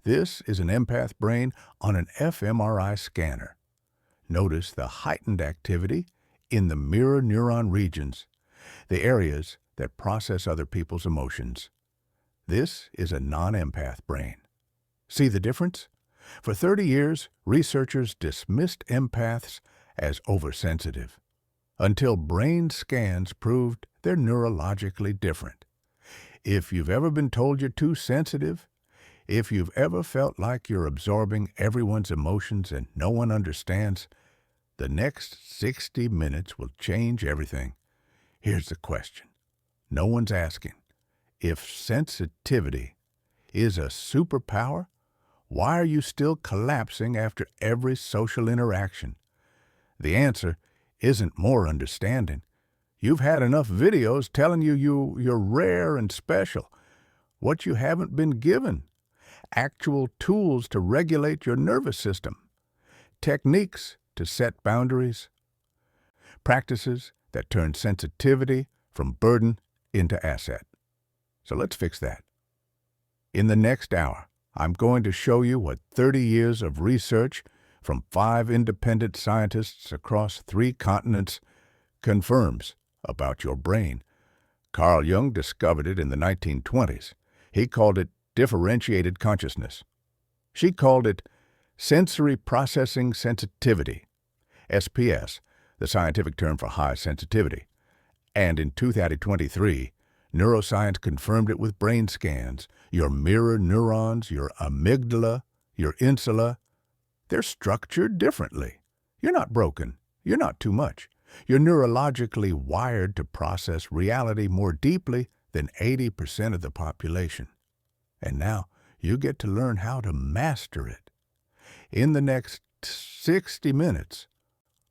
This is an empath brain on an fMRI scanner. Notice the heightened activity in the mirror neuron regions, the areas that process other people's emotions. This is a non-empath brain. See the difference? For 30 years, researchers dismissed empaths as oversensitive, until brain scans proved they're neurologically different. If you've ever been told you're too sensitive, if you've ever felt like you're absorbing everyone's emotions and no one understands, the next 60 minutes will change everything. Here's the question. No one's asking. If sensitivity is a superpower, why are you still collapsing after every social interaction? The answer isn't more understanding. You've had enough videos telling you're rare and special. What you haven't been given: actual tools to regulate your nervous system, techniques to set boundaries, practices that turn sensitivity from burden into asset. So let's fix that. In the next hour, I'm going to show you what 30 years of research from 5 independent scientists across 3 continents confirms about your brain. Carl Jung discovered it in the 1920s. He called it differentiated consciousness. She called it sensory processing sensitivity, SPS, the scientific term for high sensitivity. And in 2023, neuroscience confirmed it with brain scans. Your mirror neurons, your amygdala, your insula, they're structured differently. You're not broken. You're not too much. You're neurologically wired to process reality more deeply than 80% of the population. And now you get to learn how to master it. In the next 60 minutes,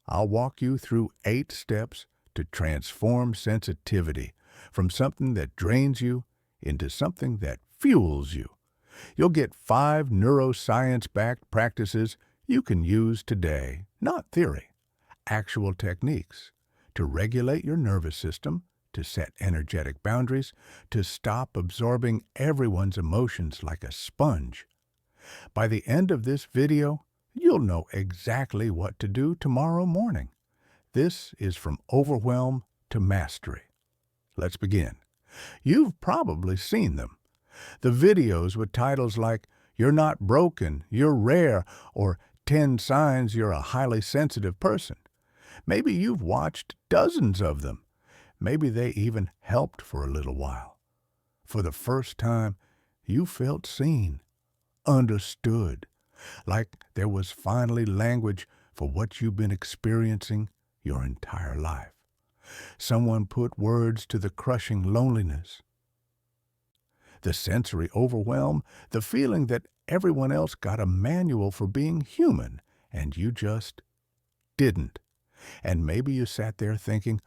I'll walk you through 8 steps to transform sensitivity from something that drains you into something that fuels you. You'll get 5 neuroscience-backed practices you can use today, not theory, actual techniques to regulate your nervous system, to set energetic boundaries, to stop absorbing everyone's emotions like a sponge. By the end of this video, you'll know exactly what to do tomorrow morning. This is from overwhelm to mastery. Let's begin. You've probably seen them. The videos with titles like "You're Not Broken, You're Rare," or 10 Signs You're a Highly Sensitive Person. Maybe you've watched dozens of them. Maybe they even helped for a little while. For the first time, you felt seen, understood, like there was finally language for what you've been experiencing your entire life. Someone put words to the crushing loneliness, the sensory overwhelm, the feeling that everyone else got a manual for being human and you just didn't. And maybe you sat there thinking,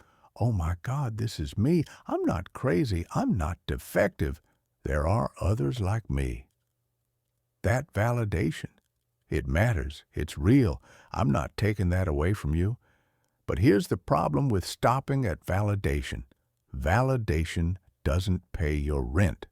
"Oh my God, this is me. I'm not crazy. I'm not defective. There are others like me." That validation, it matters. It's real. I'm not taking that away from you. But here's the problem with stopping at validation. Validation doesn't pay your rent.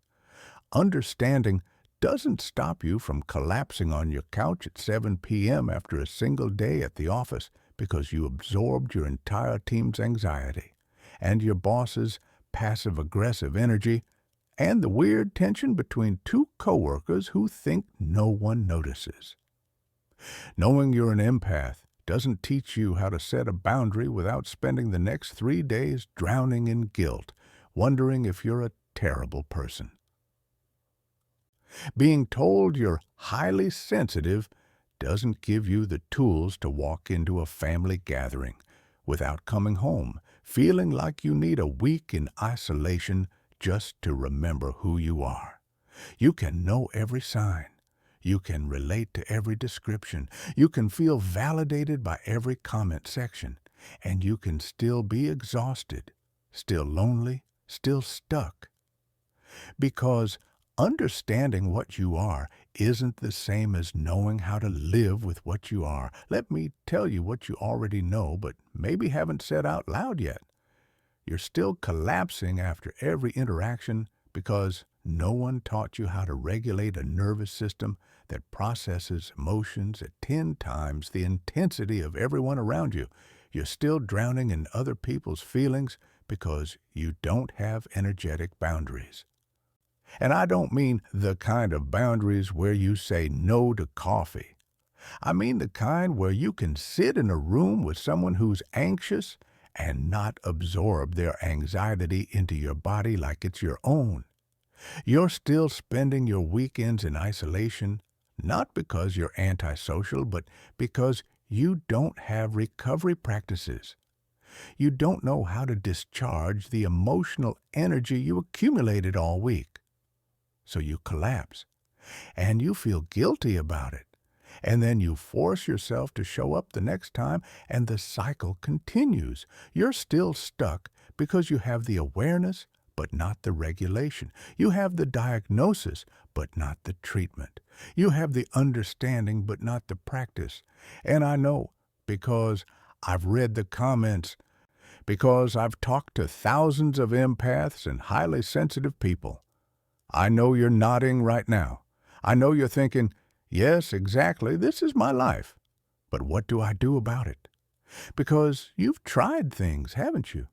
Understanding doesn't stop you from collapsing on your couch at 7 p.m. after a single day at the office because you absorbed your entire team's anxiety and your boss's passive-aggressive energy and the weird tension between 2 coworkers who think no one notices. Knowing you're an empath doesn't teach you how to set a boundary without spending the next 3 days drowning in guilt, wondering if you're a terrible person. Being told you're highly sensitive doesn't give you the tools to walk into a family gathering without coming home, feeling like you need a week in isolation just to remember who you are. You can know every sign. You can relate to every description. You can feel validated by every comment section. And you can still be exhausted, still lonely, still stuck. Because understanding what you are isn't the same as knowing how to live with what you are. Let me tell you what you already know, but maybe haven't said out loud yet. You're still collapsing after every interaction because no one taught you how to regulate a nervous system that processes emotions at 10 times the intensity of everyone around you. You're still drowning in other people's feelings because you don't have energetic boundaries. And I don't mean the kind of boundaries where you say no to coffee. I mean the kind where you can sit in a room with someone who's anxious and not absorb their anxiety into your body like it's your own. You're still spending your weekends in isolation, not because you're antisocial, but because you don't have recovery practices. You don't know how to discharge the emotional energy you accumulated all week. So you collapse, and you feel guilty about it. And then you force yourself to show up the next time, and the cycle continues. You're still stuck because you have the awareness, but not the regulation. You have the diagnosis, but not the treatment. You have the understanding, but not the practice. And I know because I've read the comments, because I've talked to thousands of empaths and highly sensitive people. I know you're nodding right now. I know you're thinking, yes, exactly, this is my life. But what do I do about it? Because you've tried things, haven't you?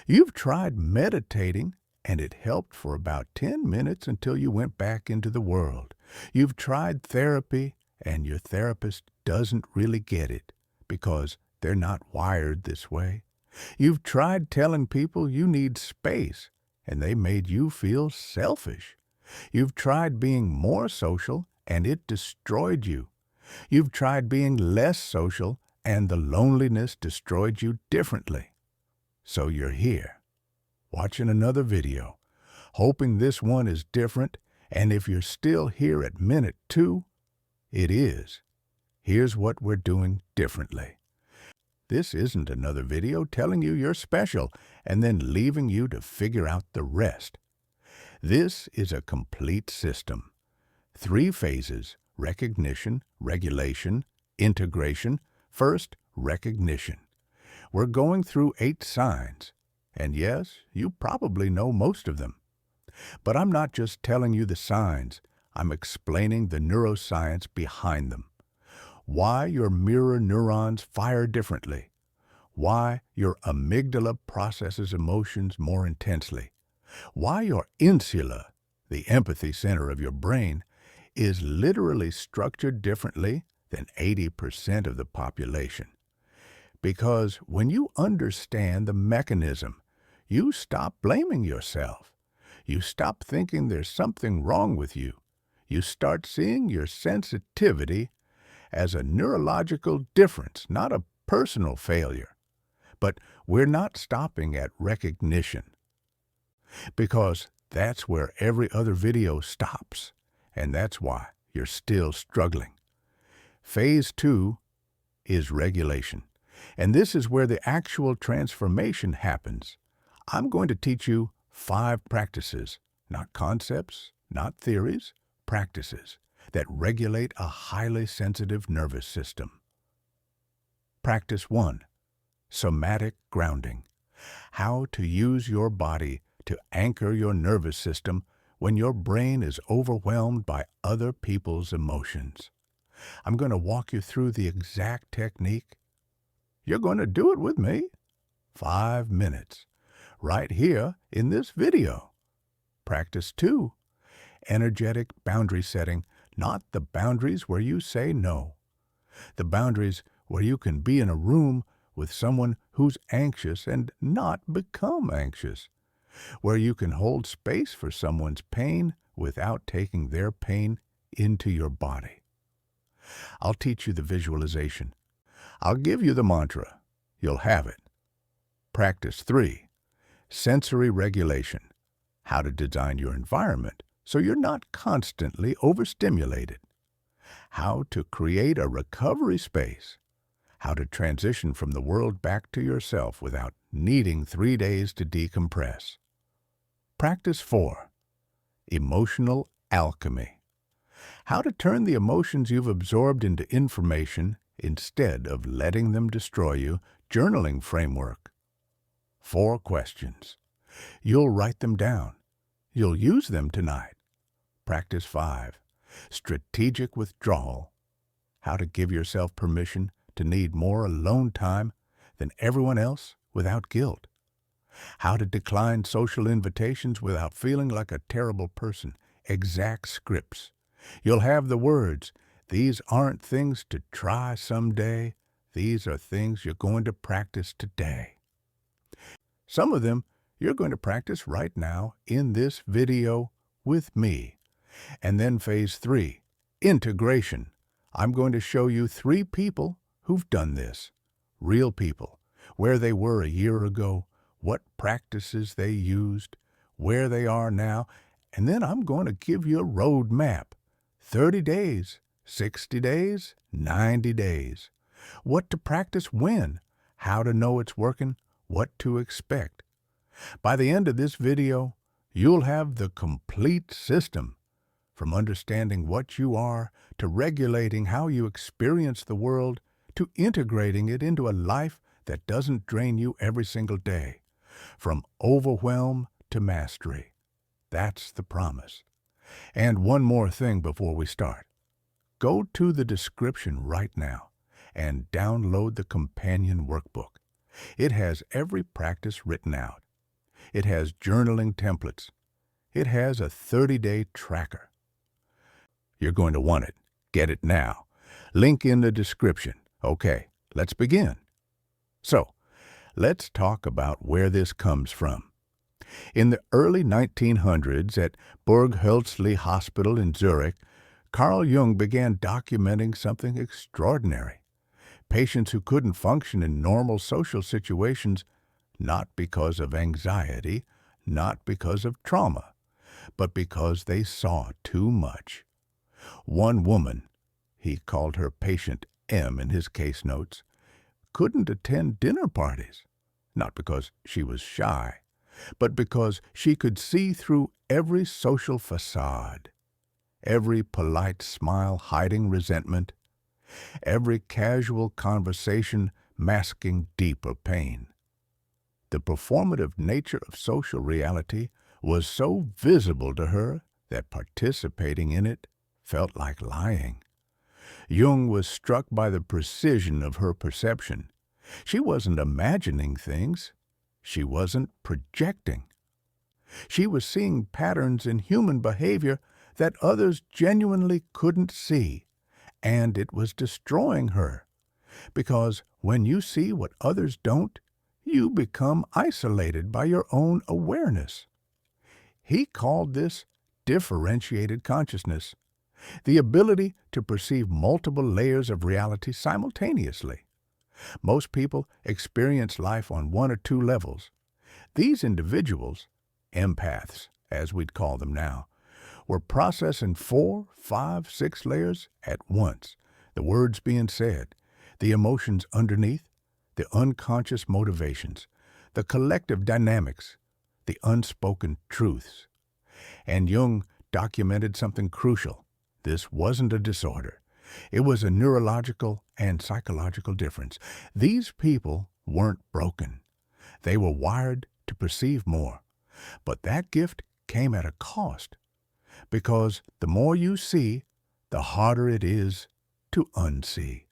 You've tried meditating, and it helped for about 10 minutes until you went back into the world. You've tried therapy, and your therapist doesn't really get it because they're not wired this way. You've tried telling people you need space, and they made you feel selfish. You've tried being more social, and it destroyed you. You've tried being less social, and the loneliness destroyed you differently. So you're here, watching another video, hoping this one is different, and if you're still here at minute 2, it is. Here's what we're doing differently. This isn't another video telling you you're special and then leaving you to figure out the rest. This is a complete system. 3 phases: recognition, regulation, integration. First, recognition. We're going through 8 signs, and yes, you probably know most of them. But I'm not just telling you the signs, I'm explaining the neuroscience behind them. Why your mirror neurons fire differently. Why your amygdala processes emotions more intensely. Why your insula, the empathy center of your brain, is literally structured differently than 80% of the population. Because when you understand the mechanism, you stop blaming yourself. You stop thinking there's something wrong with you. You start seeing your sensitivity as a neurological difference, not a personal failure. But we're not stopping at recognition, because that's where every other video stops, and that's why you're still struggling. Phase 2 is regulation, and this is where the actual transformation happens. I'm going to teach you 5 practices, not concepts, not theories, practices that regulate a highly sensitive nervous system. Practice 1. Somatic grounding. How to use your body to anchor your nervous system when your brain is overwhelmed by other people's emotions. I'm going to walk you through the exact technique. You're going to do it with me. 5 minutes. Right here in this video. Practice 2. Energetic boundary setting, not the boundaries where you say no. The boundaries where you can be in a room with someone who's anxious and not become anxious. Where you can hold space for someone's pain without taking their pain into your body. I'll teach you the visualization. I'll give you the mantra. You'll have it. Practice 3. Sensory regulation. How to design your environment so you're not constantly overstimulated. How to create a recovery space. How to transition from the world back to yourself without needing 3 days to decompress. Practice 4. Emotional alchemy. How to turn the emotions you've absorbed into information instead of letting them destroy you. Journaling framework. 4 questions. You'll write them down. You'll use them tonight. Practice 5. strategic withdrawal, how to give yourself permission to need more alone time than everyone else without guilt, how to decline social invitations without feeling like a terrible person, exact scripts. You'll have the words, these aren't things to try someday, these are things you're going to practice today. Some of them you're going to practice right now in this video with me. And then phase 3, integration. I'm going to show you 3 people who've done this. Real people, where they were a year ago, what practices they used, where they are now, and then I'm going to give you a road map. 30 days, 60 days, 90 days. What to practice when, how to know it's working, what to expect. By the end of this video, you'll have the complete system, from understanding what you are, to regulating how you experience the world, to integrating it into a life that doesn't drain you every single day. From overwhelm to mastery. That's the promise. And one more thing before we start. Go to the description right now and download the companion workbook. It has every practice written out. It has journaling templates. It has a 30-day tracker. You're going to want it. Get it now. Link in the description. Okay, let's begin. So, let's talk about where this comes from. In the early 1900s at Burghölzli Hospital in Zurich, Carl Jung began documenting something extraordinary. Patients who couldn't function in normal social situations, not because of anxiety, not because of trauma, but because they saw too much. One woman, he called her patient M in his case notes, couldn't attend dinner parties, not because she was shy, but because she could see through every social facade, every polite smile hiding resentment, every casual conversation masking deeper pain. The performative nature of social reality was so visible to her that participating in it felt like lying. Jung was struck by the precision of her perception. She wasn't imagining things. She wasn't projecting. She was seeing patterns in human behavior that others genuinely couldn't see, and it was destroying her. Because when you see what others don't, you become isolated by your own awareness. He called this differentiated consciousness, the ability to perceive multiple layers of reality simultaneously. Most people experience life on 1 or 2 levels. These individuals, empaths, as we'd call them now, were processing 4, 5, 6 layers at once, the words being said, the emotions underneath, the unconscious motivations, the collective dynamics, the unspoken truths. And Jung documented something crucial. This wasn't a disorder. It was a neurological and psychological difference. These people weren't broken. They were wired to perceive more. But that gift came at a cost, because the more you see, the harder it is to unsee.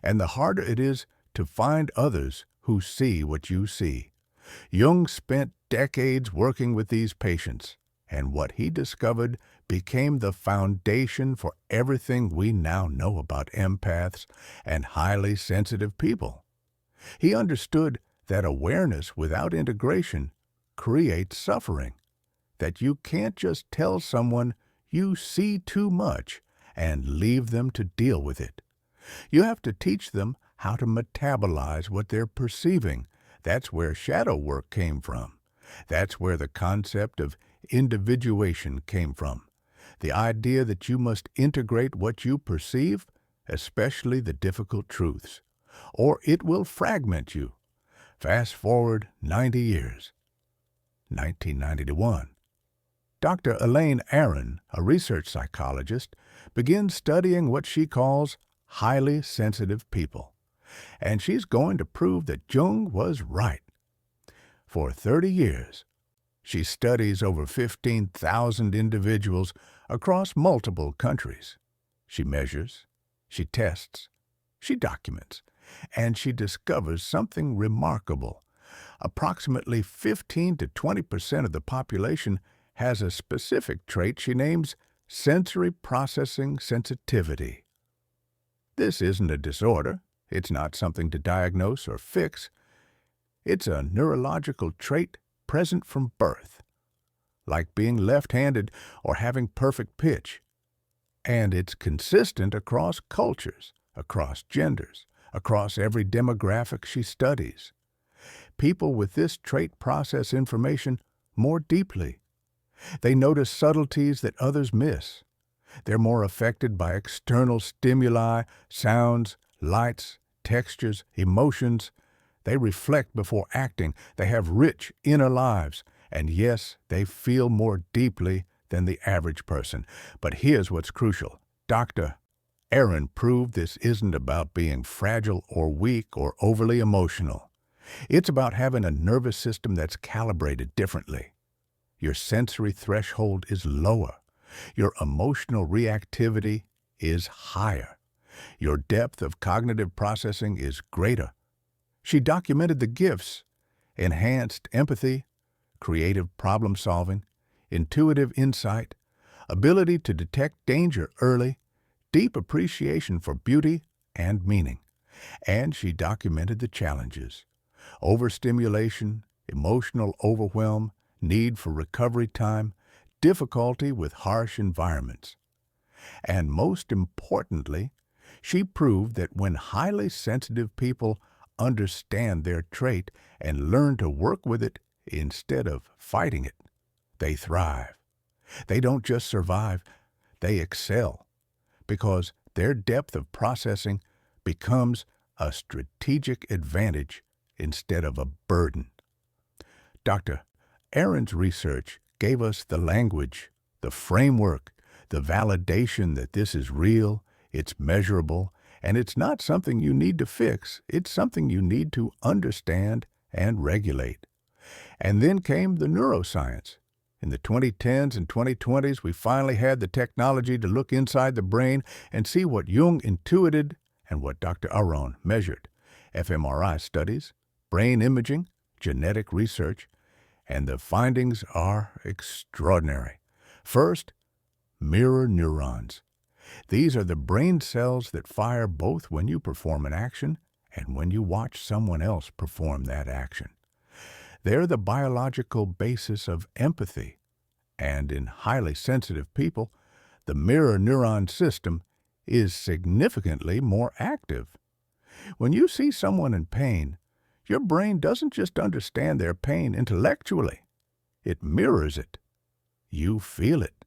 And the harder it is to find others who see what you see. Jung spent decades working with these patients, and what he discovered became the foundation for everything we now know about empaths and highly sensitive people. He understood that awareness without integration creates suffering, that you can't just tell someone you see too much and leave them to deal with it. You have to teach them how to metabolize what they're perceiving. That's where shadow work came from. That's where the concept of individuation came from. The idea that you must integrate what you perceive, especially the difficult truths, or it will fragment you. Fast forward 90 years. 1991. Dr. Elaine Aron, a research psychologist, begins studying what she calls highly sensitive people. And she's going to prove that Jung was right. For 30 years, she studies over 15,000 individuals across multiple countries. She measures, she tests, she documents, and she discovers something remarkable. Approximately 15 to 20% of the population has a specific trait she names sensory processing sensitivity. This isn't a disorder. It's not something to diagnose or fix. It's a neurological trait present from birth, like being left-handed or having perfect pitch. And it's consistent across cultures, across genders, across every demographic she studies. People with this trait process information more deeply. They notice subtleties that others miss. They're more affected by external stimuli, sounds, lights, textures, emotions. They reflect before acting. They have rich inner lives. And yes, they feel more deeply than the average person. But here's what's crucial. Dr. Aaron proved this isn't about being fragile or weak or overly emotional. It's about having a nervous system that's calibrated differently. Your sensory threshold is lower. Your emotional reactivity is higher. Your depth of cognitive processing is greater. She documented the gifts: enhanced empathy, creative problem-solving, intuitive insight, ability to detect danger early, deep appreciation for beauty and meaning. And she documented the challenges: overstimulation, emotional overwhelm, need for recovery time, difficulty with harsh environments. And most importantly, she proved that when highly sensitive people understand their trait and learn to work with it instead of fighting it, they thrive. They don't just survive, they excel, because their depth of processing becomes a strategic advantage instead of a burden. Dr. Aaron's research gave us the language, the framework, the validation that this is real, it's measurable, and it's not something you need to fix. It's something you need to understand and regulate. And then came the neuroscience. In the 2010s and 2020s, we finally had the technology to look inside the brain and see what Jung intuited and what Dr. Aaron measured. fMRI studies, brain imaging, genetic research, and the findings are extraordinary. First, mirror neurons. These are the brain cells that fire both when you perform an action and when you watch someone else perform that action. They're the biological basis of empathy, and in highly sensitive people, the mirror neuron system is significantly more active. When you see someone in pain, your brain doesn't just understand their pain intellectually. It mirrors it. You feel it.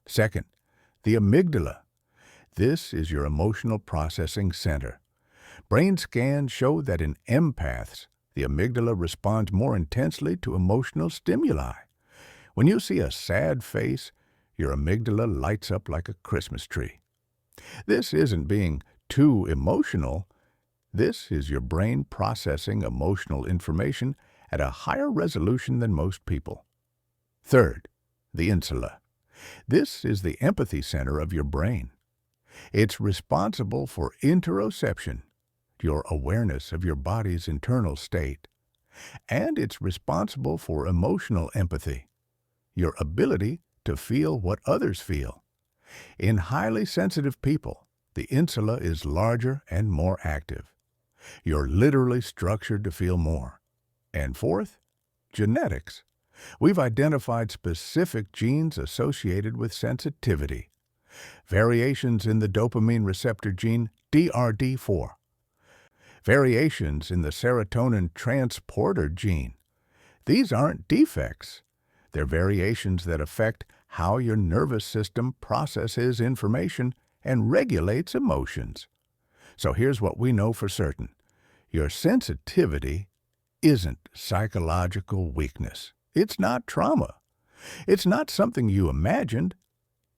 Second, the amygdala. This is your emotional processing center. Brain scans show that in empaths, the amygdala responds more intensely to emotional stimuli. When you see a sad face, your amygdala lights up like a Christmas tree. This isn't being too emotional. This is your brain processing emotional information at a higher resolution than most people. Third, the insula. This is the empathy center of your brain. It's responsible for interoception, your awareness of your body's internal state. And it's responsible for emotional empathy, your ability to feel what others feel. In highly sensitive people, the insula is larger and more active. You're literally structured to feel more. And fourth, genetics. We've identified specific genes associated with sensitivity. Variations in the dopamine receptor gene DRD4. Variations in the serotonin transporter gene. These aren't defects. They're variations that affect how your nervous system processes information and regulates emotions. So here's what we know for certain. Your sensitivity isn't psychological weakness. It's not trauma. It's not something you imagined.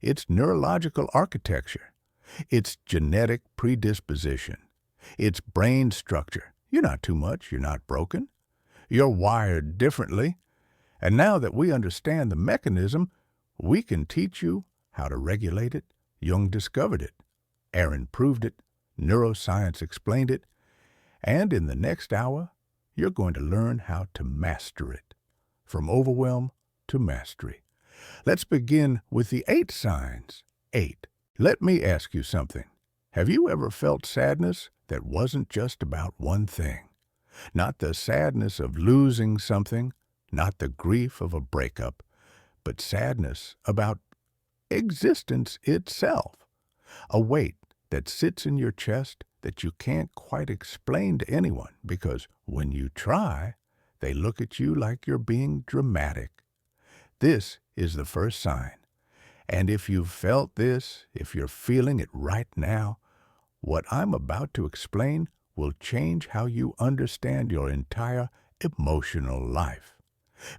It's neurological architecture. It's genetic predisposition. It's brain structure. You're not too much. You're not broken. You're wired differently. And now that we understand the mechanism, We can teach you how to regulate it. Jung discovered it. Aaron proved it. Neuroscience explained it. And in the next hour, you're going to learn how to master it. From overwhelm to mastery. Let's begin with the 8 signs. 8. Let me ask you something. Have you ever felt sadness that wasn't just about one thing? Not the sadness of losing something, not the grief of a breakup, but sadness about existence itself. A weight that sits in your chest that you can't quite explain to anyone because when you try, they look at you like you're being dramatic. This is the first sign. And if you've felt this, if you're feeling it right now, what I'm about to explain will change how you understand your entire emotional life.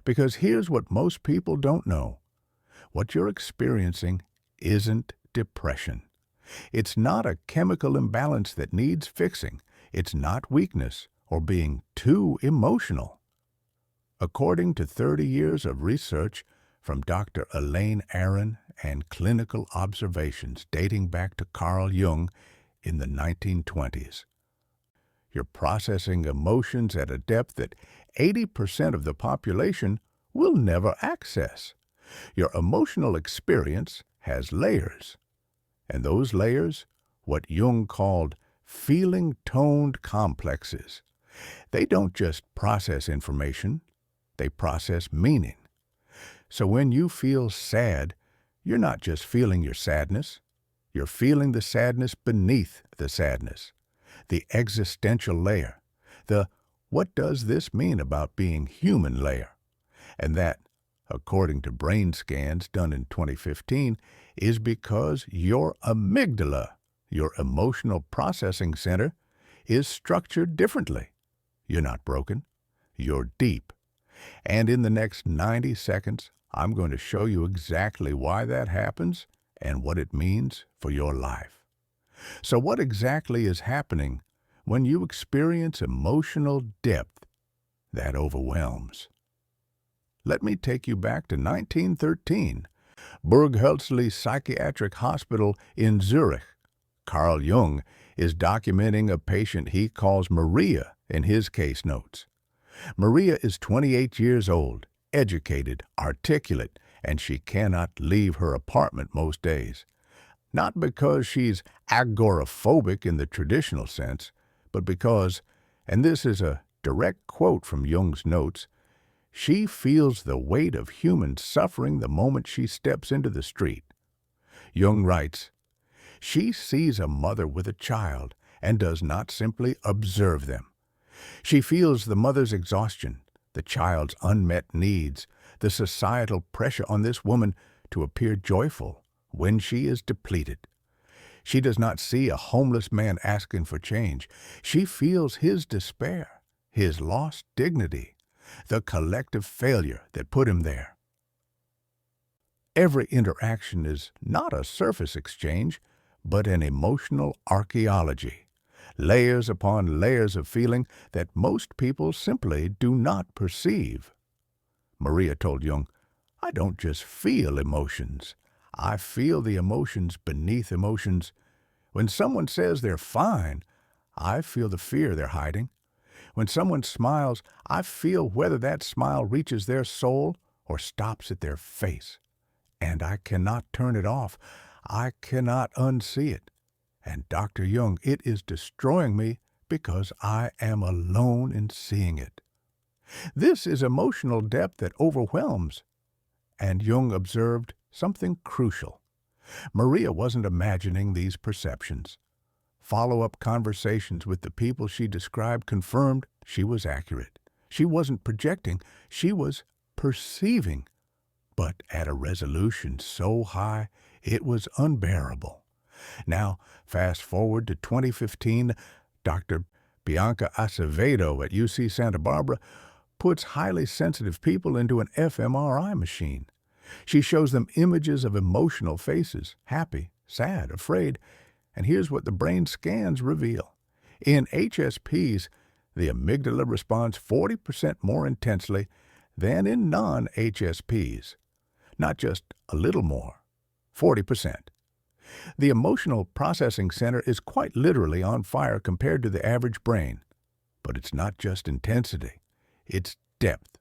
Because here's what most people don't know. What you're experiencing isn't depression. It's not a chemical imbalance that needs fixing. It's not weakness or being too emotional. According to 30 years of research from Dr. Elaine Aron and clinical observations dating back to Carl Jung in the 1920s, you're processing emotions at a depth that 80% of the population will never access. Your emotional experience has layers. And those layers, what Jung called feeling-toned complexes. They don't just process information, they process meaning. So when you feel sad, you're not just feeling your sadness, you're feeling the sadness beneath the sadness, the existential layer, the what does this mean about being human layer. And that, according to brain scans done in 2015, is because your amygdala, your emotional processing center, is structured differently. You're not broken. You're deep. And in the next 90 seconds, I'm going to show you exactly why that happens and what it means for your life. So what exactly is happening when you experience emotional depth that overwhelms? Let me take you back to 1913. Burghölzli Psychiatric Hospital in Zurich. Carl Jung is documenting a patient he calls Maria in his case notes. Maria is 28 years old, educated, articulate, and she cannot leave her apartment most days. Not because she's agoraphobic in the traditional sense, but because, and this is a direct quote from Jung's notes, she feels the weight of human suffering the moment she steps into the street. Jung writes, she sees a mother with a child and does not simply observe them. She feels the mother's exhaustion, the child's unmet needs, the societal pressure on this woman to appear joyful when she is depleted. She does not see a homeless man asking for change. She feels his despair, his lost dignity, the collective failure that put him there. Every interaction is not a surface exchange, but an emotional archaeology, layers upon layers of feeling that most people simply do not perceive. Maria told Jung, I don't just feel emotions. I feel the emotions beneath emotions. When someone says they're fine, I feel the fear they're hiding. When someone smiles, I feel whether that smile reaches their soul or stops at their face. And I cannot turn it off. I cannot unsee it. And Dr. Jung, it is destroying me because I am alone in seeing it. This is emotional depth that overwhelms. And Jung observed something crucial. Maria wasn't imagining these perceptions. Follow-up conversations with the people she described confirmed she was accurate. She wasn't projecting, she was perceiving, but at a resolution so high it was unbearable. Now, fast forward to 2015, Dr. Bianca Acevedo at UC Santa Barbara puts highly sensitive people into an fMRI machine. She shows them images of emotional faces, happy, sad, afraid, and here's what the brain scans reveal. In HSPs, the amygdala responds 40% more intensely than in non-HSPs. not just a little more, 40%. The emotional processing center is quite literally on fire compared to the average brain. But it's not just intensity, it's depth.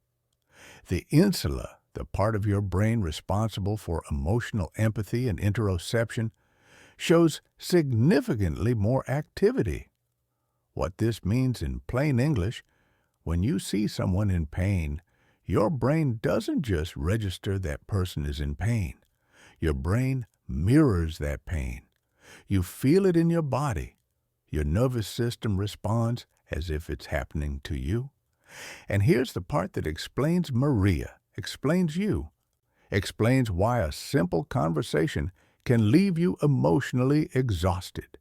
The insula, the part of your brain responsible for emotional empathy and interoception, shows significantly more activity. What this means in plain English, when you see someone in pain, your brain doesn't just register that person is in pain. Your brain mirrors that pain. You feel it in your body. Your nervous system responds as if it's happening to you. And here's the part that explains Maria, explains you, explains why a simple conversation can leave you emotionally exhausted.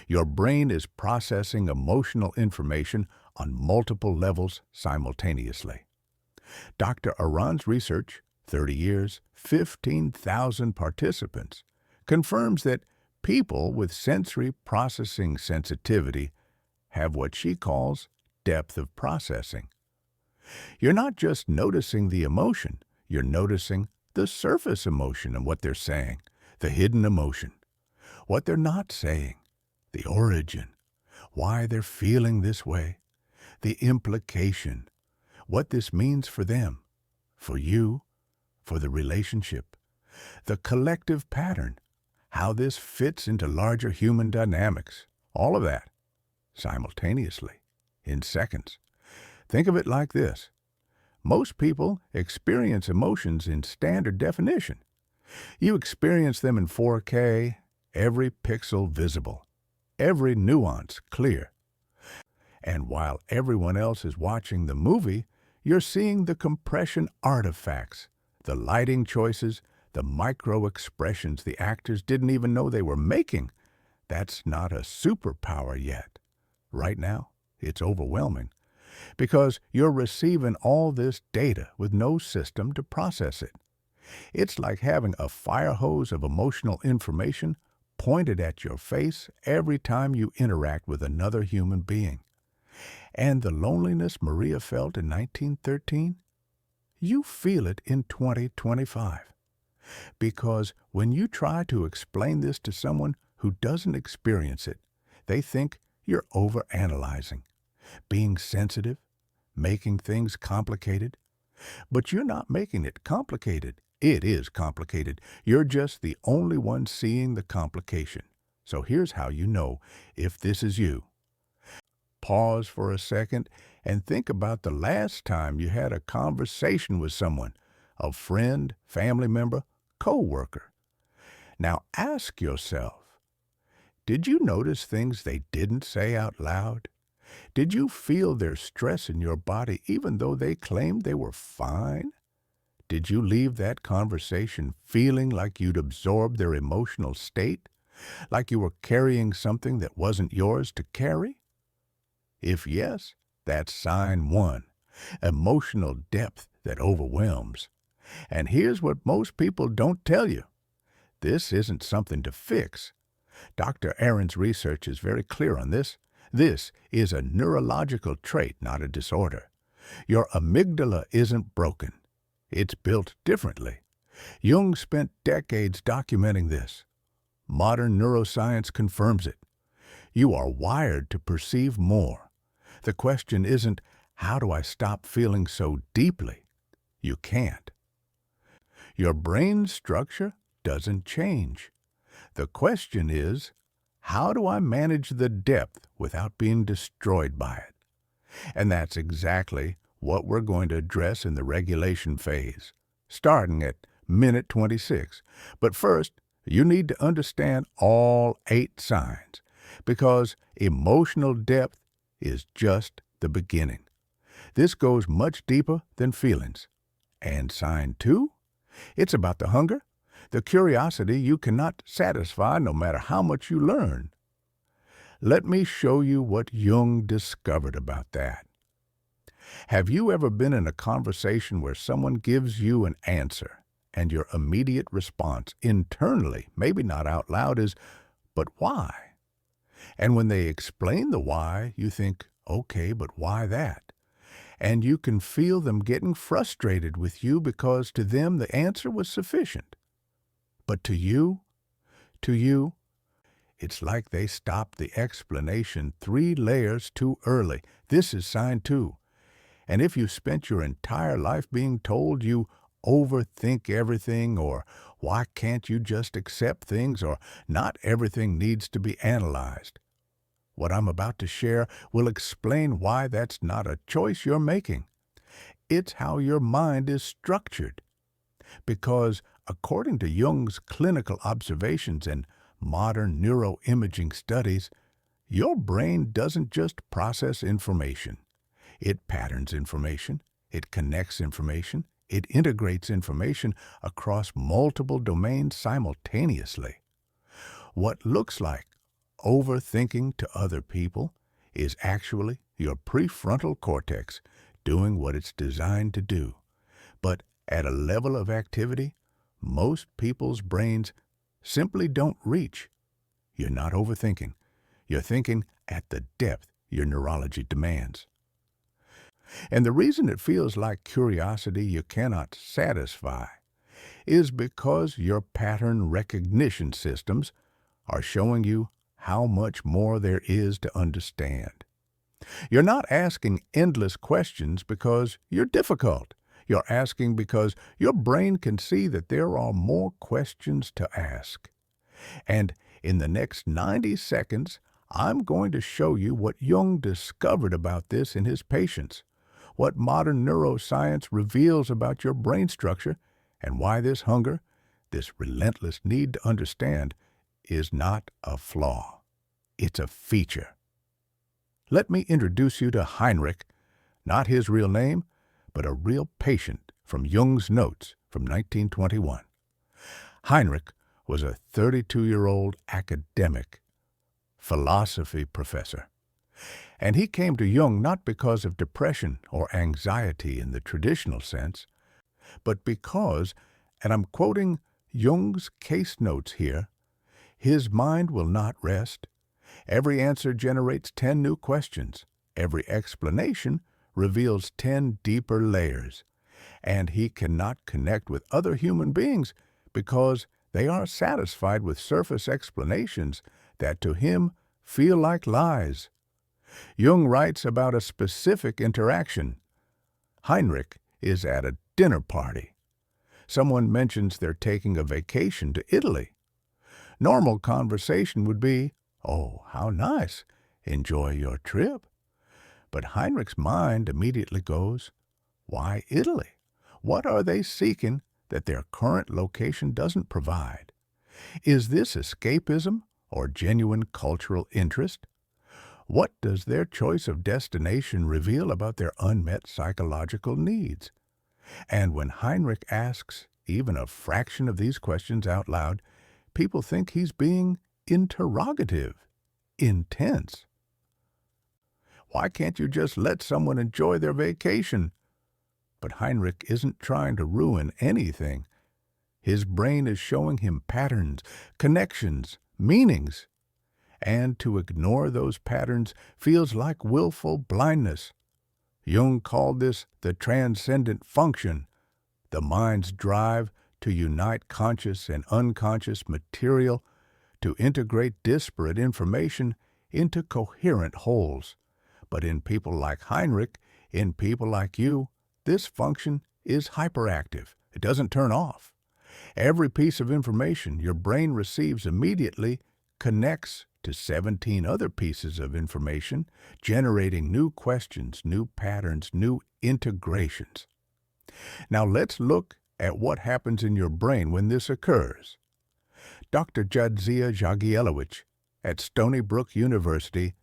Your brain is processing emotional information on multiple levels simultaneously. Dr. Aran's research, 30 years, 15,000 participants, confirms that people with sensory processing sensitivity have what she calls depth of processing. You're not just noticing the emotion, you're noticing the surface emotion and what they're saying, the hidden emotion, what they're not saying, the origin, why they're feeling this way, the implication, what this means for them, for you, for the relationship, the collective pattern, how this fits into larger human dynamics, all of that, simultaneously, in seconds. Think of it like this. Most people experience emotions in standard definition. You experience them in 4K, every pixel visible, every nuance clear. And while everyone else is watching the movie, you're seeing the compression artifacts, the lighting choices, the micro-expressions the actors didn't even know they were making. That's not a superpower yet. Right now, it's overwhelming because you're receiving all this data with no system to process it. It's like having a fire hose of emotional information pointed at your face every time you interact with another human being. And the loneliness Maria felt in 1913, you feel it in 2025. Because when you try to explain this to someone who doesn't experience it, they think you're overanalyzing, being sensitive, making things complicated. But you're not making it complicated. It is complicated. You're just the only one seeing the complication. So here's how you know if this is you. Pause for a second and think about the last time you had a conversation with someone, a friend, family member, co-worker. Now ask yourself, did you notice things they didn't say out loud? Did you feel their stress in your body even though they claimed they were fine? Did you leave that conversation feeling like you'd absorbed their emotional state? Like you were carrying something that wasn't yours to carry? If yes, that's sign one, emotional depth that overwhelms. And here's what most people don't tell you. This isn't something to fix. Dr. Aron's research is very clear on this. This is a neurological trait, not a disorder. Your amygdala isn't broken. It's built differently. Jung spent decades documenting this. Modern neuroscience confirms it. You are wired to perceive more. The question isn't, how do I stop feeling so deeply? You can't. Your brain structure doesn't change. The question is, how do I manage the depth without being destroyed by it? And that's exactly what we're going to address in the regulation phase, starting at minute 26. But first, you need to understand all 8 signs, because emotional depth is just the beginning. This goes much deeper than feelings. And sign 2? It's about the hunger, the curiosity you cannot satisfy no matter how much you learn. Let me show you what Jung discovered about that. Have you ever been in a conversation where someone gives you an answer and your immediate response internally, maybe not out loud, is, but why? And when they explain the why, you think, okay, but why that? and you can feel them getting frustrated with you because to them the answer was sufficient. But to you, it's like they stopped the explanation 3 layers too early. This is sign 2. And if you spent your entire life being told you overthink everything, or why can't you just accept things, or not everything needs to be analyzed, what I'm about to share will explain why that's not a choice you're making. It's how your mind is structured. Because according to Jung's clinical observations and modern neuroimaging studies, your brain doesn't just process information. It patterns information, it connects information, it integrates information across multiple domains simultaneously. What looks like overthinking to other people is actually your prefrontal cortex doing what it's designed to do. But at a level of activity, most people's brains simply don't reach. You're not overthinking. You're thinking at the depth your neurology demands. And the reason it feels like curiosity you cannot satisfy is because your pattern recognition systems are showing you how much more there is to understand. You're not asking endless questions because you're difficult. You're asking because your brain can see that there are more questions to ask. And in the next 90 seconds, I'm going to show you what Jung discovered about this in his patients, what modern neuroscience reveals about your brain structure, and why this hunger, this relentless need to understand, is not a flaw. It's a feature. Let me introduce you to Heinrich, not his real name, but a real patient from Jung's notes from 1921. Heinrich was a 32-year-old academic, philosophy professor. And he came to Jung not because of depression or anxiety in the traditional sense, but because, and I'm quoting Jung's case notes here, his mind will not rest. Every answer generates 10 new questions. Every explanation reveals 10 deeper layers. And he cannot connect with other human beings because they are satisfied with surface explanations that to him feel like lies. Jung writes about a specific interaction. Heinrich is at a dinner party. Someone mentions they're taking a vacation to Italy. Normal conversation would be, "Oh, how nice. Enjoy your trip." But Heinrich's mind immediately goes, "Why Italy? What are they seeking that their current location doesn't provide? Is this escapism or genuine cultural interest? What does their choice of destination reveal about their unmet psychological needs?" And when Heinrich asks even a fraction of these questions out loud, people think he's being interrogative, intense. Why can't you just let someone enjoy their vacation? But Heinrich isn't trying to ruin anything. His brain is showing him patterns, connections, meanings. And to ignore those patterns feels like willful blindness. Jung called this the transcendent function, the mind's drive to unite conscious and unconscious material, to integrate disparate information into coherent wholes. But in people like Heinrich, in people like you, this function is hyperactive. It doesn't turn off. Every piece of information your brain receives immediately connects to 17 other pieces of information, generating new questions, new patterns, new integrations. Now let's look at what happens in your brain when this occurs. Dr. Jadzia Jagielowicz at Stony Brook University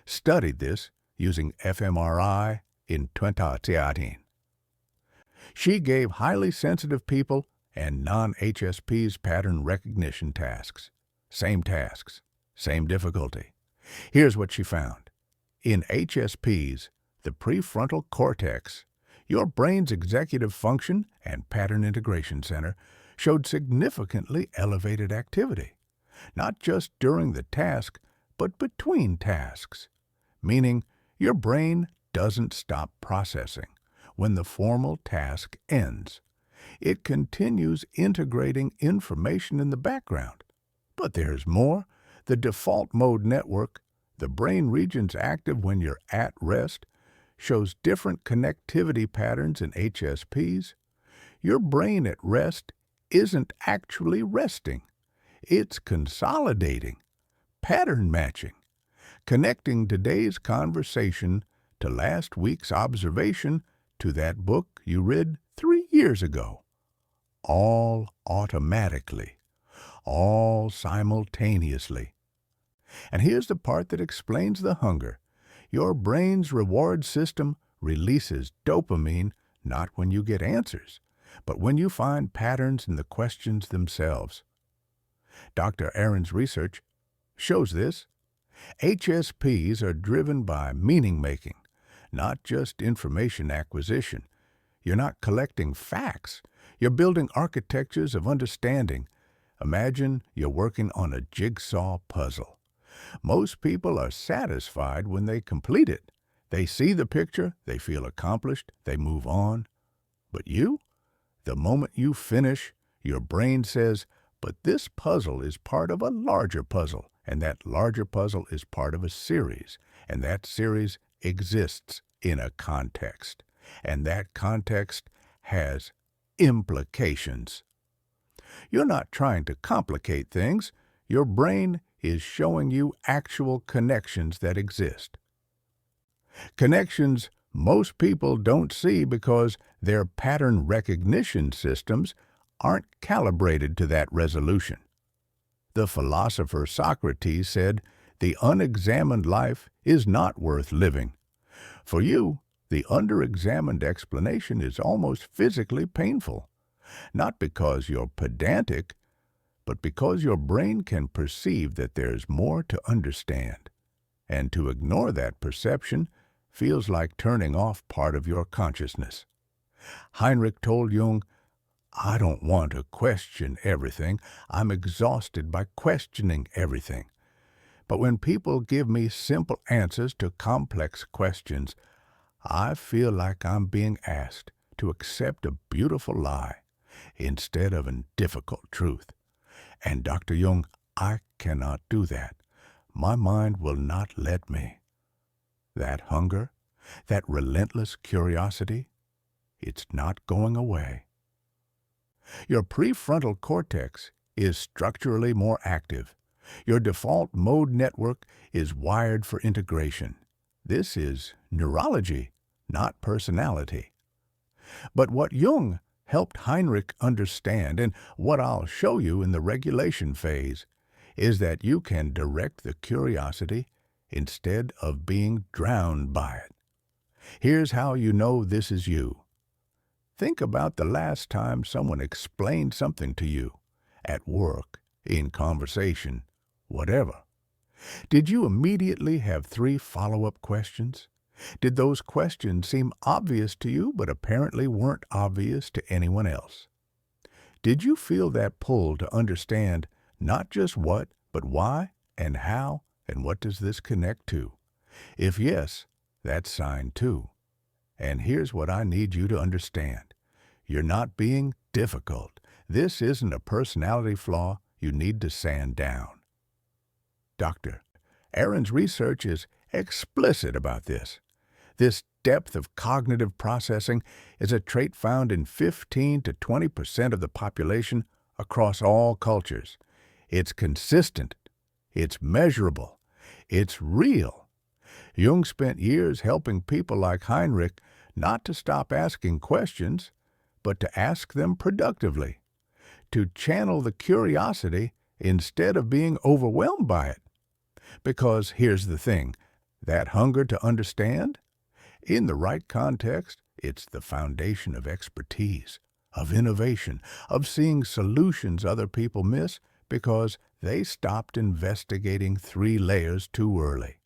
studied this using fMRI in 2018. She gave highly sensitive people and non-HSPs pattern recognition tasks. Same tasks, same difficulty. Here's what she found. In HSPs, the prefrontal cortex, your brain's executive function and pattern integration center, showed significantly elevated activity, not just during the task, but between tasks, meaning your brain doesn't stop processing when the formal task ends. It continues integrating information in the background. But there's more. The default mode network, the brain regions active when you're at rest, shows different connectivity patterns in HSPs. Your brain at rest isn't actually resting. It's consolidating, pattern matching, connecting today's conversation to last week's observation to that book you read 3 years ago. All automatically, all simultaneously. And here's the part that explains the hunger. Your brain's reward system releases dopamine not when you get answers, but when you find patterns in the questions themselves. Dr. Aaron's research shows this. HSPs are driven by meaning-making, not just information acquisition. You're not collecting facts. You're building architectures of understanding. Imagine you're working on a jigsaw puzzle. Most people are satisfied when they complete it. They see the picture, they feel accomplished, they move on. But you? The moment you finish, your brain says, but this puzzle is part of a larger puzzle, and that larger puzzle is part of a series, and that series exists in a context, and that context has implications. You're not trying to complicate things. Your brain is showing you actual connections that exist. Connections most people don't see because their pattern recognition systems aren't calibrated to that resolution. The philosopher Socrates said, "The unexamined life is not worth living." For you, the underexamined explanation is almost physically painful, not because you're pedantic, but because your brain can perceive that there's more to understand, and to ignore that perception feels like turning off part of your consciousness. Heinrich told Jung, "I don't want to question everything. I'm exhausted by questioning everything. But when people give me simple answers to complex questions, I feel like I'm being asked to accept a beautiful lie instead of a difficult truth. And Dr. Jung, I cannot do that. My mind will not let me." That hunger, that relentless curiosity, it's not going away. Your prefrontal cortex is structurally more active. Your default mode network is wired for integration. This is neurology, not personality. But what Jung helped Heinrich understand, and what I'll show you in the regulation phase, is that you can direct the curiosity instead of being drowned by it. Here's how you know this is you. Think about the last time someone explained something to you, at work, in conversation, whatever. Did you immediately have 3 follow-up questions? Did those questions seem obvious to you but apparently weren't obvious to anyone else? Did you feel that pull to understand not just what, but why and how and what does this connect to? If yes, that's sign 2. And here's what I need you to understand. You're not being difficult. This isn't a personality flaw you need to sand down. Dr. Aaron's research is explicit about this. This depth of cognitive processing is a trait found in 15 to 20% of the population across all cultures. It's consistent. It's measurable. It's real. Jung spent years helping people like Heinrich not to stop asking questions, but to ask them productively, to channel the curiosity instead of being overwhelmed by it. Because here's the thing, that hunger to understand, in the right context, it's the foundation of expertise, of innovation, of seeing solutions other people miss because they stopped investigating 3 layers too early.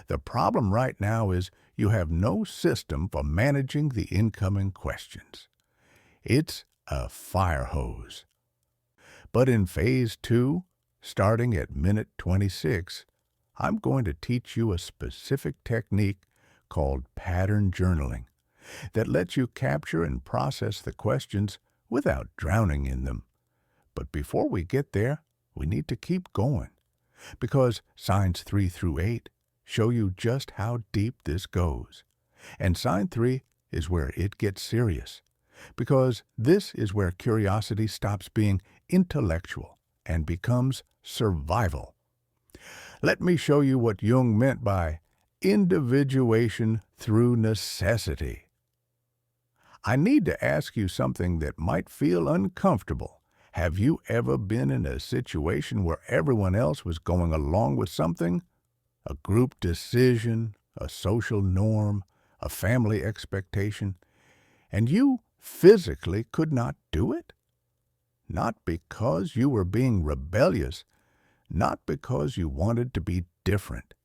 The problem right now is you have no system for managing the incoming questions. It's a fire hose. But in phase 2, starting at minute 26, I'm going to teach you a specific technique called pattern journaling that lets you capture and process the questions without drowning in them. But before we get there, we need to keep going, because signs 3 through 8 show you just how deep this goes. And sign 3 is where it gets serious, because this is where curiosity stops being intellectual and becomes survival. Let me show you what Jung meant by individuation through necessity. I need to ask you something that might feel uncomfortable. Have you ever been in a situation where everyone else was going along with something? A group decision, a social norm, a family expectation, and you physically could not do it? Not because you were being rebellious, not because you wanted to be different,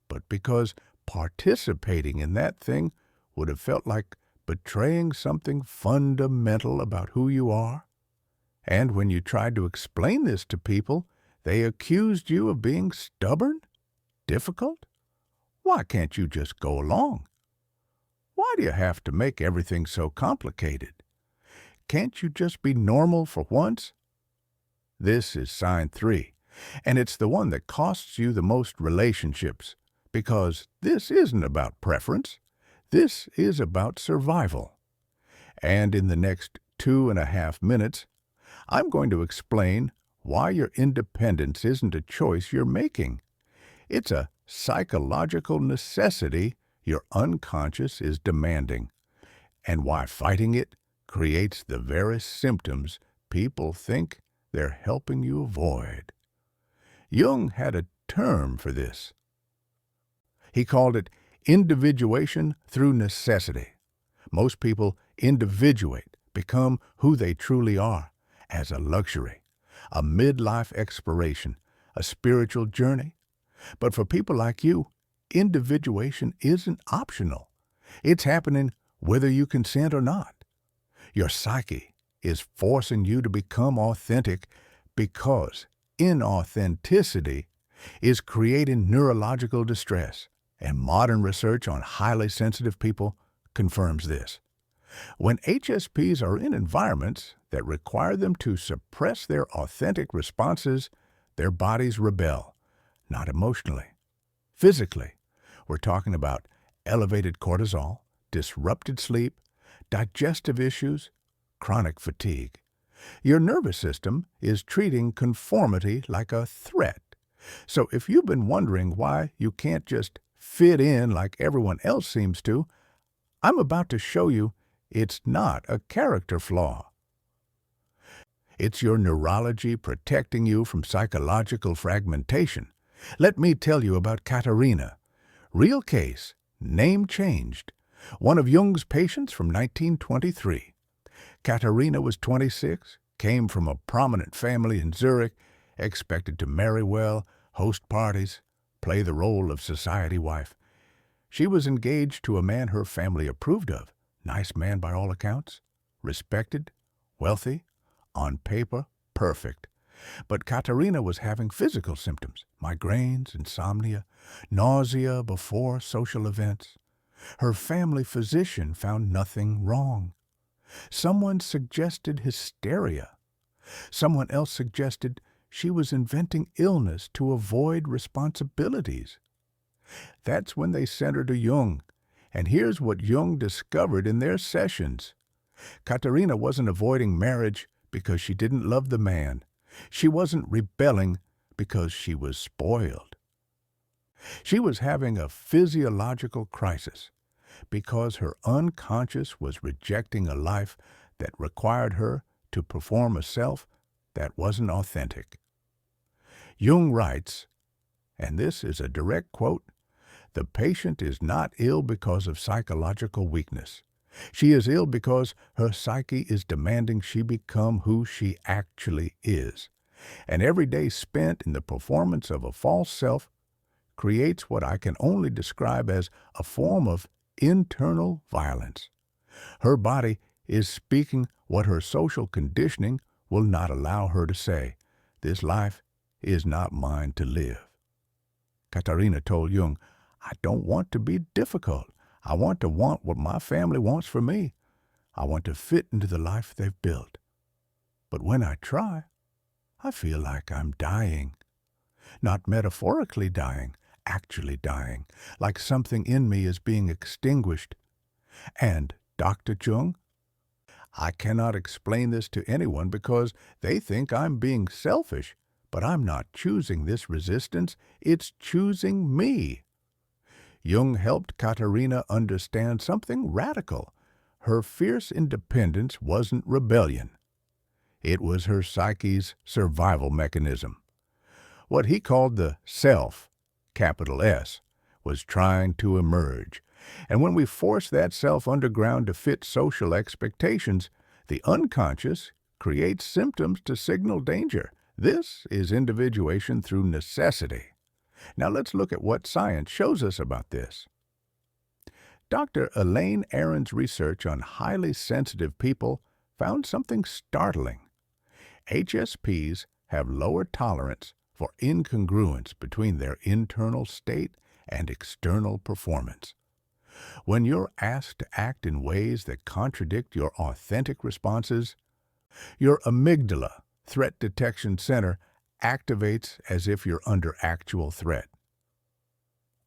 but because participating in that thing would have felt like betraying something fundamental about who you are. And when you tried to explain this to people, they accused you of being stubborn, difficult. Why can't you just go along? Why do you have to make everything so complicated? Can't you just be normal for once? This is sign 3, and it's the one that costs you the most relationships, because this isn't about preference. This is about survival. And in the next 2.5 minutes, I'm going to explain why your independence isn't a choice you're making. It's a psychological necessity your unconscious is demanding, and why fighting it creates the very symptoms people think they're helping you avoid. Jung had a term for this. He called it individuation through necessity. Most people individuate, become who they truly are, as a luxury, a midlife exploration, a spiritual journey. But for people like you, individuation isn't optional. It's happening whether you consent or not. Your psyche is forcing you to become authentic, because inauthenticity is creating neurological distress, and modern research on highly sensitive people confirms this. When HSPs are in environments that require them to suppress their authentic responses, their bodies rebel, not emotionally, physically. We're talking about elevated cortisol, disrupted sleep, digestive issues, chronic fatigue. Your nervous system is treating conformity like a threat. So if you've been wondering why you can't just fit in like everyone else seems to, I'm about to show you it's not a character flaw. It's your neurology protecting you from psychological fragmentation. Let me tell you about Katerina. Real case, name changed. One of Jung's patients from 1923. Katerina was 26, came from a prominent family in Zurich, expected to marry well, host parties, play the role of society wife. She was engaged to a man her family approved of. Nice man by all accounts, respected, wealthy, on paper, perfect. But Katerina was having physical symptoms, migraines, insomnia, nausea before social events. Her family physician found nothing wrong. Someone suggested hysteria. Someone else suggested she was inventing illness to avoid responsibilities. That's when they sent her to Jung. And here's what Jung discovered in their sessions. Katerina wasn't avoiding marriage because she didn't love the man. She wasn't rebelling because she was spoiled. She was having a physiological crisis because her unconscious was rejecting a life that required her to perform a self that wasn't authentic. Jung writes, and this is a direct quote, "The patient is not ill because of psychological weakness. She is ill because her psyche is demanding she become who she actually is. And every day spent in the performance of a false self creates what I can only describe as a form of internal violence. Her body is speaking what her social conditioning will not allow her to say. This life is not mine to live." Katerina told Jung, I don't want to be difficult. I want to want what my family wants for me. I want to fit into the life they've built. But when I try, I feel like I'm dying. Not metaphorically dying, actually dying, like something in me is being extinguished. And, Dr. Chung, I cannot explain this to anyone because they think I'm being selfish, but I'm not choosing this resistance, it's choosing me. Jung helped Katerina understand something radical. Her fierce independence wasn't rebellion. It was her psyche's survival mechanism. What he called the self, capital S, was trying to emerge. And when we force that self underground to fit social expectations, the unconscious creates symptoms to signal danger. This is individuation through necessity. Now let's look at what science shows us about this. Dr. Elaine Aron's research on highly sensitive people found something startling. HSPs have lower tolerance for incongruence between their internal state and external performance. When you're asked to act in ways that contradict your authentic responses, your amygdala, threat detection center, activates as if you're under actual threat.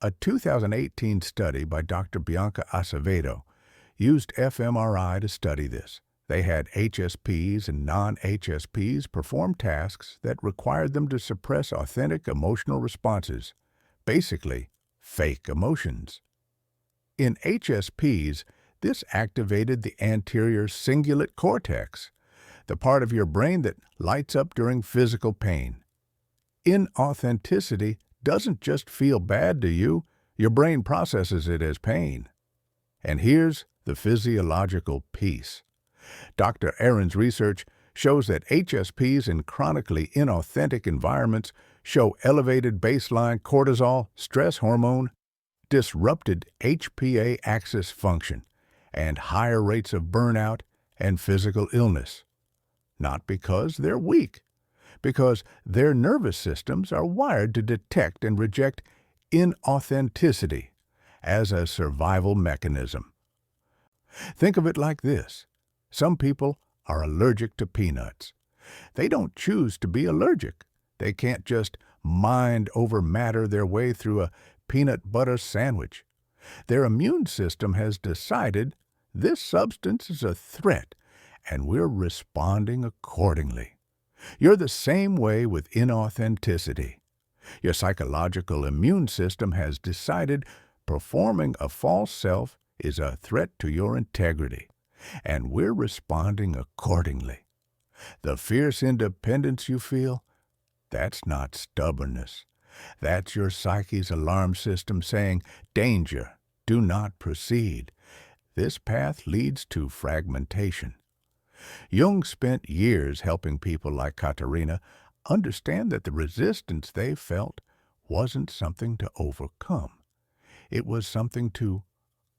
A 2018 study by Dr. Bianca Acevedo used fMRI to study this. They had HSPs and non-HSPs perform tasks that required them to suppress authentic emotional responses, basically fake emotions. In HSPs, this activated the anterior cingulate cortex, the part of your brain that lights up during physical pain. Inauthenticity doesn't just feel bad to you, your brain processes it as pain. And here's the physiological piece. Dr. Aron's research shows that HSPs in chronically inauthentic environments show elevated baseline cortisol, stress hormone, disrupted HPA axis function, and higher rates of burnout and physical illness. Not because they're weak, because their nervous systems are wired to detect and reject inauthenticity as a survival mechanism. Think of it like this. Some people are allergic to peanuts. They don't choose to be allergic. They can't just mind over matter their way through a peanut butter sandwich. Their immune system has decided this substance is a threat, and we're responding accordingly. You're the same way with inauthenticity. Your psychological immune system has decided performing a false self is a threat to your integrity, and we're responding accordingly. The fierce independence you feel, that's not stubbornness. That's your psyche's alarm system saying, danger, do not proceed. This path leads to fragmentation. Jung spent years helping people like Katerina understand that the resistance they felt wasn't something to overcome. It was something to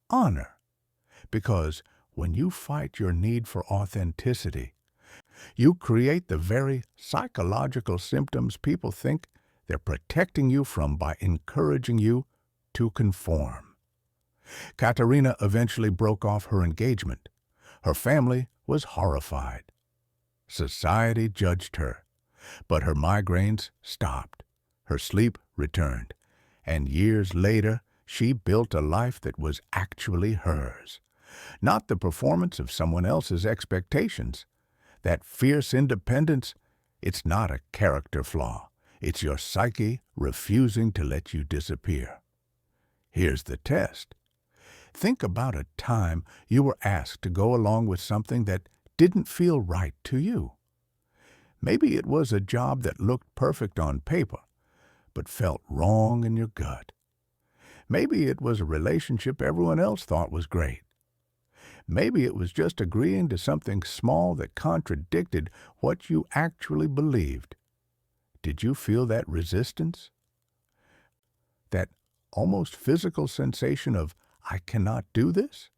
honor. Because when you fight your need for authenticity, you create the very psychological symptoms people think they're protecting you from by encouraging you to conform. Katerina eventually broke off her engagement. Her family was horrified. Society judged her, but her migraines stopped. Her sleep returned, and years later, she built a life that was actually hers, not the performance of someone else's expectations. That fierce independence, it's not a character flaw. It's your psyche refusing to let you disappear. Here's the test. Think about a time you were asked to go along with something that didn't feel right to you. Maybe it was a job that looked perfect on paper, but felt wrong in your gut. Maybe it was a relationship everyone else thought was great. Maybe it was just agreeing to something small that contradicted what you actually believed. Did you feel that resistance? That almost physical sensation of, I cannot do this?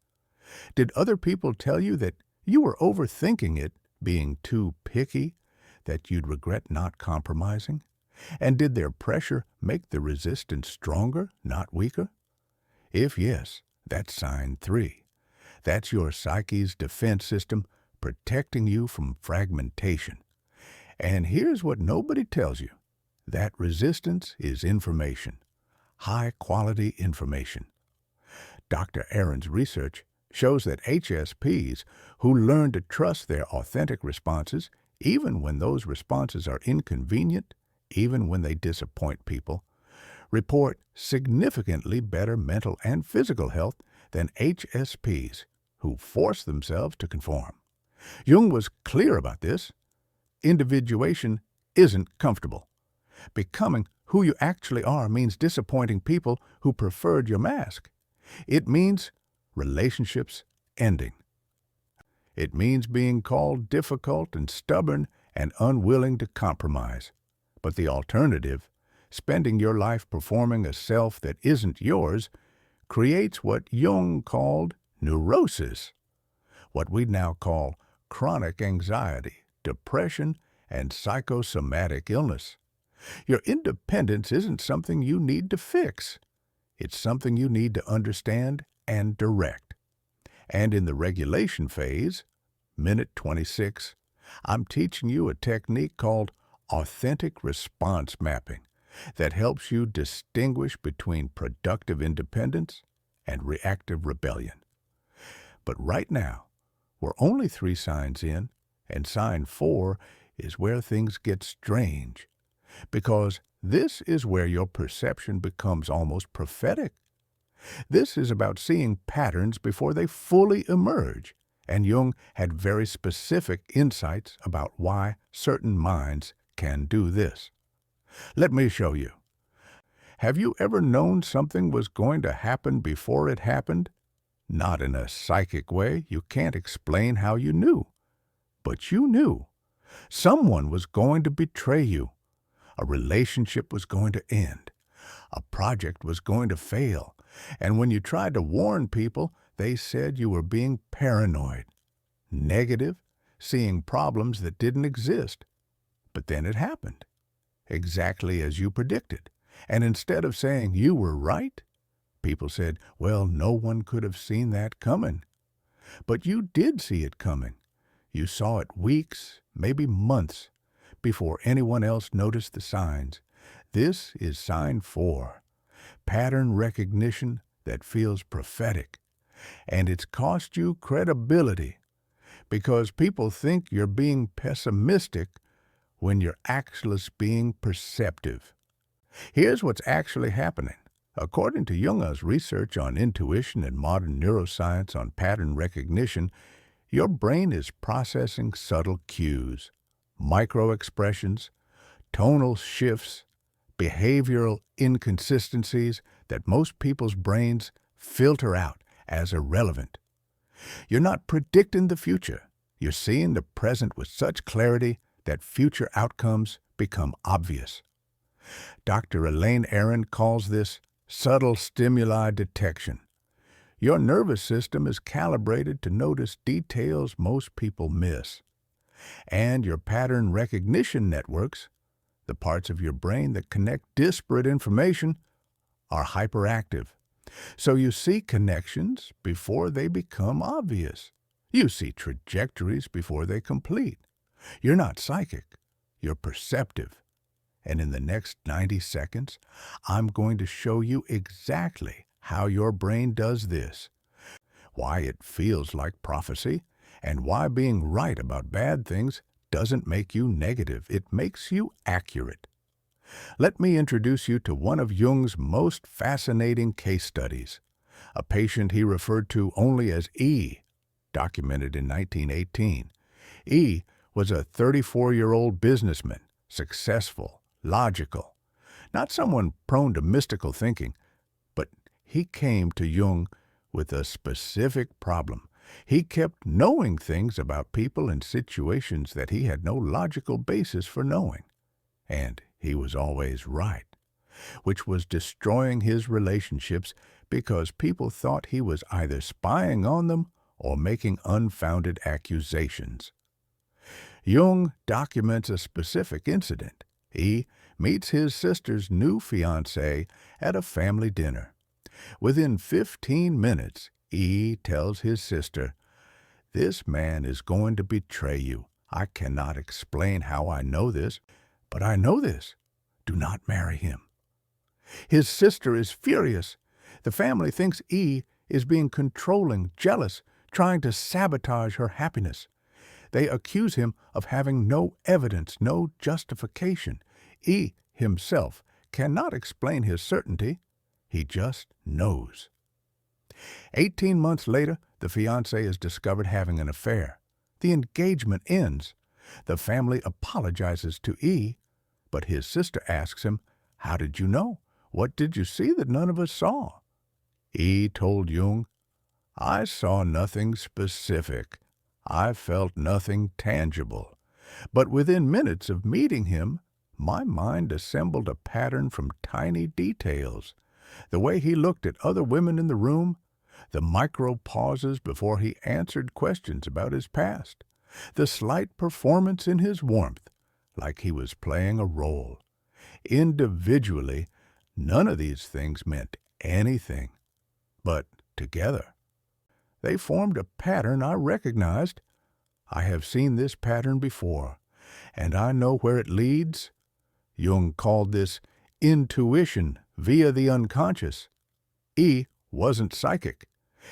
Did other people tell you that you were overthinking it, being too picky, that you'd regret not compromising? And did their pressure make the resistance stronger, not weaker? If yes, that's sign 3. That's your psyche's defense system protecting you from fragmentation. And here's what nobody tells you. That resistance is information, high-quality information. Dr. Aaron's research shows that HSPs who learn to trust their authentic responses, even when those responses are inconvenient, even when they disappoint people, report significantly better mental and physical health than HSPs who force themselves to conform. Jung was clear about this. Individuation isn't comfortable. Becoming who you actually are means disappointing people who preferred your mask. It means relationships ending. It means being called difficult and stubborn and unwilling to compromise. But the alternative, spending your life performing a self that isn't yours, creates what Jung called neurosis, what we now call chronic anxiety, depression, and psychosomatic illness. Your independence isn't something you need to fix. It's something you need to understand and direct. And in the regulation phase, minute 26, I'm teaching you a technique called authentic response mapping that helps you distinguish between productive independence and reactive rebellion. But right now, we're only 3 signs in, and sign 4 is where things get strange, because this is where your perception becomes almost prophetic. This is about seeing patterns before they fully emerge, and Jung had very specific insights about why certain minds can do this. Let me show you. Have you ever known something was going to happen before it happened? Not in a psychic way. You can't explain how you knew. But you knew. Someone was going to betray you. A relationship was going to end. A project was going to fail. And when you tried to warn people, they said you were being paranoid, negative, seeing problems that didn't exist. But then it happened, exactly as you predicted. And instead of saying you were right, people said, well, no one could have seen that coming. But you did see it coming. You saw it weeks, maybe months, before anyone else noticed the signs. This is sign 4, pattern recognition that feels prophetic. And it's cost you credibility, because people think you're being pessimistic when you're actually being perceptive. Here's what's actually happening. According to Jung's research on intuition and modern neuroscience on pattern recognition, your brain is processing subtle cues, micro-expressions, tonal shifts, behavioral inconsistencies that most people's brains filter out as irrelevant. You're not predicting the future. You're seeing the present with such clarity that future outcomes become obvious. Dr. Elaine Aron calls this subtle stimuli detection. Your nervous system is calibrated to notice details most people miss. And your pattern recognition networks, the parts of your brain that connect disparate information, are hyperactive. So you see connections before they become obvious. You see trajectories before they complete. You're not psychic. You're perceptive. And in the next 90 seconds, I'm going to show you exactly how your brain does this, why it feels like prophecy, and why being right about bad things doesn't make you negative. It makes you accurate. Let me introduce you to one of Jung's most fascinating case studies, a patient he referred to only as E, documented in 1918. E was a 34-year-old businessman, successful, logical, not someone prone to mystical thinking, but he came to Jung with a specific problem. He kept knowing things about people and situations that he had no logical basis for knowing. And he was always right, which was destroying his relationships because people thought he was either spying on them or making unfounded accusations. Jung documents a specific incident. He meets his sister's new fiancé at a family dinner. Within 15 minutes, E tells his sister, "This man is going to betray you. I cannot explain how I know this, but I know this. Do not marry him." His sister is furious. The family thinks E is being controlling, jealous, trying to sabotage her happiness. They accuse him of having no evidence, no justification. E himself cannot explain his certainty. He just knows. 18 months later, the fiancé is discovered having an affair. The engagement ends. The family apologizes to E, but his sister asks him, "How did you know? What did you see that none of us saw?" E told Jung, "I saw nothing specific. I felt nothing tangible. But within minutes of meeting him, my mind assembled a pattern from tiny details. The way he looked at other women in the room, the micro pauses before he answered questions about his past, the slight performance in his warmth, like he was playing a role. Individually, none of these things meant anything. But together, they formed a pattern I recognized. I have seen this pattern before, and I know where it leads." Jung called this intuition via the unconscious. E wasn't psychic.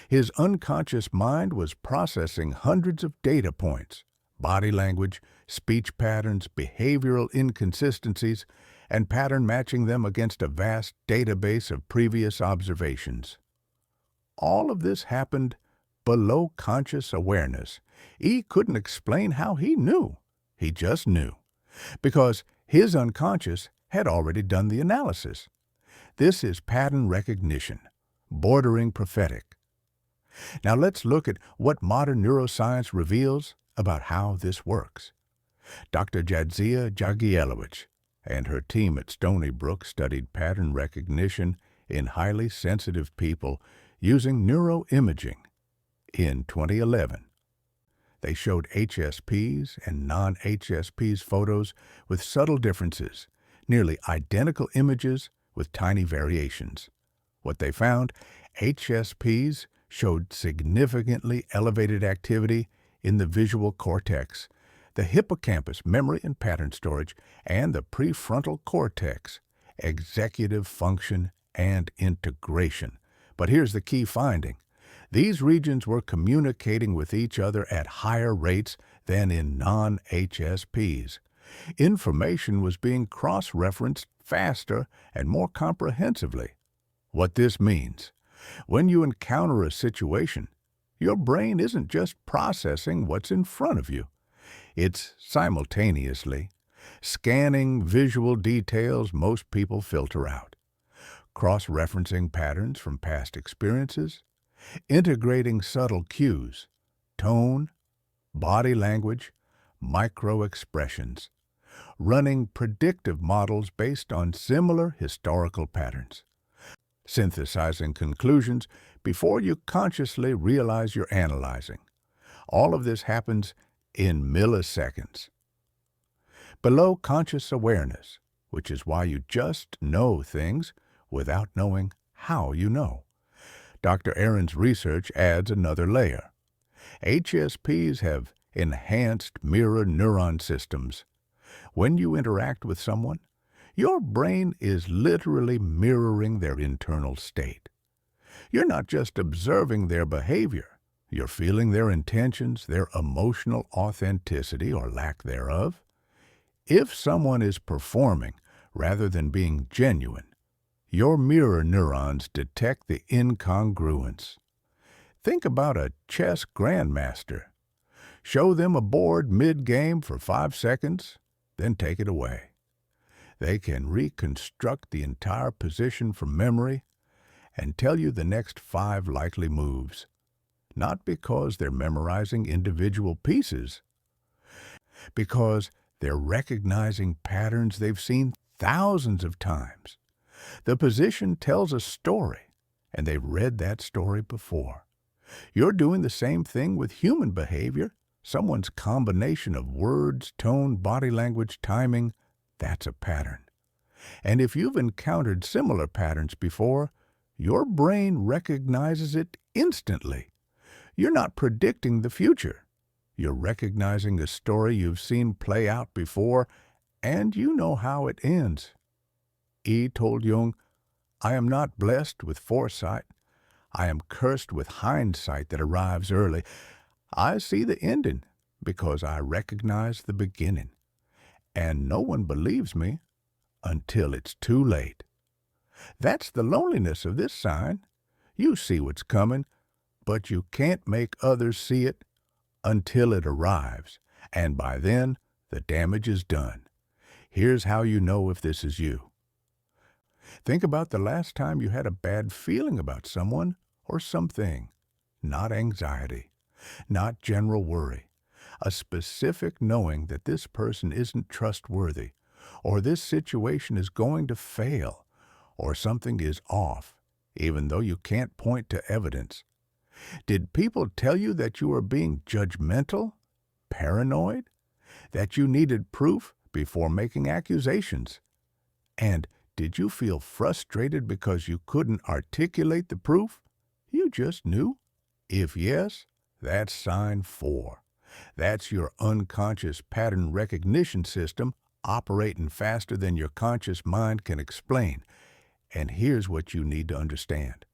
His unconscious mind was processing hundreds of data points, body language, speech patterns, behavioral inconsistencies, and pattern matching them against a vast database of previous observations. All of this happened below conscious awareness. E couldn't explain how he knew. He just knew, because his unconscious had already done the analysis. This is pattern recognition, bordering prophetic. Now let's look at what modern neuroscience reveals about how this works. Dr. Jadzia Jagielowicz and her team at Stony Brook studied pattern recognition in highly sensitive people using neuroimaging. In 2011, they showed HSPs and non-HSPs photos with subtle differences, nearly identical images with tiny variations. What they found, HSPs showed significantly elevated activity in the visual cortex, the hippocampus, memory and pattern storage, and the prefrontal cortex, executive function and integration. But here's the key finding. These regions were communicating with each other at higher rates than in non-HSPs. Information was being cross-referenced faster and more comprehensively. What this means, when you encounter a situation, your brain isn't just processing what's in front of you. It's simultaneously scanning visual details most people filter out, cross-referencing patterns from past experiences, integrating subtle cues, tone, body language, micro-expressions, running predictive models based on similar historical patterns, synthesizing conclusions before you consciously realize you're analyzing. All of this happens in milliseconds. Below conscious awareness, which is why you just know things without knowing how you know. Dr. Aaron's research adds another layer. HSPs have enhanced mirror neuron systems. When you interact with someone, your brain is literally mirroring their internal state. You're not just observing their behavior, you're feeling their intentions, their emotional authenticity or lack thereof. If someone is performing rather than being genuine, your mirror neurons detect the incongruence. Think about a chess grandmaster. Show them a board mid-game for 5 seconds, then take it away. They can reconstruct the entire position from memory and tell you the next 5 likely moves, not because they're memorizing individual pieces, because they're recognizing patterns they've seen thousands of times. The position tells a story, and they've read that story before. You're doing the same thing with human behavior. Someone's combination of words, tone, body language, timing, that's a pattern. And if you've encountered similar patterns before, your brain recognizes it instantly. You're not predicting the future. You're recognizing a story you've seen play out before, and you know how it ends. E told Jung, "I am not blessed with foresight. I am cursed with hindsight that arrives early. I see the ending because I recognize the beginning. And no one believes me until it's too late." That's the loneliness of this sign. You see what's coming, but you can't make others see it until it arrives, and by then, the damage is done. Here's how you know if this is you. Think about the last time you had a bad feeling about someone or something. Not anxiety, not general worry. A specific knowing that this person isn't trustworthy, or this situation is going to fail, or something is off, even though you can't point to evidence. Did people tell you that you were being judgmental, paranoid, that you needed proof before making accusations? And did you feel frustrated because you couldn't articulate the proof? You just knew? If yes, that's sign 4. That's your unconscious pattern recognition system operating faster than your conscious mind can explain. And here's what you need to understand.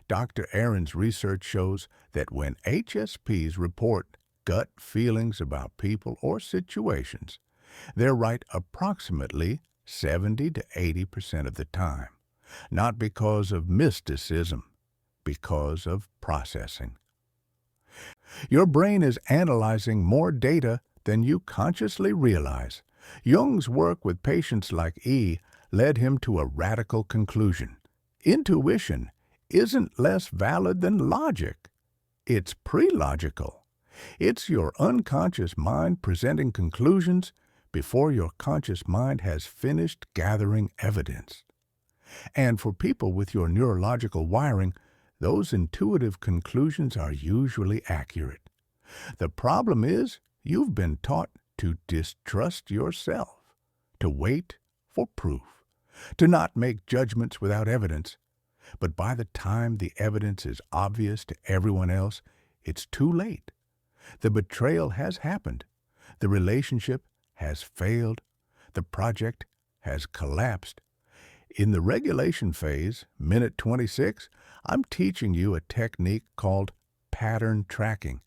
Dr. Aaron's research shows that when HSPs report gut feelings about people or situations, they're right approximately 70 to 80% of the time. Not because of mysticism, because of processing. Your brain is analyzing more data than you consciously realize. Jung's work with patients like E led him to a radical conclusion. Intuition isn't less valid than logic. It's pre-logical. It's your unconscious mind presenting conclusions before your conscious mind has finished gathering evidence. And for people with your neurological wiring, those intuitive conclusions are usually accurate. The problem is you've been taught to distrust yourself, to wait for proof, to not make judgments without evidence. But by the time the evidence is obvious to everyone else, it's too late. The betrayal has happened. The relationship has failed. The project has collapsed. In the regulation phase, minute 26, I'm teaching you a technique called pattern tracking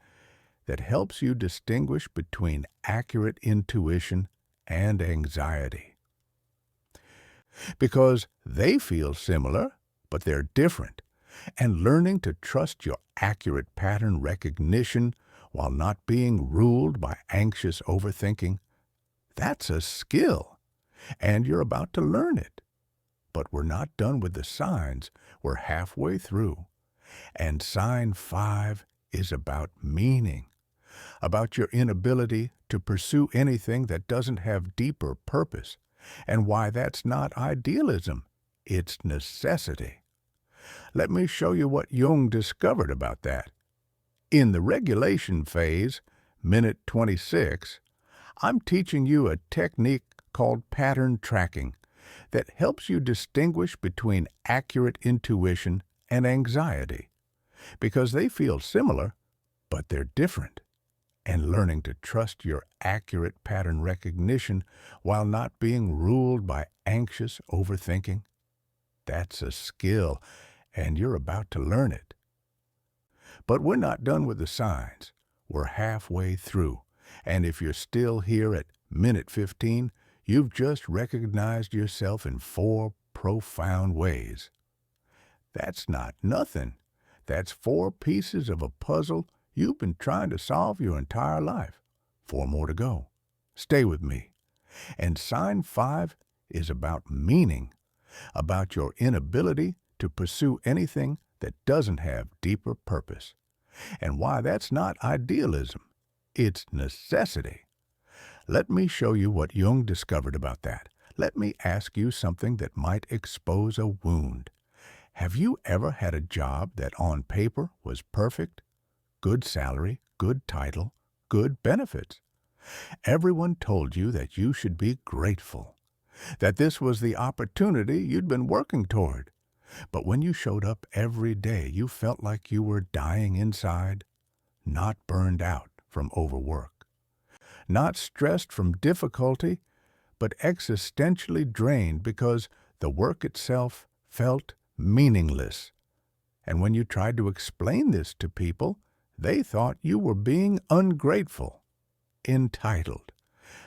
that helps you distinguish between accurate intuition and anxiety. Because they feel similar, but they're different. And learning to trust your accurate pattern recognition while not being ruled by anxious overthinking, that's a skill, and you're about to learn it. But we're not done with the signs. We're halfway through. And sign 5 is about meaning, about your inability to pursue anything that doesn't have deeper purpose, and why that's not idealism, it's necessity. Let me show you what Jung discovered about that. In the regulation phase, minute 26, I'm teaching you a technique called pattern tracking that helps you distinguish between accurate intuition and anxiety, because they feel similar, but they're different. And learning to trust your accurate pattern recognition while not being ruled by anxious overthinking, that's a skill, and you're about to learn it. But we're not done with the signs. We're halfway through, and if you're still here at minute 15, you've just recognized yourself in 4 profound ways. That's not nothing. That's 4 pieces of a puzzle you've been trying to solve your entire life. 4 more to go. Stay with me. And sign 5 is about meaning, about your inability to pursue anything that doesn't have deeper purpose, and why that's not idealism, it's necessity. Let me show you what Jung discovered about that. Let me ask you something that might expose a wound. Have you ever had a job that on paper was perfect? Good salary, good title, good benefits. Everyone told you that you should be grateful, that this was the opportunity you'd been working toward. But when you showed up every day, you felt like you were dying inside, not burned out from overwork, not stressed from difficulty, but existentially drained because the work itself felt meaningless. And when you tried to explain this to people, they thought you were being ungrateful, entitled.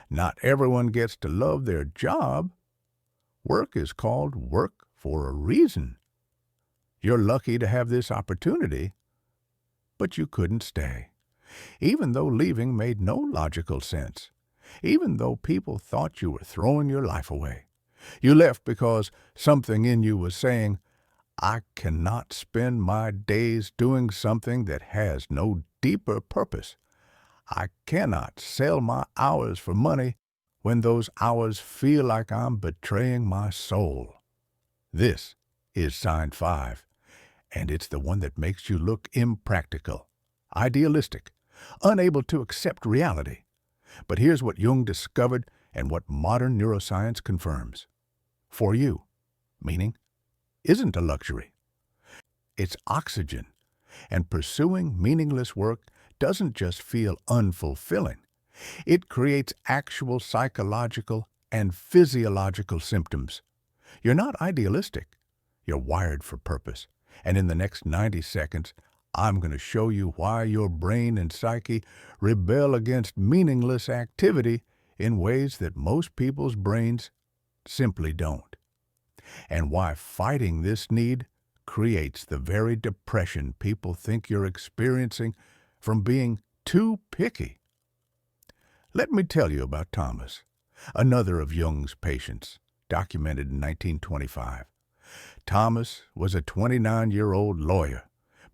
Not everyone gets to love their job. Work is called work for a reason. You're lucky to have this opportunity, but you couldn't stay, even though leaving made no logical sense, even though people thought you were throwing your life away. You left because something in you was saying, I cannot spend my days doing something that has no deeper purpose. I cannot sell my hours for money when those hours feel like I'm betraying my soul. This is sign 5, and it's the one that makes you look impractical, idealistic, unable to accept reality. But here's what Jung discovered and what modern neuroscience confirms. For you, meaning, isn't a luxury. It's oxygen, and pursuing meaningless work doesn't just feel unfulfilling. It creates actual psychological and physiological symptoms. You're not idealistic. You're wired for purpose. And in the next 90 seconds, I'm going to show you why your brain and psyche rebel against meaningless activity in ways that most people's brains simply don't. And why fighting this need creates the very depression people think you're experiencing from being too picky. Let me tell you about Thomas, another of Jung's patients, documented in 1925. Thomas was a 29-year-old lawyer,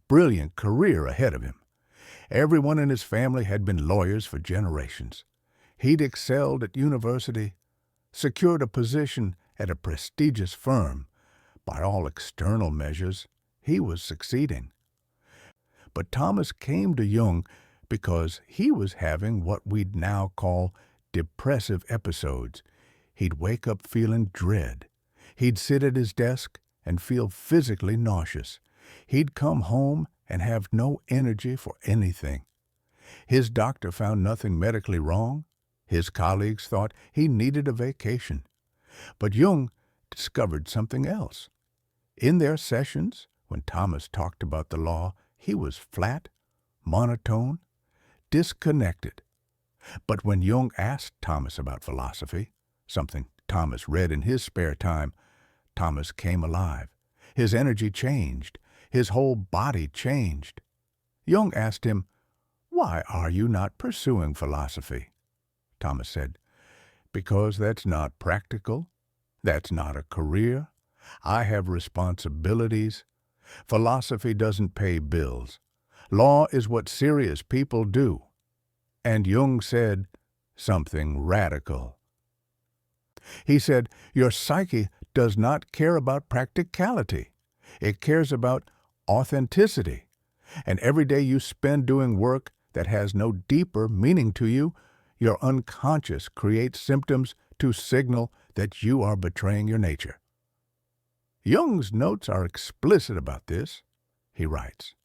brilliant career ahead of him. Everyone in his family had been lawyers for generations. He'd excelled at university, secured a position at a prestigious firm. By all external measures, he was succeeding. But Thomas came to Jung because he was having what we'd now call depressive episodes. He'd wake up feeling dread. He'd sit at his desk and feel physically nauseous. He'd come home and have no energy for anything. His doctor found nothing medically wrong. His colleagues thought he needed a vacation. But Jung discovered something else. In their sessions, when Thomas talked about the law, he was flat, monotone, disconnected. But when Jung asked Thomas about philosophy, something Thomas read in his spare time, Thomas came alive. His energy changed. His whole body changed. Jung asked him, "Why are you not pursuing philosophy?" Thomas said, "Because that's not practical. That's not a career. I have responsibilities. Philosophy doesn't pay bills. Law is what serious people do." And Jung said something radical. He said, "Your psyche does not care about practicality. It cares about authenticity. And every day you spend doing work that has no deeper meaning to you, your unconscious creates symptoms to signal that you are betraying your nature." Jung's notes are explicit about this. He writes,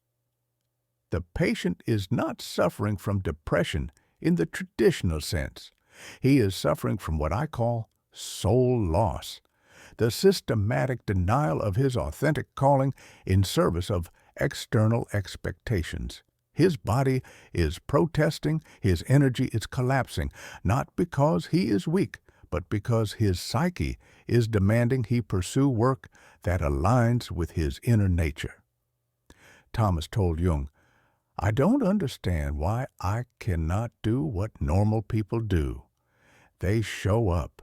"The patient is not suffering from depression in the traditional sense. He is suffering from what I call soul loss, the systematic denial of his authentic calling in service of external expectations. His body is protesting, his energy is collapsing, not because he is weak, but because his psyche is demanding he pursue work that aligns with his inner nature." Thomas told Jung, "I don't understand why I cannot do what normal people do. They show up.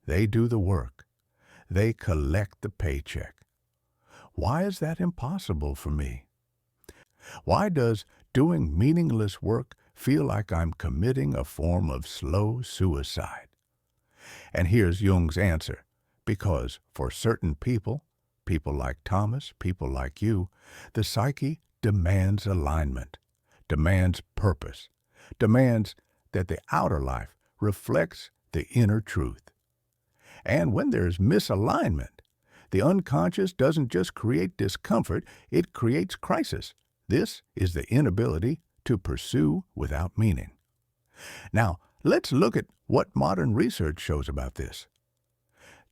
They do the work. They collect the paycheck. Why is that impossible for me? Why does doing meaningless work feel like I'm committing a form of slow suicide?" And here's Jung's answer. Because for certain people, people like Thomas, people like you, the psyche demands alignment, demands purpose, demands that the outer life reflects the inner truth. And when there's misalignment, The unconscious doesn't just create discomfort, it creates crisis. This is the inability to pursue without meaning. Now, let's look at what modern research shows about this.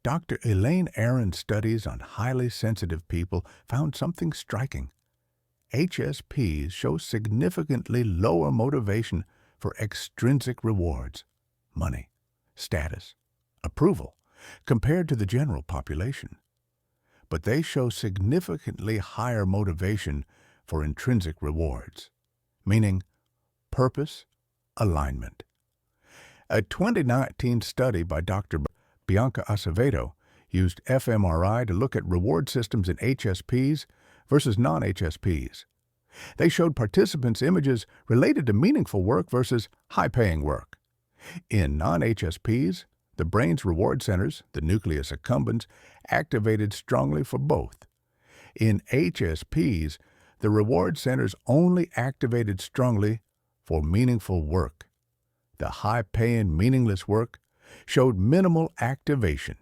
Dr. Elaine Aron's studies on highly sensitive people found something striking. HSPs show significantly lower motivation for extrinsic rewards, money, status, approval, compared to the general population. But they show significantly higher motivation for intrinsic rewards, meaning purpose, alignment. A 2019 study by Dr. Bianca Acevedo used fMRI to look at reward systems in HSPs versus non-HSPs. They showed participants images related to meaningful work versus high-paying work. In non-HSPs, the brain's reward centers, the nucleus accumbens, activated strongly for both. In HSPs, the reward centers only activated strongly for meaningful work. The high-paying, meaningless work showed minimal activation.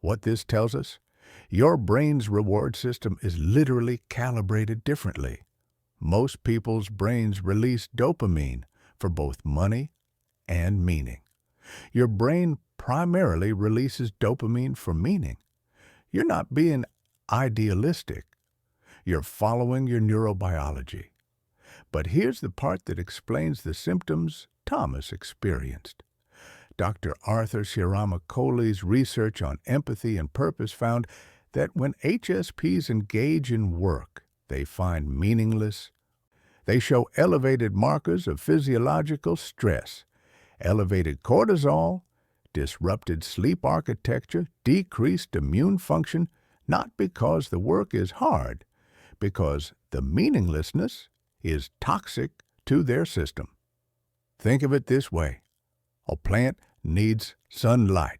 What this tells us? Your brain's reward system is literally calibrated differently. Most people's brains release dopamine for both money and meaning. Your brain primarily releases dopamine for meaning. You're not being idealistic. You're following your neurobiology. But here's the part that explains the symptoms Thomas experienced. Dr. Arthur Shirama Kohli's research on empathy and purpose found that when HSPs engage in work, they find meaningless. They show elevated markers of physiological stress, elevated cortisol, disrupted sleep architecture, decreased immune function, not because the work is hard, because the meaninglessness is toxic to their system. Think of it this way. A plant needs sunlight,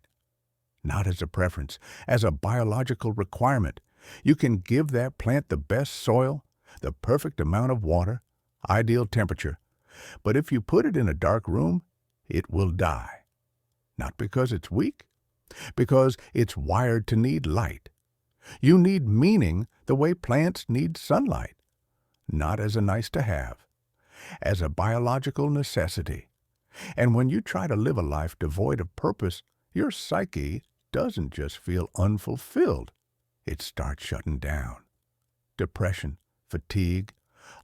not as a preference, as a biological requirement. You can give that plant the best soil, the perfect amount of water, ideal temperature, but if you put it in a dark room, it will die. Not because it's weak, because it's wired to need light. You need meaning the way plants need sunlight, not as a nice-to-have, as a biological necessity. And when you try to live a life devoid of purpose, your psyche doesn't just feel unfulfilled. It starts shutting down. Depression, fatigue,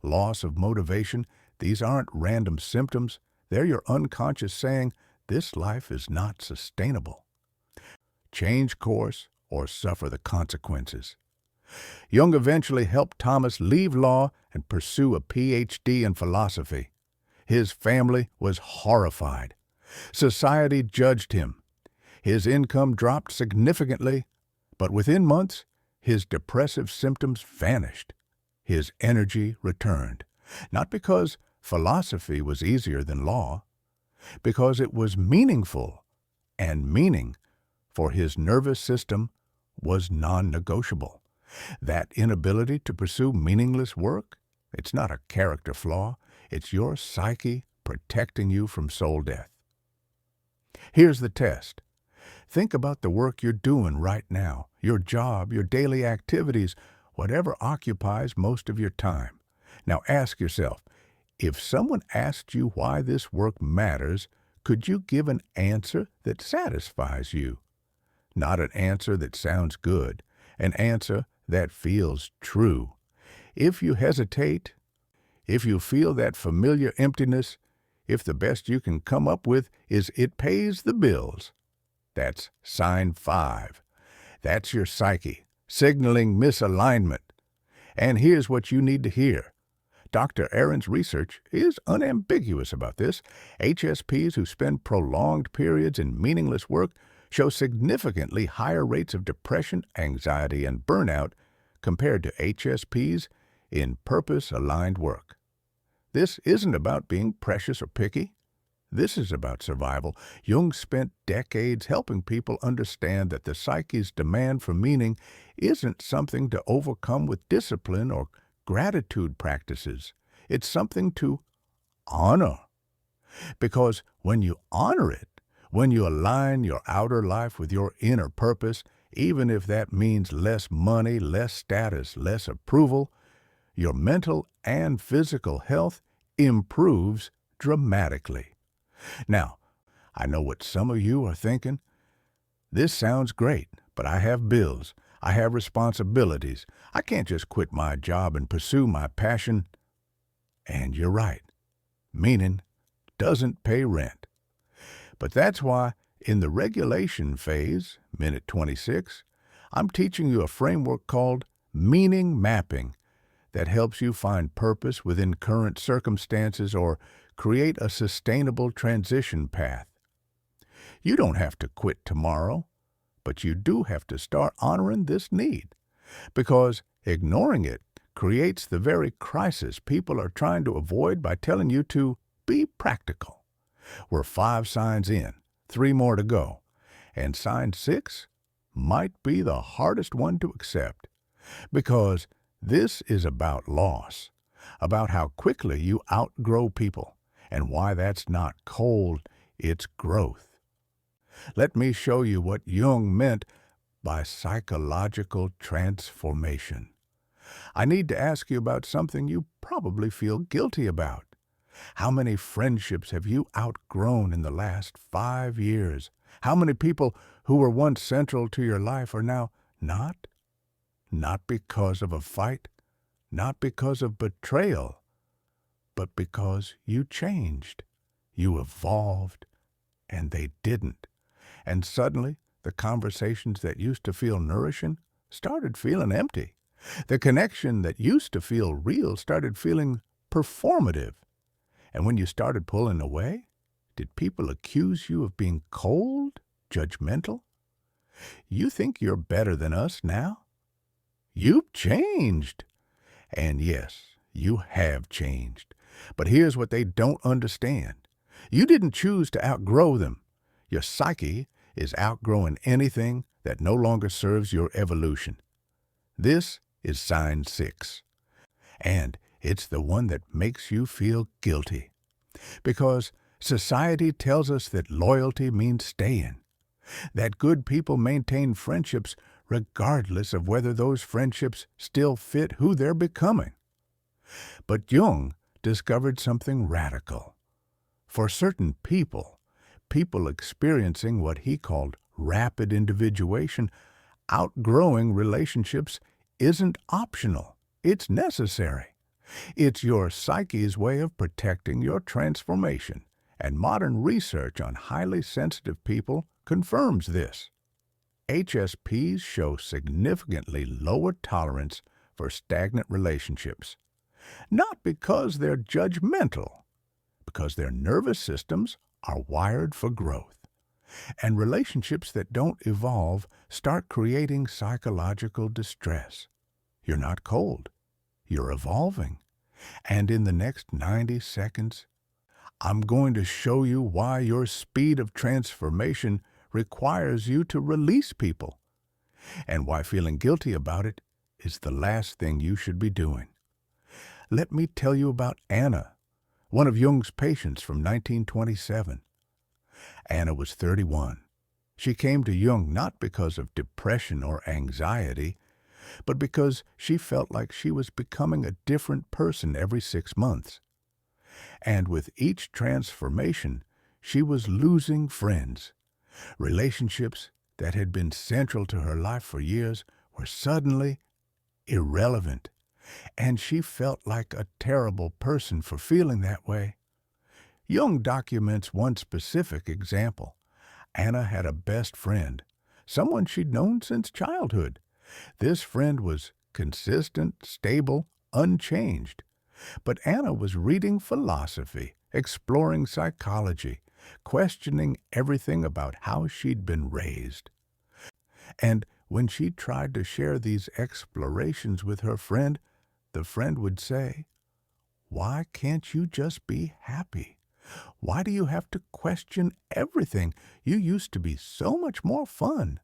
loss of motivation, these aren't random symptoms. They're your unconscious saying, this life is not sustainable. Change course or suffer the consequences. Jung eventually helped Thomas leave law and pursue a PhD in philosophy. His family was horrified. Society judged him. His income dropped significantly, but within months, his depressive symptoms vanished. His energy returned, not because philosophy was easier than law, because it was meaningful, and meaning for his nervous system was non-negotiable. That inability to pursue meaningless work, it's not a character flaw, it's your psyche protecting you from soul death. Here's the test. Think about the work you're doing right now, your job, your daily activities, whatever occupies most of your time. Now ask yourself, if someone asked you why this work matters, could you give an answer that satisfies you? Not an answer that sounds good, an answer that feels true. If you hesitate, if you feel that familiar emptiness, if the best you can come up with is it pays the bills, that's sign 5. That's your psyche, signaling misalignment. And here's what you need to hear. Dr. Aron's research is unambiguous about this. HSPs who spend prolonged periods in meaningless work show significantly higher rates of depression, anxiety, and burnout compared to HSPs in purpose-aligned work. This isn't about being precious or picky. This is about survival. Jung spent decades helping people understand that the psyche's demand for meaning isn't something to overcome with discipline or gratitude practices. It's something to honor. Because when you honor it, when you align your outer life with your inner purpose, Even if that means less money, less status, less approval, your mental and physical health improves dramatically. Now, I know what some of you are thinking. This sounds great, but I have bills. I have responsibilities. I can't just quit my job and pursue my passion. And you're right. Meaning doesn't pay rent. But that's why in the regulation phase, minute 26, I'm teaching you a framework called meaning mapping that helps you find purpose within current circumstances or create a sustainable transition path. You don't have to quit tomorrow, but you do have to start honoring this need, because ignoring it creates the very crisis people are trying to avoid by telling you to be practical. We're 5 signs in, 3 more to go, and sign 6 might be the hardest one to accept, because this is about loss, about how quickly you outgrow people, and why that's not cold, it's growth. Let me show you what Jung meant by psychological transformation. I need to ask you about something you probably feel guilty about. How many friendships have you outgrown in the last 5 years? How many people who were once central to your life are now not? Not because of a fight, not because of betrayal, but because you changed, you evolved, and they didn't. And suddenly, the conversations that used to feel nourishing started feeling empty. The connection that used to feel real started feeling performative. And when you started pulling away, did people accuse you of being cold, judgmental? You think you're better than us now? You've changed. And yes, you have changed. But here's what they don't understand. You didn't choose to outgrow them. Your psyche is outgrowing anything that no longer serves your evolution. This is sign 6. And it's the one that makes you feel guilty. Because society tells us that loyalty means staying, that good people maintain friendships regardless of whether those friendships still fit who they're becoming. But Jung discovered something radical. For certain people experiencing what he called rapid individuation, outgrowing relationships isn't optional, it's necessary. It's your psyche's way of protecting your transformation, and modern research on highly sensitive people confirms this. HSPs show significantly lower tolerance for stagnant relationships, not because they're judgmental, because their nervous systems are wired for growth. And relationships that don't evolve start creating psychological distress. You're not cold. You're evolving. And in the next 90 seconds, I'm going to show you why your speed of transformation requires you to release people, and why feeling guilty about it is the last thing you should be doing. Let me tell you about Anna, one of Jung's patients from 1927. Anna was 31. She came to Jung not because of depression or anxiety, but because she felt like she was becoming a different person every 6 months. And with each transformation, she was losing friends. Relationships that had been central to her life for years were suddenly irrelevant, and she felt like a terrible person for feeling that way. Jung documents one specific example. Anna had a best friend, someone she'd known since childhood. This friend was consistent, stable, unchanged. But Anna was reading philosophy, exploring psychology, questioning everything about how she'd been raised. And when she tried to share these explorations with her friend, the friend would say, "Why can't you just be happy? Why do you have to question everything? You used to be so much more fun."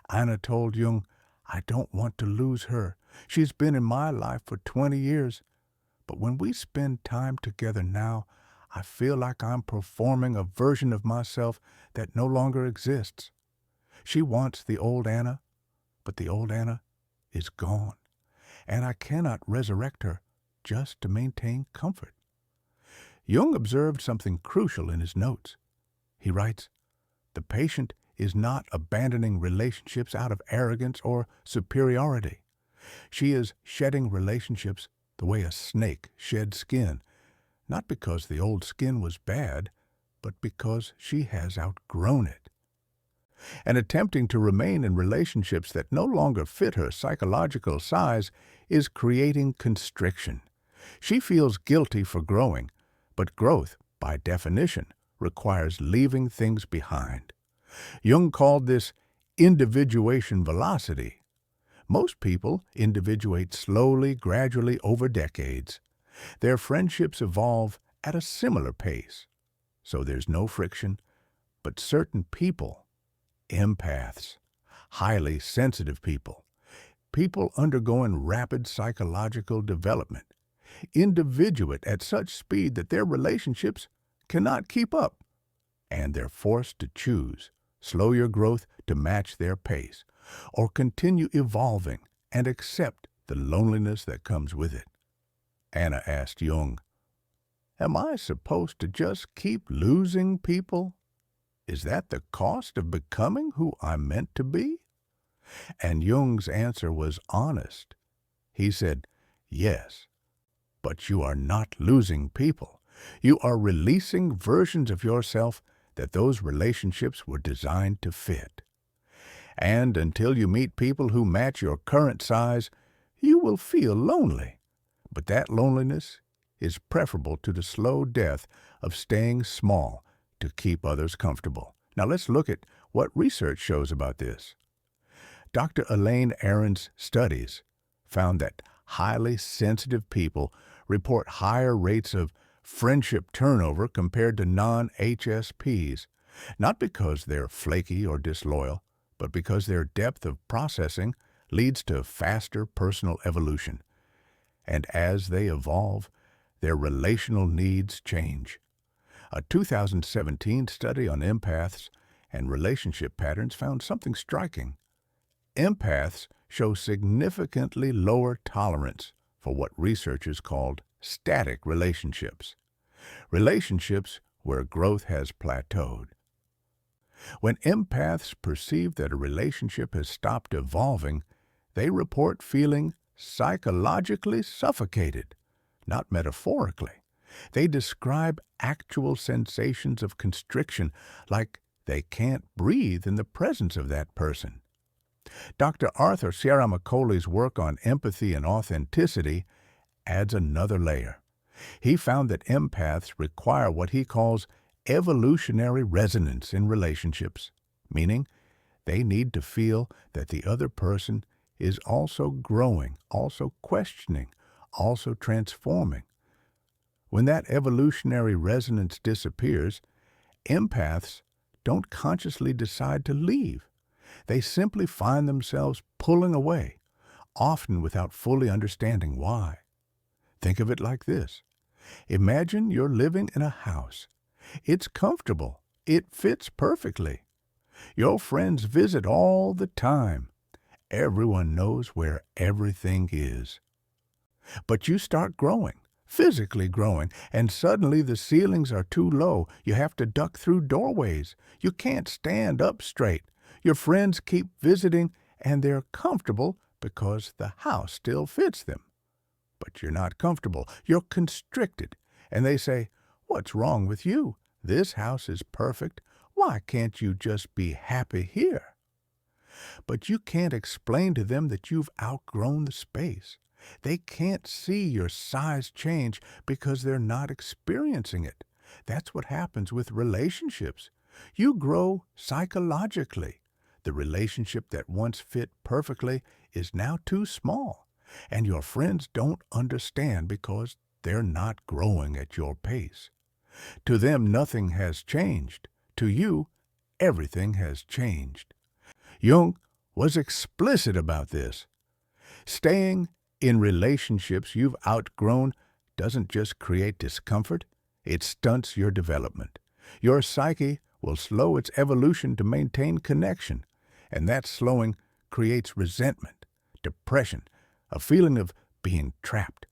Anna told Jung, "I don't want to lose her. She's been in my life for 20 years. But when we spend time together now, I feel like I'm performing a version of myself that no longer exists." She wants the old Anna, but the old Anna is gone, and I cannot resurrect her just to maintain comfort. Jung observed something crucial in his notes. He writes, "The patient is not abandoning relationships out of arrogance or superiority. She is shedding relationships the way a snake sheds skin, not because the old skin was bad, but because she has outgrown it. And attempting to remain in relationships that no longer fit her psychological size is creating constriction. She feels guilty for growing, but growth, by definition, requires leaving things behind." Jung called this individuation velocity. Most people individuate slowly, gradually over decades. Their friendships evolve at a similar pace. So there's no friction, but certain people, empaths, highly sensitive people undergoing rapid psychological development, individuate at such speed that their relationships cannot keep up, and they're forced to choose: slow your growth to match their pace, or continue evolving and accept the loneliness that comes with it. Anna asked Jung, "Am I supposed to just keep losing people? Is that the cost of becoming who I'm meant to be?" And Jung's answer was honest. He said, "Yes, but you are not losing people. You are releasing versions of yourself that those relationships were designed to fit. And until you meet people who match your current size, you will feel lonely. But that loneliness is preferable to the slow death of staying small to keep others comfortable." Now let's look at what research shows about this. Dr. Elaine Aron's studies found that highly sensitive people report higher rates of friendship turnover compared to non-HSPs, not because they're flaky or disloyal, but because their depth of processing leads to faster personal evolution. And as they evolve, their relational needs change. A 2017 study on empaths and relationship patterns found something striking. Empaths show significantly lower tolerance for what researchers called static relationships, relationships where growth has plateaued. When empaths perceive that a relationship has stopped evolving, they report feeling psychologically suffocated, not metaphorically. They describe actual sensations of constriction, like they can't breathe in the presence of that person. Dr. Arthur Sierra Macauley's work on empathy and authenticity adds another layer. He found that empaths require what he calls evolutionary resonance in relationships, meaning they need to feel that the other person is also growing, also questioning, also transforming. When that evolutionary resonance disappears, empaths don't consciously decide to leave. They simply find themselves pulling away, often without fully understanding why. Think of it like this. Imagine you're living in a house. It's comfortable. It fits perfectly. Your friends visit all the time. Everyone knows where everything is. But you start growing, physically growing, and suddenly the ceilings are too low. You have to duck through doorways. You can't stand up straight. Your friends keep visiting, and they're comfortable because the house still fits them. But you're not comfortable. You're constricted. And they say, "What's wrong with you? This house is perfect. Why can't you just be happy here?" But you can't explain to them that you've outgrown the space. They can't see your size change because they're not experiencing it. That's what happens with relationships. You grow psychologically. The relationship that once fit perfectly is now too small, and your friends don't understand because they're not growing at your pace. To them, nothing has changed. To you, everything has changed. Jung was explicit about this. Staying in relationships you've outgrown doesn't just create discomfort, it stunts your development. Your psyche will slow its evolution to maintain connection, And that slowing creates resentment, depression, a feeling of being trapped.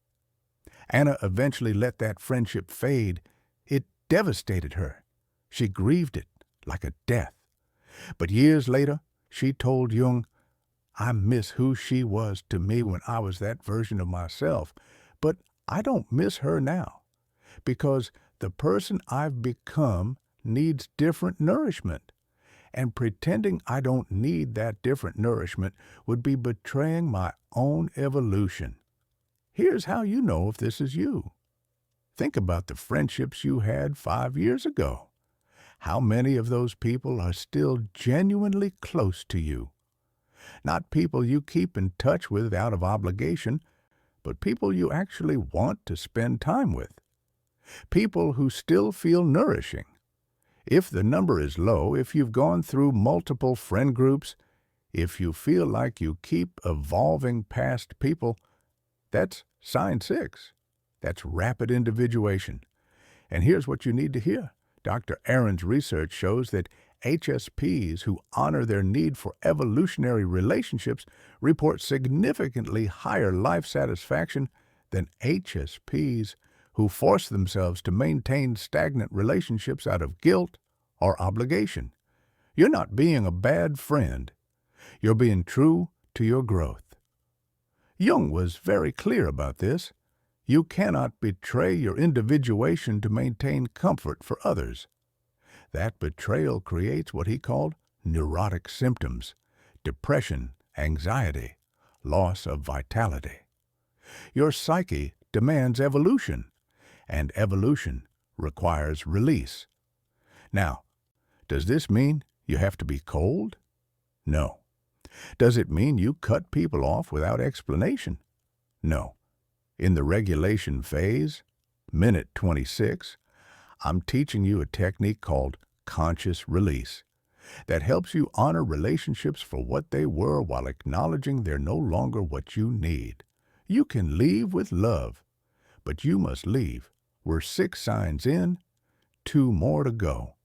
Anna eventually let that friendship fade. It devastated her. She grieved it like a death. But years later, she told Jung, "I miss who she was to me when I was that version of myself, but I don't miss her now, because the person I've become needs different nourishment, and pretending I don't need that different nourishment would be betraying my own evolution." Here's how you know if this is you. Think about the friendships you had 5 years ago. How many of those people are still genuinely close to you? Not people you keep in touch with out of obligation, but people you actually want to spend time with. People who still feel nourishing. If the number is low, if you've gone through multiple friend groups, if you feel like you keep evolving past people, that's sign 6. That's rapid individuation. And here's what you need to hear. Dr. Aaron's research shows that HSPs who honor their need for evolutionary relationships report significantly higher life satisfaction than HSPs who force themselves to maintain stagnant relationships out of guilt or obligation. You're not being a bad friend. You're being true to your growth. Jung was very clear about this. You cannot betray your individuation to maintain comfort for others. That betrayal creates what he called neurotic symptoms: depression, anxiety, loss of vitality. Your psyche demands evolution, and evolution requires release. Now, does this mean you have to be cold? No. Does it mean you cut people off without explanation? No. In the regulation phase, minute 26, I'm teaching you a technique called conscious release that helps you honor relationships for what they were while acknowledging they're no longer what you need. You can leave with love, but you must leave. We're 6 signs in, 2 more to go.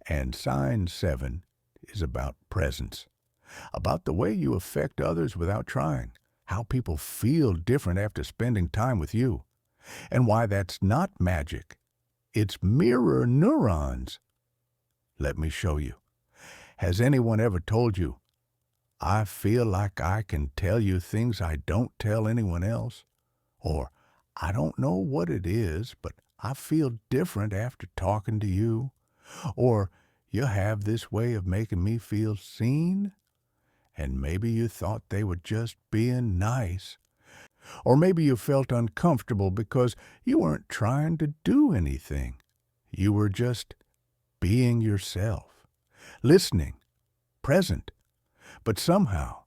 And sign 7 is about presence, about the way you affect others without trying, how people feel different after spending time with you, and why that's not magic. It's mirror neurons. Let me show you. Has anyone ever told you, "I feel like I can tell you things I don't tell anyone else"? Or, "I don't know what it is, but I feel different after talking to you"? Or, "You have this way of making me feel seen"? And maybe you thought they were just being nice. Or maybe you felt uncomfortable because you weren't trying to do anything. You were just being yourself, listening, present. But somehow,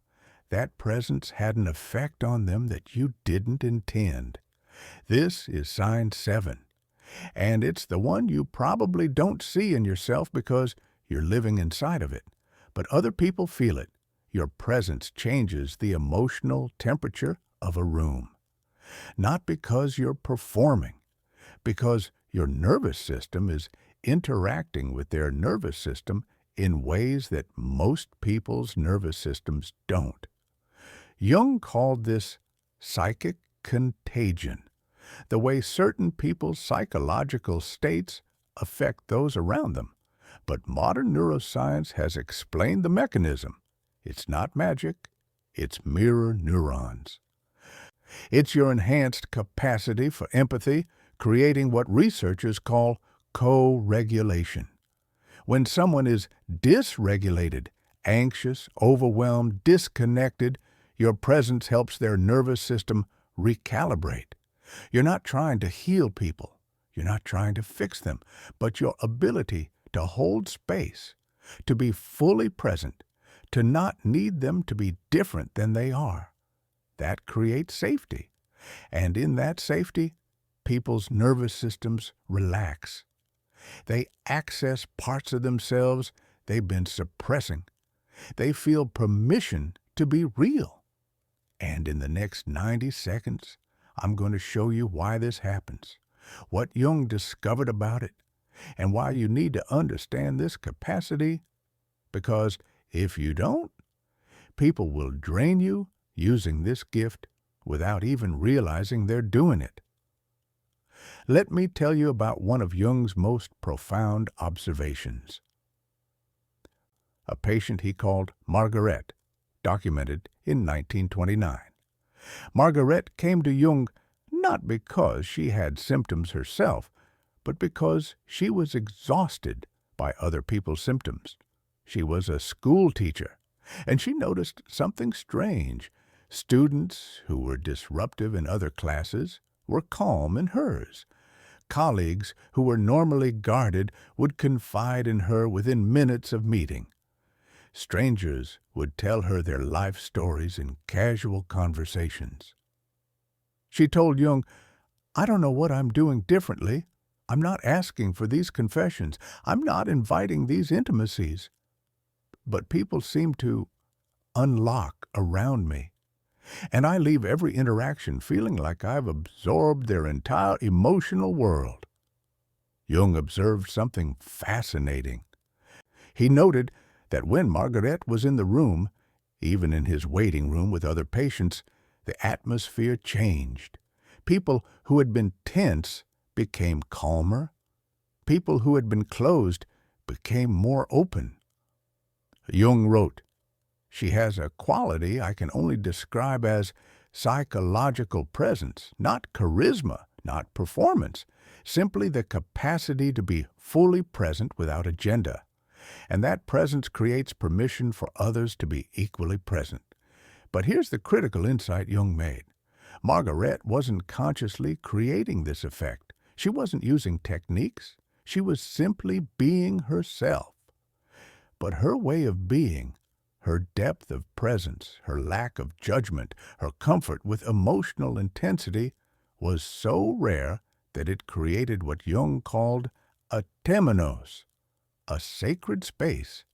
that presence had an effect on them that you didn't intend. This is sign 7, and it's the one you probably don't see in yourself because you're living inside of it. But other people feel it. Your presence changes the emotional temperature of a room. Not because you're performing, because your nervous system is interacting with their nervous system in ways that most people's nervous systems don't. Jung called this psychic contagion, the way certain people's psychological states affect those around them. But modern neuroscience has explained the mechanism. It's not magic, it's mirror neurons. It's your enhanced capacity for empathy, creating what researchers call co-regulation. When someone is dysregulated, anxious, overwhelmed, disconnected, your presence helps their nervous system recalibrate. You're not trying to heal people. You're not trying to fix them, but your ability to hold space, to be fully present, to not need them to be different than they are. That creates safety. And in that safety, people's nervous systems relax. They access parts of themselves they've been suppressing. They feel permission to be real. And in the next 90 seconds, I'm going to show you why this happens, what Jung discovered about it, and why you need to understand this capacity, because If you don't, people will drain you using this gift without even realizing they're doing it. Let me tell you about one of Jung's most profound observations. A patient he called Margaret, documented in 1929. Margaret came to Jung not because she had symptoms herself, but because she was exhausted by other people's symptoms. She was a school teacher, and she noticed something strange. Students who were disruptive in other classes were calm in hers. Colleagues who were normally guarded would confide in her within minutes of meeting. Strangers would tell her their life stories in casual conversations. She told Jung, "I don't know what I'm doing differently. I'm not asking for these confessions. I'm not inviting these intimacies. But people seem to unlock around me, and I leave every interaction feeling like I've absorbed their entire emotional world." Jung observed something fascinating. He noted that when Margaret was in the room, even in his waiting room with other patients, the atmosphere changed. People who had been tense became calmer. People who had been closed became more open. Jung wrote, "She has a quality I can only describe as psychological presence, not charisma, not performance, simply the capacity to be fully present without agenda. And that presence creates permission for others to be equally present." But here's the critical insight Jung made. Margaret wasn't consciously creating this effect. She wasn't using techniques. She was simply being herself. But her way of being, her depth of presence, her lack of judgment, her comfort with emotional intensity was so rare that it created what Jung called a temenos, a sacred space,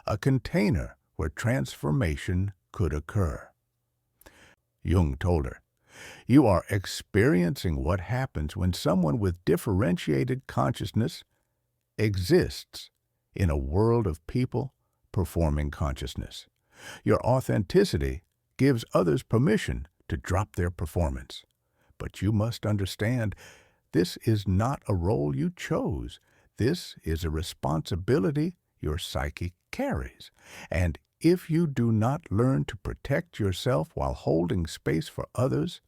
a container where transformation could occur. Jung told her, "You are experiencing what happens when someone with differentiated consciousness exists in a world of people performing consciousness. Your authenticity gives others permission to drop their performance. But you must understand, this is not a role you chose. This is a responsibility your psyche carries. And if you do not learn to protect yourself while holding space for others,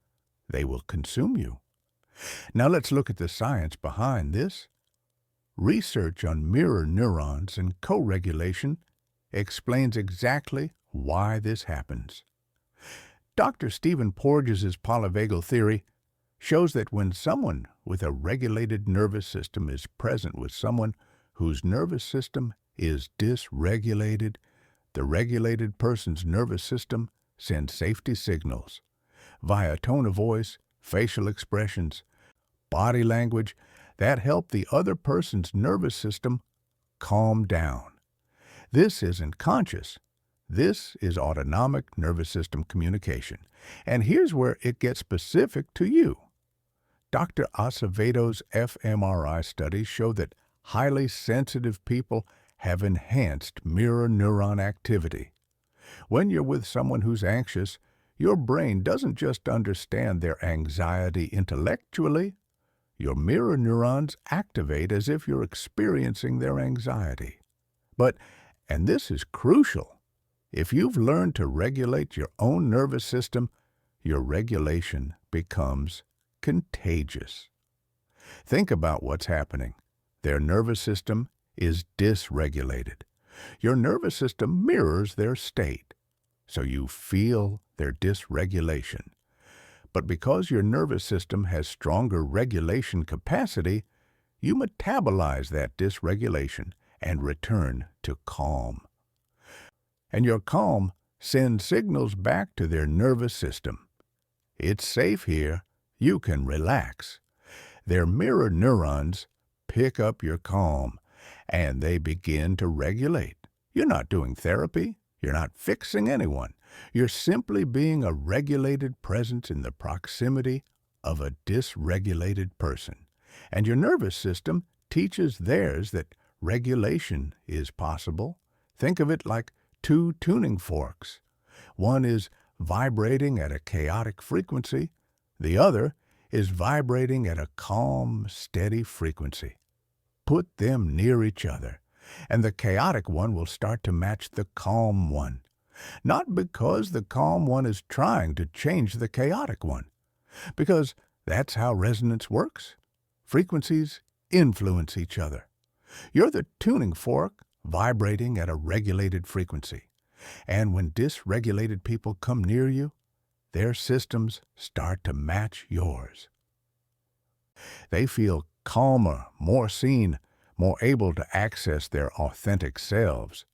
they will consume you." Now let's look at the science behind this. Research on mirror neurons and co-regulation explains exactly why this happens. Dr. Stephen Porges' polyvagal theory shows that when someone with a regulated nervous system is present with someone whose nervous system is dysregulated, the regulated person's nervous system sends safety signals via tone of voice, facial expressions, body language that help the other person's nervous system calm down. This isn't conscious. This is autonomic nervous system communication. And here's where it gets specific to you. Dr. Acevedo's fMRI studies show that highly sensitive people have enhanced mirror neuron activity. When you're with someone who's anxious, your brain doesn't just understand their anxiety intellectually. Your mirror neurons activate as if you're experiencing their anxiety. But, and this is crucial, if you've learned to regulate your own nervous system, your regulation becomes contagious. Think about what's happening. Their nervous system is dysregulated. Your nervous system mirrors their state, so you feel their dysregulation. But because your nervous system has stronger regulation capacity, you metabolize that dysregulation and return to calm. And your calm sends signals back to their nervous system. It's safe here. You can relax. Their mirror neurons pick up your calm, and they begin to regulate. You're not doing therapy. You're not fixing anyone. You're simply being a regulated presence in the proximity of a dysregulated person. And your nervous system teaches theirs that regulation is possible. Think of it like two tuning forks. One is vibrating at a chaotic frequency. The other is vibrating at a calm, steady frequency. Put them near each other, and the chaotic one will start to match the calm one. Not because the calm one is trying to change the chaotic one, because that's how resonance works. Frequencies influence each other. You're the tuning fork vibrating at a regulated frequency. And when dysregulated people come near you, their systems start to match yours. They feel calmer, more seen, more able to access their authentic selves.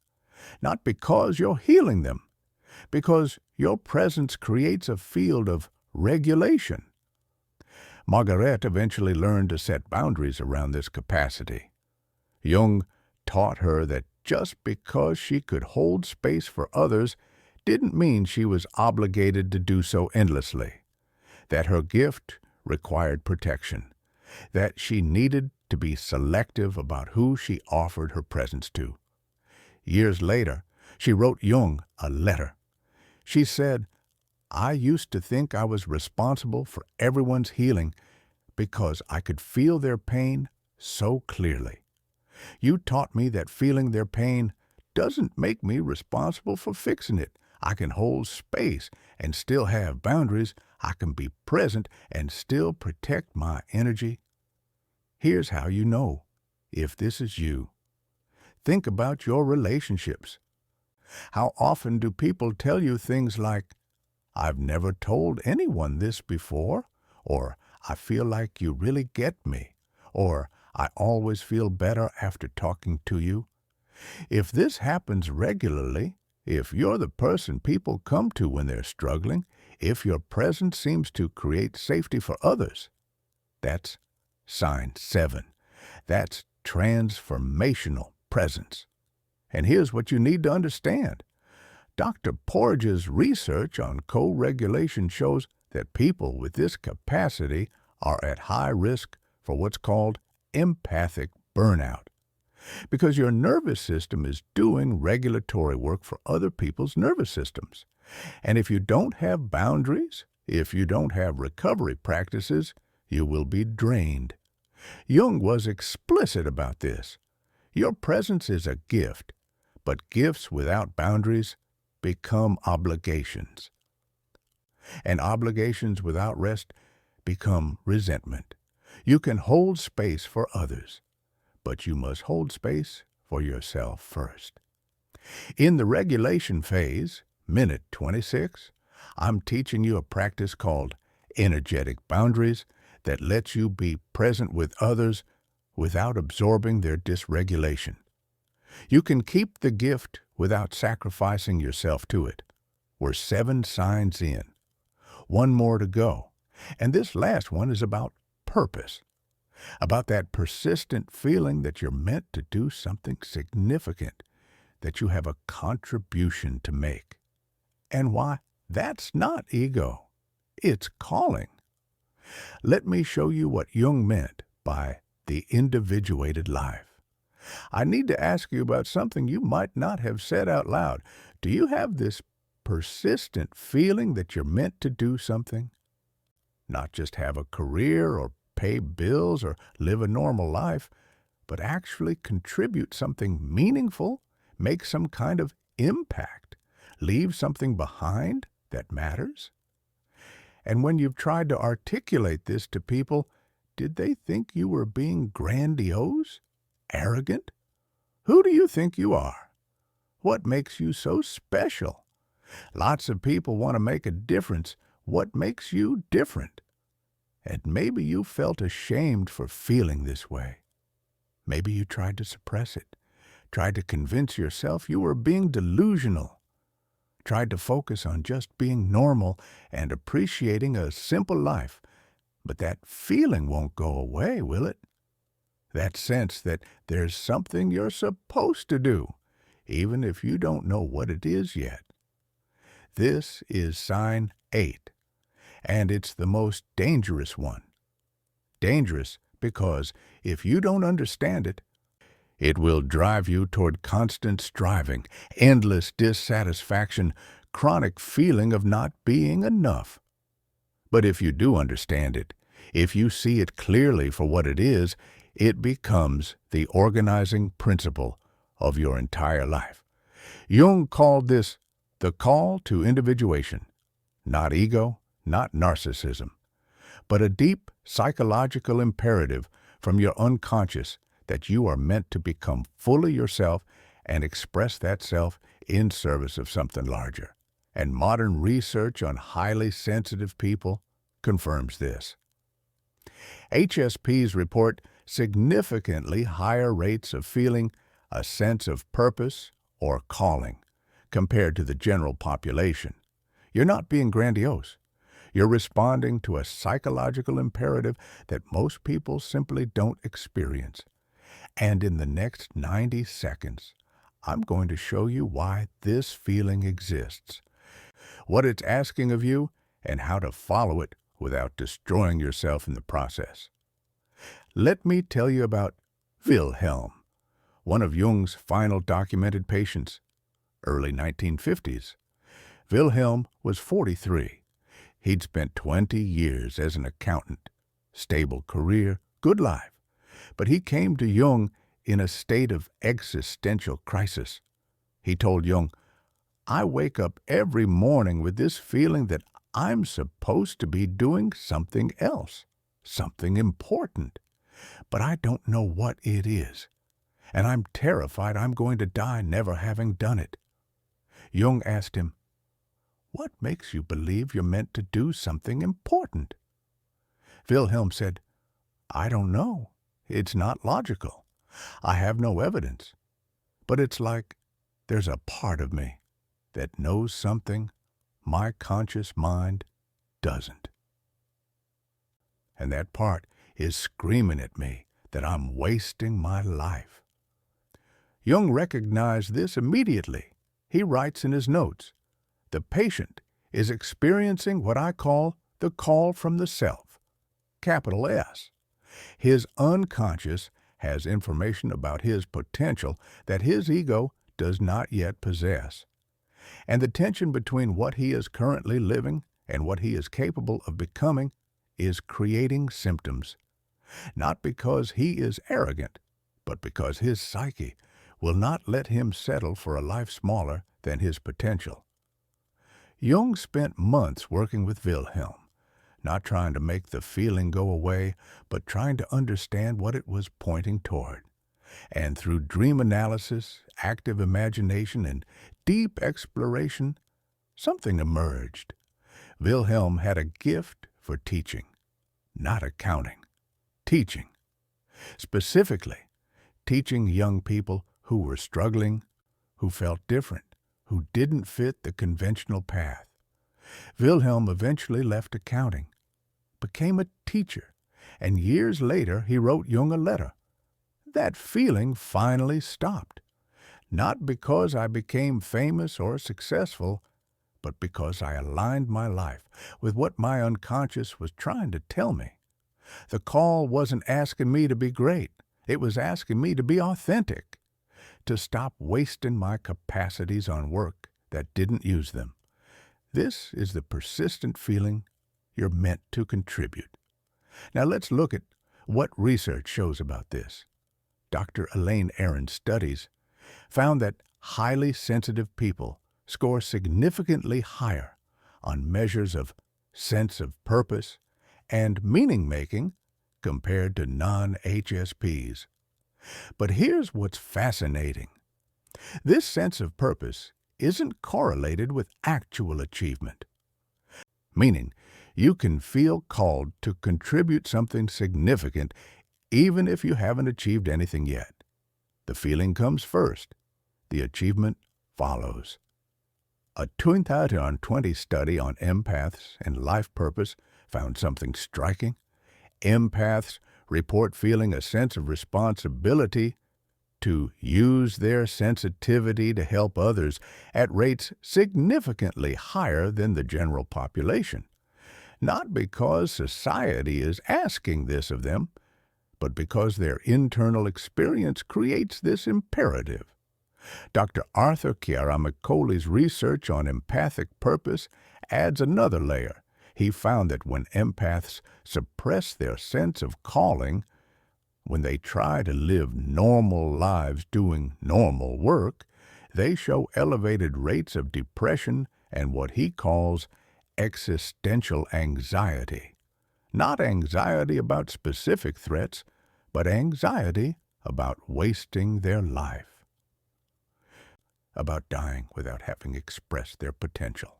Not because you're healing them, because your presence creates a field of regulation. Margaret eventually learned to set boundaries around this capacity. Jung taught her that just because she could hold space for others didn't mean she was obligated to do so endlessly, that her gift required protection, that she needed to be selective about who she offered her presence to. Years later, she wrote Jung a letter. She said, "I used to think I was responsible for everyone's healing because I could feel their pain so clearly. You taught me that feeling their pain doesn't make me responsible for fixing it. I can hold space and still have boundaries. I can be present and still protect my energy." Here's how you know if this is you. Think about your relationships. How often do people tell you things like, "I've never told anyone this before," or "I feel like you really get me," or "I always feel better after talking to you"? If this happens regularly, if you're the person people come to when they're struggling, if your presence seems to create safety for others, that's sign 7. That's transformational presence. And here's what you need to understand. Dr. Porges' research on co-regulation shows that people with this capacity are at high risk for what's called empathic burnout, because your nervous system is doing regulatory work for other people's nervous systems. And if you don't have boundaries, if you don't have recovery practices, you will be drained. Jung was explicit about this. Your presence is a gift, but gifts without boundaries become obligations. And obligations without rest become resentment. You can hold space for others, but you must hold space for yourself first. In the regulation phase, minute 26, I'm teaching you a practice called energetic boundaries that lets you be present with others without absorbing their dysregulation. You can keep the gift without sacrificing yourself to it. We're 7 signs in. 1 more to go. And this last one is about purpose, about that persistent feeling that you're meant to do something significant, that you have a contribution to make. And why? That's not ego. It's calling. Let me show you what Jung meant by the individuated life. I need to ask you about something you might not have said out loud. Do you have this persistent feeling that you're meant to do something? Not just have a career or pay bills or live a normal life, but actually contribute something meaningful, make some kind of impact, leave something behind that matters? And when you've tried to articulate this to people, did they think you were being grandiose? Arrogant? Who do you think you are? What makes you so special? Lots of people want to make a difference. What makes you different? And maybe you felt ashamed for feeling this way. Maybe you tried to suppress it, tried to convince yourself you were being delusional, tried to focus on just being normal and appreciating a simple life. But that feeling won't go away, will it? That sense that there's something you're supposed to do, even if you don't know what it is yet. This is sign 8, and it's the most dangerous one. Dangerous because if you don't understand it, It will drive you toward constant striving, endless dissatisfaction, chronic feeling of not being enough. But if you do understand it, if you see it clearly for what it is, it becomes the organizing principle of your entire life. Jung called this the call to individuation, not ego, not narcissism, but a deep psychological imperative from your unconscious that you are meant to become fully yourself and express that self in service of something larger. And modern research on highly sensitive people confirms this. HSPs report significantly higher rates of feeling a sense of purpose or calling compared to the general population. You're not being grandiose. You're responding to a psychological imperative that most people simply don't experience. And in the next 90 seconds, I'm going to show you why this feeling exists, what it's asking of you, and how to follow it without destroying yourself in the process. Let me tell you about Wilhelm, one of Jung's final documented patients, early 1950s. Wilhelm was 43. He'd spent 20 years as an accountant, stable career, good life. But he came to Jung in a state of existential crisis. He told Jung, "I wake up every morning with this feeling that I'm supposed to be doing something else, something important, but I don't know what it is, and I'm terrified I'm going to die never having done it." Jung asked him, "What makes you believe you're meant to do something important?" Wilhelm said, "I don't know. It's not logical. I have no evidence. But it's like there's a part of me that knows something my conscious mind doesn't. And that part is screaming at me that I'm wasting my life." Jung recognized this immediately. He writes in his notes, "The patient is experiencing what I call the call from the self, capital S. His unconscious has information about his potential that his ego does not yet possess. And the tension between what he is currently living and what he is capable of becoming is creating symptoms, not because he is arrogant, but because his psyche will not let him settle for a life smaller than his potential." Jung spent months working with Wilhelm, not trying to make the feeling go away, but trying to understand what it was pointing toward. And through dream analysis, active imagination, and deep exploration, something emerged. Wilhelm had a gift for teaching, not accounting, teaching. Specifically, teaching young people who were struggling, who felt different, who didn't fit the conventional path. Wilhelm eventually left accounting, became a teacher, and years later he wrote Jung a letter. That feeling finally stopped, not because I became famous or successful, but because I aligned my life with what my unconscious was trying to tell me. The call wasn't asking me to be great. It was asking me to be authentic, to stop wasting my capacities on work that didn't use them. This is the persistent feeling you're meant to contribute. Now let's look at what research shows about this. Dr. Elaine Aron's studies found that highly sensitive people score significantly higher on measures of sense of purpose and meaning-making compared to non-HSPs. But here's what's fascinating. This sense of purpose isn't correlated with actual achievement. Meaning, you can feel called to contribute something significant even if you haven't achieved anything yet. The feeling comes first. The achievement follows. A 2020 study on empaths and life purpose found something striking. Empaths report feeling a sense of responsibility to use their sensitivity to help others at rates significantly higher than the general population. Not because society is asking this of them, but because their internal experience creates this imperative. Dr. Arthur Chiaramicoli's research on empathic purpose adds another layer. He found that when empaths suppress their sense of calling, when they try to live normal lives doing normal work, they show elevated rates of depression and what he calls existential anxiety. Not anxiety about specific threats, but anxiety about wasting their life, about dying without having expressed their potential.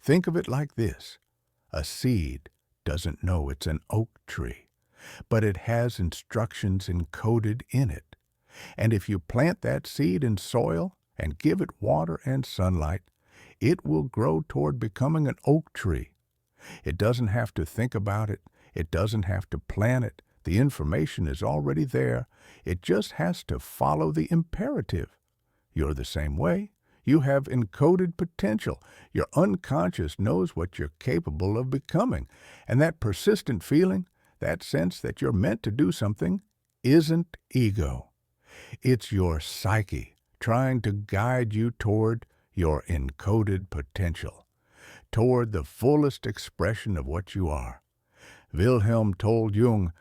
Think of it like this. A seed doesn't know it's an oak tree, but it has instructions encoded in it. And if you plant that seed in soil and give it water and sunlight, it will grow toward becoming an oak tree. It doesn't have to think about it. It doesn't have to plan it. The information is already there. It just has to follow the imperative. You're the same way. You have encoded potential. Your unconscious knows what you're capable of becoming. And that persistent feeling, that sense that you're meant to do something, isn't ego. It's your psyche trying to guide you toward your encoded potential, toward the fullest expression of what you are. Wilhelm told Jung,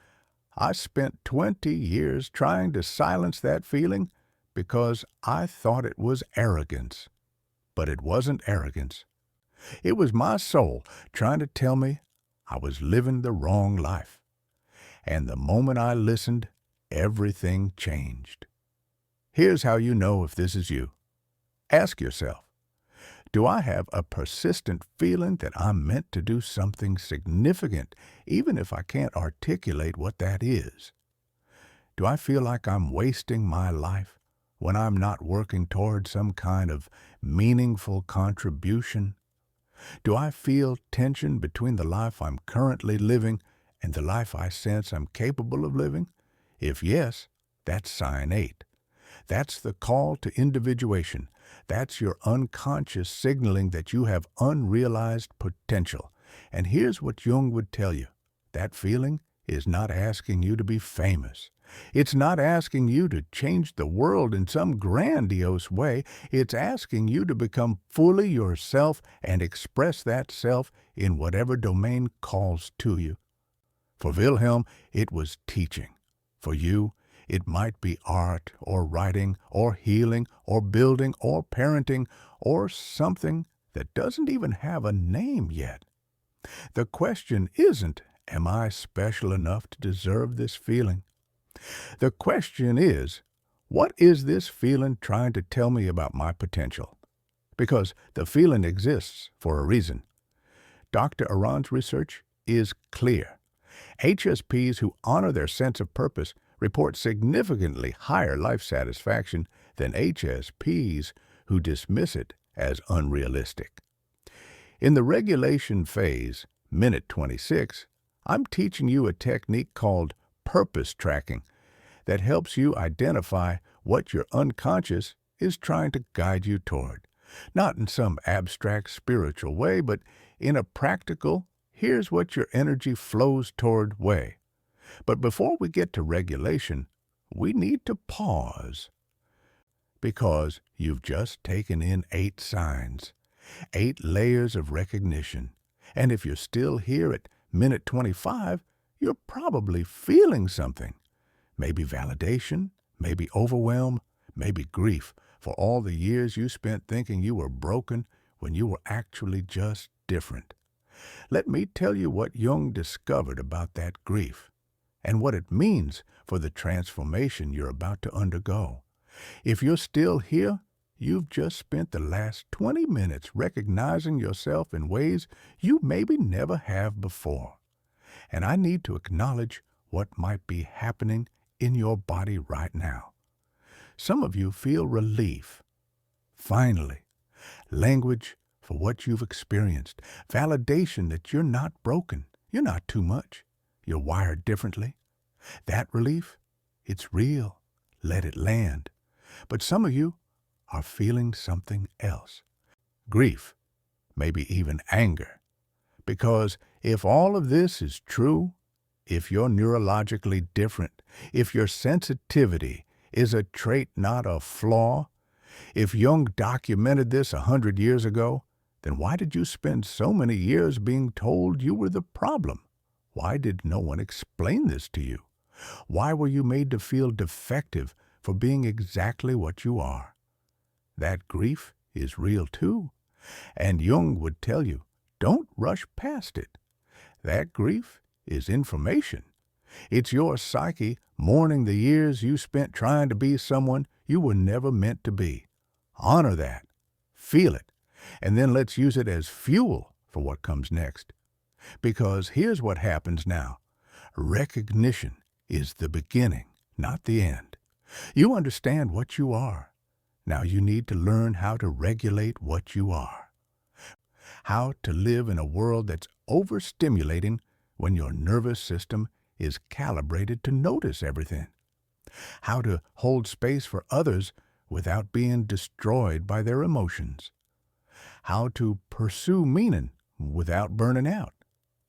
"I spent 20 years trying to silence that feeling because I thought it was arrogance." But it wasn't arrogance. It was my soul trying to tell me I was living the wrong life. And the moment I listened, everything changed. Here's how you know if this is you. Ask yourself, do I have a persistent feeling that I'm meant to do something significant, even if I can't articulate what that is? Do I feel like I'm wasting my life when I'm not working toward some kind of meaningful contribution? Do I feel tension between the life I'm currently living and the life I sense I'm capable of living? If yes, that's sign 8. That's the call to individuation. That's your unconscious signaling that you have unrealized potential. And here's what Jung would tell you. That feeling is not asking you to be famous. It's not asking you to change the world in some grandiose way. It's asking you to become fully yourself and express that self in whatever domain calls to you. For Wilhelm, it was teaching. For you, it might be art or writing or healing or building or parenting or something that doesn't even have a name yet. The question isn't, am I special enough to deserve this feeling? The question is, what is this feeling trying to tell me about my potential? Because the feeling exists for a reason. Dr. Aron's research is clear. HSPs who honor their sense of purpose report significantly higher life satisfaction than HSPs who dismiss it as unrealistic. In the regulation phase, minute 26, I'm teaching you a technique called purpose tracking that helps you identify what your unconscious is trying to guide you toward. Not in some abstract spiritual way, but in a practical, here's what your energy flows toward way. But before we get to regulation, we need to pause. Because you've just taken in 8 signs, 8 layers of recognition. And if you're still here at minute 25, you're probably feeling something. Maybe validation, maybe overwhelm, maybe grief for all the years you spent thinking you were broken when you were actually just different. Let me tell you what Jung discovered about that grief and what it means for the transformation you're about to undergo. If you're still here, you've just spent the last 20 minutes recognizing yourself in ways you maybe never have before. And I need to acknowledge what might be happening in your body right now. Some of you feel relief. Finally, language for what you've experienced, validation that you're not broken, you're not too much, you're wired differently. That relief, it's real. Let it land. But some of you are feeling something else. Grief, maybe even anger. Because if all of this is true, if you're neurologically different, if your sensitivity is a trait, not a flaw, if Jung documented this 100 years ago, then why did you spend so many years being told you were the problem? Why did no one explain this to you? Why were you made to feel defective for being exactly what you are? That grief is real too. And Jung would tell you, don't rush past it. That grief is information. It's your psyche mourning the years you spent trying to be someone you were never meant to be. Honor that. Feel it. And then let's use it as fuel for what comes next. Because here's what happens now. Recognition is the beginning, not the end. You understand what you are. Now you need to learn how to regulate what you are. How to live in a world that's overstimulating when your nervous system is calibrated to notice everything. How to hold space for others without being destroyed by their emotions. How to pursue meaning without burning out.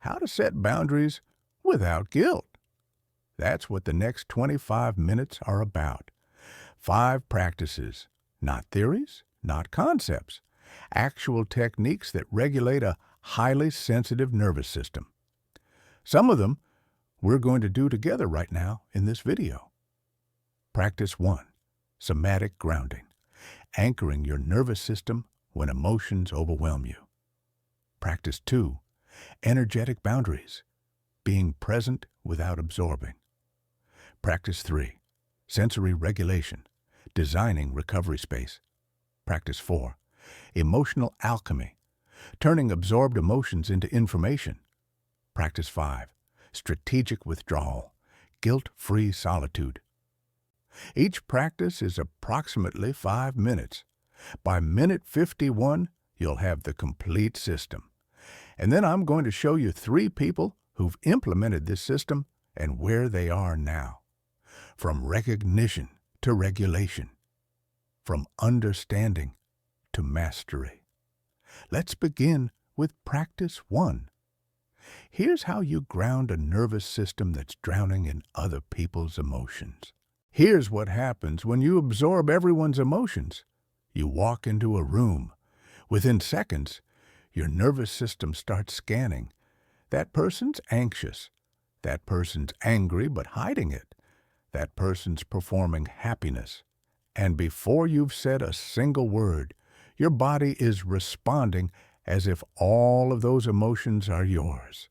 How to set boundaries without guilt. That's what the next 25 minutes are about. 5 practices, not theories, not concepts. Actual techniques that regulate a highly sensitive nervous system. Some of them we're going to do together right now in this video. Practice 1, somatic grounding, anchoring your nervous system when emotions overwhelm you. Practice 2, energetic boundaries, being present without absorbing. Practice 3, sensory regulation, designing recovery space. Practice 4, emotional alchemy, turning absorbed emotions into information. Practice 5, strategic withdrawal, guilt-free solitude. Each practice is approximately 5 minutes. By minute 51, you'll have the complete system. And then I'm going to show you 3 people who've implemented this system and where they are now. From recognition to regulation. From understanding to mastery. Let's begin with practice 1. Here's how you ground a nervous system that's drowning in other people's emotions. Here's what happens when you absorb everyone's emotions. You walk into a room. Within seconds, your nervous system starts scanning. That person's anxious. That person's angry but hiding it. That person's performing happiness. And before you've said a single word, your body is responding as if all of those emotions are yours.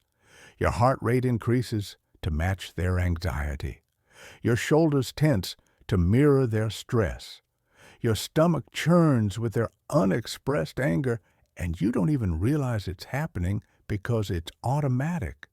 Your heart rate increases to match their anxiety. Your shoulders tense to mirror their stress. Your stomach churns with their unexpressed anger, and you don't even realize it's happening because it's automatic.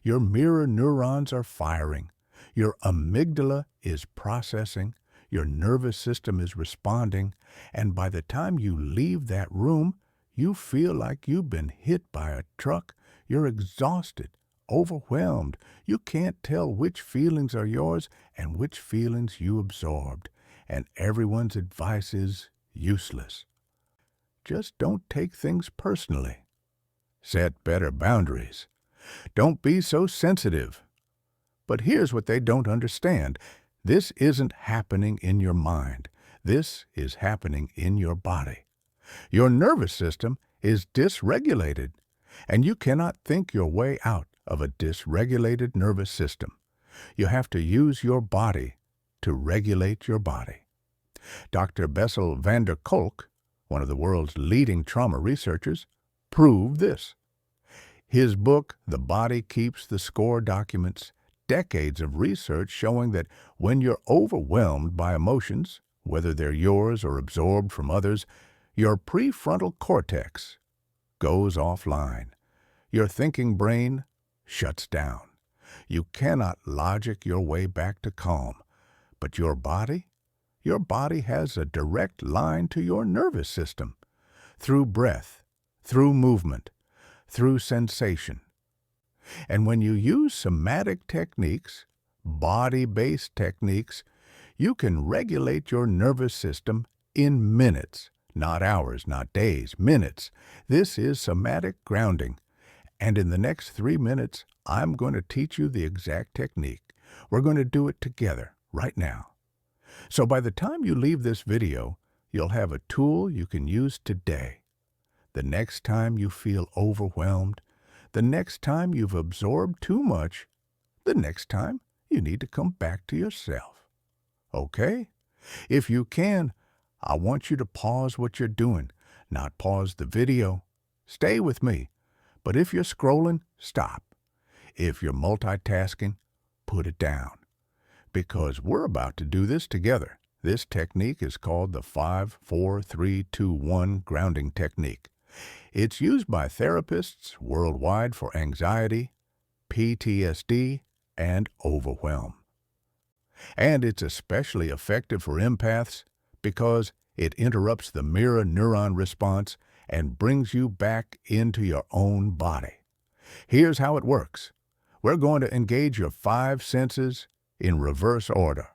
Your mirror neurons are firing. Your amygdala is processing. Your nervous system is responding, and by the time you leave that room, you feel like you've been hit by a truck. You're exhausted, overwhelmed. You can't tell which feelings are yours and which feelings you absorbed, and everyone's advice is useless. Just don't take things personally. Set better boundaries. Don't be so sensitive. But here's what they don't understand. This isn't happening in your mind. This is happening in your body. Your nervous system is dysregulated, and you cannot think your way out of a dysregulated nervous system. You have to use your body to regulate your body. Dr. Bessel van der Kolk, one of the world's leading trauma researchers, proved this. His book, The Body Keeps the Score, documents decades of research showing that when you're overwhelmed by emotions, whether they're yours or absorbed from others, your prefrontal cortex goes offline. Your thinking brain shuts down. You cannot logic your way back to calm. But your body has a direct line to your nervous system through breath, through movement, through sensation. And when you use somatic techniques, body-based techniques, you can regulate your nervous system in minutes, not hours, not days, minutes. This is somatic grounding, And in the next 3 minutes, I'm going to teach you the exact technique. We're going to do it together right now. So by the time you leave this video, you'll have a tool you can use today. The next time you feel overwhelmed, the next time you've absorbed too much, the next time you need to come back to yourself. Okay? If you can, I want you to pause what you're doing, not pause the video. Stay with me. But if you're scrolling, stop. If you're multitasking, put it down. Because we're about to do this together. This technique is called the 5-4-3-2-1 grounding technique. It's used by therapists worldwide for anxiety, PTSD, and overwhelm. And it's especially effective for empaths because it interrupts the mirror neuron response and brings you back into your own body. Here's how it works. We're going to engage your 5 senses in reverse order.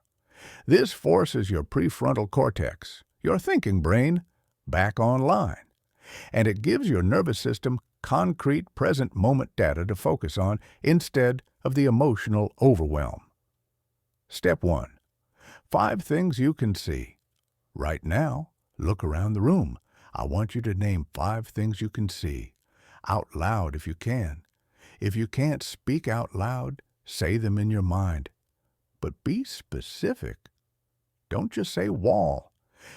This forces your prefrontal cortex, your thinking brain, back online. And it gives your nervous system concrete present moment data to focus on instead of the emotional overwhelm. Step 1. 5 things you can see. Right now, look around the room. I want you to name 5 things you can see. Out loud if you can. If you can't speak out loud, say them in your mind. But be specific. Don't just say wall.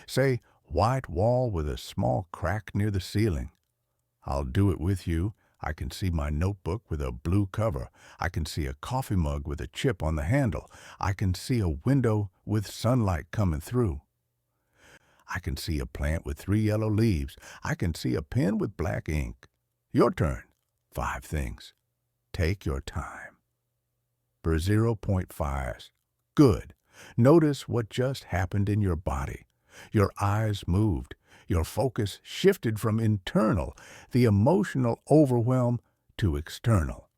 Say white wall with a small crack near the ceiling. I'll do it with you. I can see my notebook with a blue cover. I can see a coffee mug with a chip on the handle. I can see a window with sunlight coming through. I can see a plant with 3 yellow leaves. I can see a pen with black ink. Your turn. 5 things. Take your time. For 0.5s. Good. Notice what just happened in your body. Your eyes moved. Your focus shifted from internal, the emotional overwhelm, to external.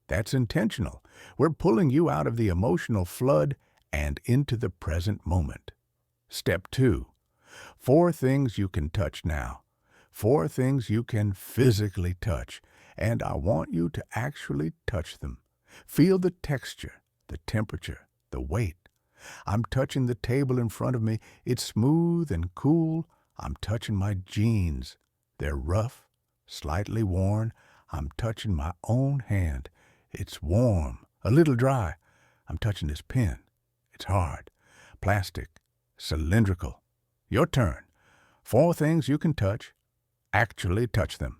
That's intentional. We're pulling you out of the emotional flood and into the present moment. Step 2. 4 things you can touch now. 4 things you can physically touch, and I want you to actually touch them. Feel the texture, the temperature, the weight. I'm touching the table in front of me. It's smooth and cool. I'm touching my jeans. They're rough, slightly worn. I'm touching my own hand. It's warm, a little dry. I'm touching this pen. It's hard, plastic, cylindrical. Your turn. 4 things you can touch. Actually touch them.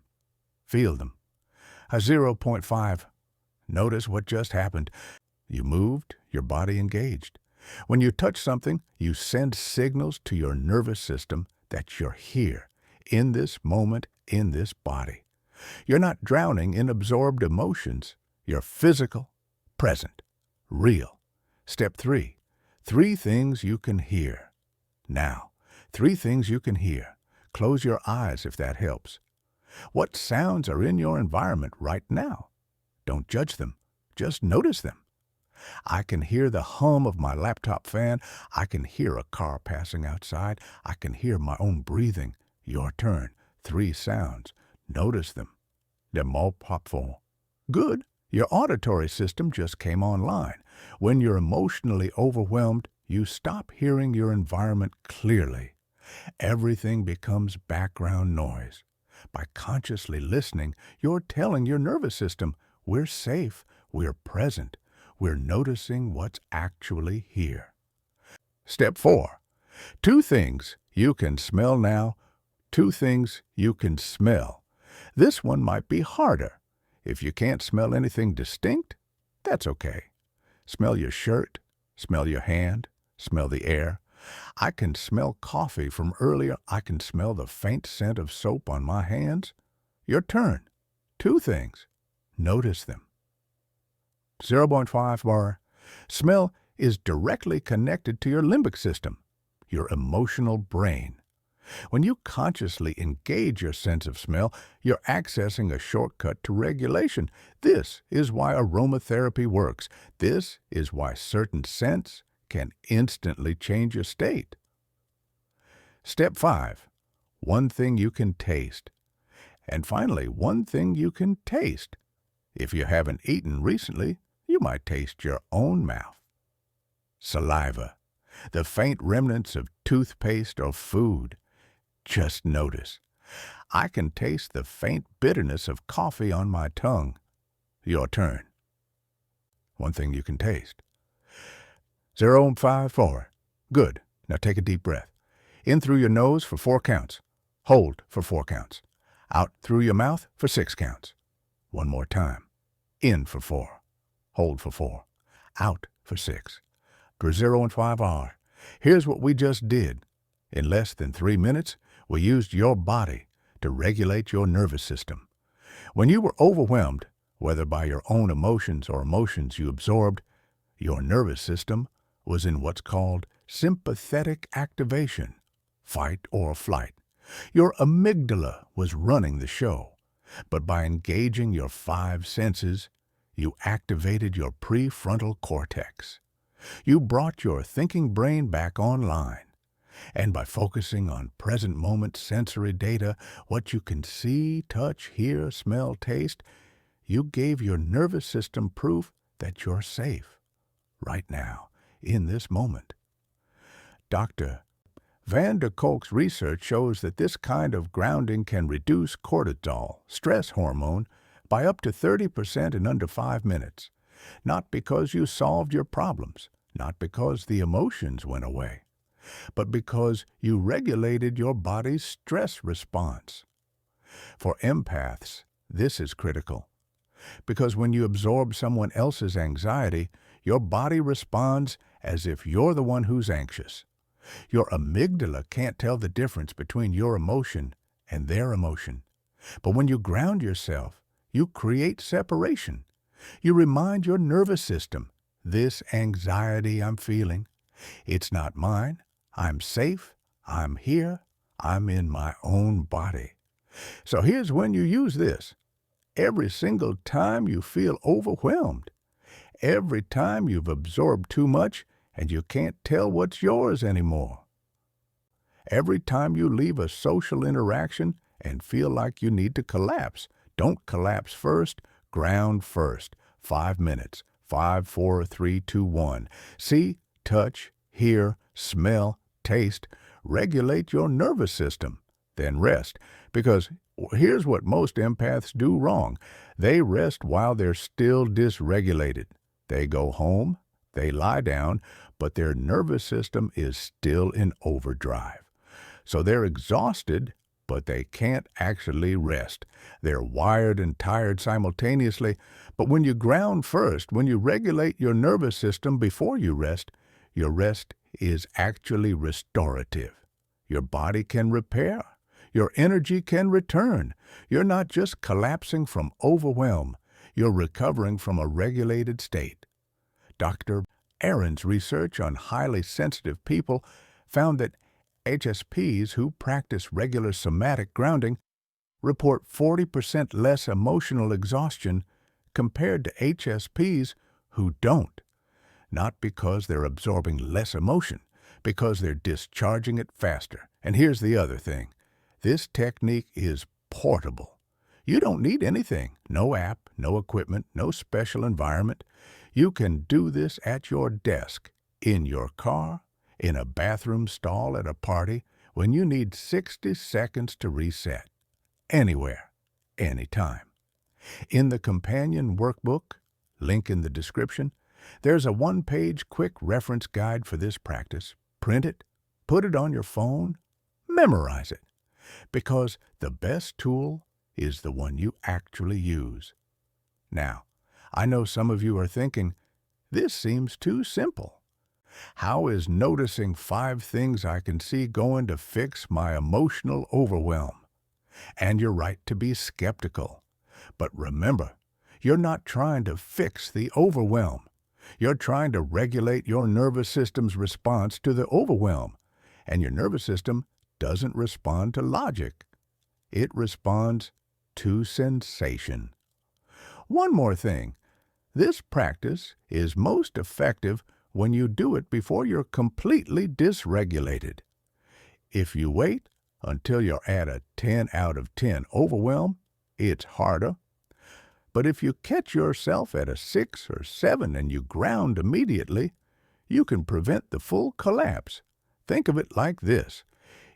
Feel them. A 0.5. Notice what just happened. You moved, your body engaged. When you touch something, you send signals to your nervous system that you're here, in this moment, in this body. You're not drowning in absorbed emotions. You're physical, present, real. Step 3. 3 things you can hear. Now, 3 things you can hear. Close your eyes if that helps. What sounds are in your environment right now? Don't judge them. Just notice them. I can hear the hum of my laptop fan. I can hear a car passing outside. I can hear my own breathing. Your turn. 3 sounds. Notice them. They're more powerful. Good. Your auditory system just came online. When you're emotionally overwhelmed, you stop hearing your environment clearly. Everything becomes background noise. By consciously listening, you're telling your nervous system, we're safe, we're present, we're noticing what's actually here. Step 4. 2 things you can smell now. 2 things you can smell. This one might be harder. If you can't smell anything distinct, that's okay. Smell your shirt, smell your hand, smell the air. I can smell coffee from earlier. I can smell the faint scent of soap on my hands. Your turn. 2 things. Notice them. 0.5 bar. Smell is directly connected to your limbic system, your emotional brain. When you consciously engage your sense of smell, you're accessing a shortcut to regulation. This is why aromatherapy works. This is why certain scents can instantly change your state. Step 5. 1 thing you can taste. And finally, 1 thing you can taste. If you haven't eaten recently, you might taste your own mouth. Saliva, the faint remnants of toothpaste or food. Just notice. I can taste the faint bitterness of coffee on my tongue. Your turn. One thing you can taste. 0 and 5 forward. Good. Now take a deep breath. In through your nose for 4 counts. Hold for 4 counts. Out through your mouth for 6 counts. One more time. In for 4. Hold for 4. Out for 6. 0 and 5 are. Here's what we just did. In less than 3 minutes, we used your body to regulate your nervous system. When you were overwhelmed, whether by your own emotions or emotions you absorbed, your nervous system was in what's called sympathetic activation, fight or flight. Your amygdala was running the show, but by engaging your 5 senses, you activated your prefrontal cortex. You brought your thinking brain back online. And by focusing on present moment sensory data, what you can see, touch, hear, smell, taste, you gave your nervous system proof that you're safe, right now, in this moment. Dr. Van der Kolk's research shows that this kind of grounding can reduce cortisol, stress hormone, by up to 30% in under 5 minutes. Not because you solved your problems, not because the emotions went away, but because you regulated your body's stress response. For empaths, this is critical, because when you absorb someone else's anxiety, your body responds as if you're the one who's anxious. Your amygdala can't tell the difference between your emotion and their emotion. But when you ground yourself, you create separation. You remind your nervous system, this anxiety I'm feeling, it's not mine. I'm safe, I'm here, I'm in my own body. So here's when you use this. Every single time you feel overwhelmed, every time you've absorbed too much and you can't tell what's yours anymore, every time you leave a social interaction and feel like you need to collapse, don't collapse first, ground first. 5 minutes. 5, 4, 3, 2, 1. See, touch, hear, smell, taste, regulate your nervous system, then rest. Because here's what most empaths do wrong. They rest while they're still dysregulated. They go home, they lie down, but their nervous system is still in overdrive. So they're exhausted, but they can't actually rest. They're wired and tired simultaneously, but when you ground first, when you regulate your nervous system before you rest, your rest is actually restorative. Your body can repair. Your energy can return. You're not just collapsing from overwhelm. You're recovering from a regulated state. Dr. Aaron's research on highly sensitive people found that HSPs who practice regular somatic grounding report 40% less emotional exhaustion compared to HSPs who don't. Not because they're absorbing less emotion, because they're discharging it faster. And here's the other thing. This technique is portable. You don't need anything. No app, no equipment, no special environment. You can do this at your desk, in your car, in a bathroom stall at a party, when you need 60 seconds to reset. Anywhere, anytime. In the companion workbook, link in the description, there's a 1-page quick reference guide for this practice. Print it, put it on your phone, memorize it. Because the best tool is the one you actually use. Now, I know some of you are thinking, this seems too simple. How is noticing 5 things I can see going to fix my emotional overwhelm? And you're right to be skeptical. But remember, you're not trying to fix the overwhelm. You're trying to regulate your nervous system's response to the overwhelm. And your nervous system doesn't respond to logic. It responds to sensation. One more thing. This practice is most effective when you do it before you're completely dysregulated. If you wait until you're at a 10 out of 10 overwhelm, it's harder. But if you catch yourself at a 6 or 7 and you ground immediately, you can prevent the full collapse. Think of it like this.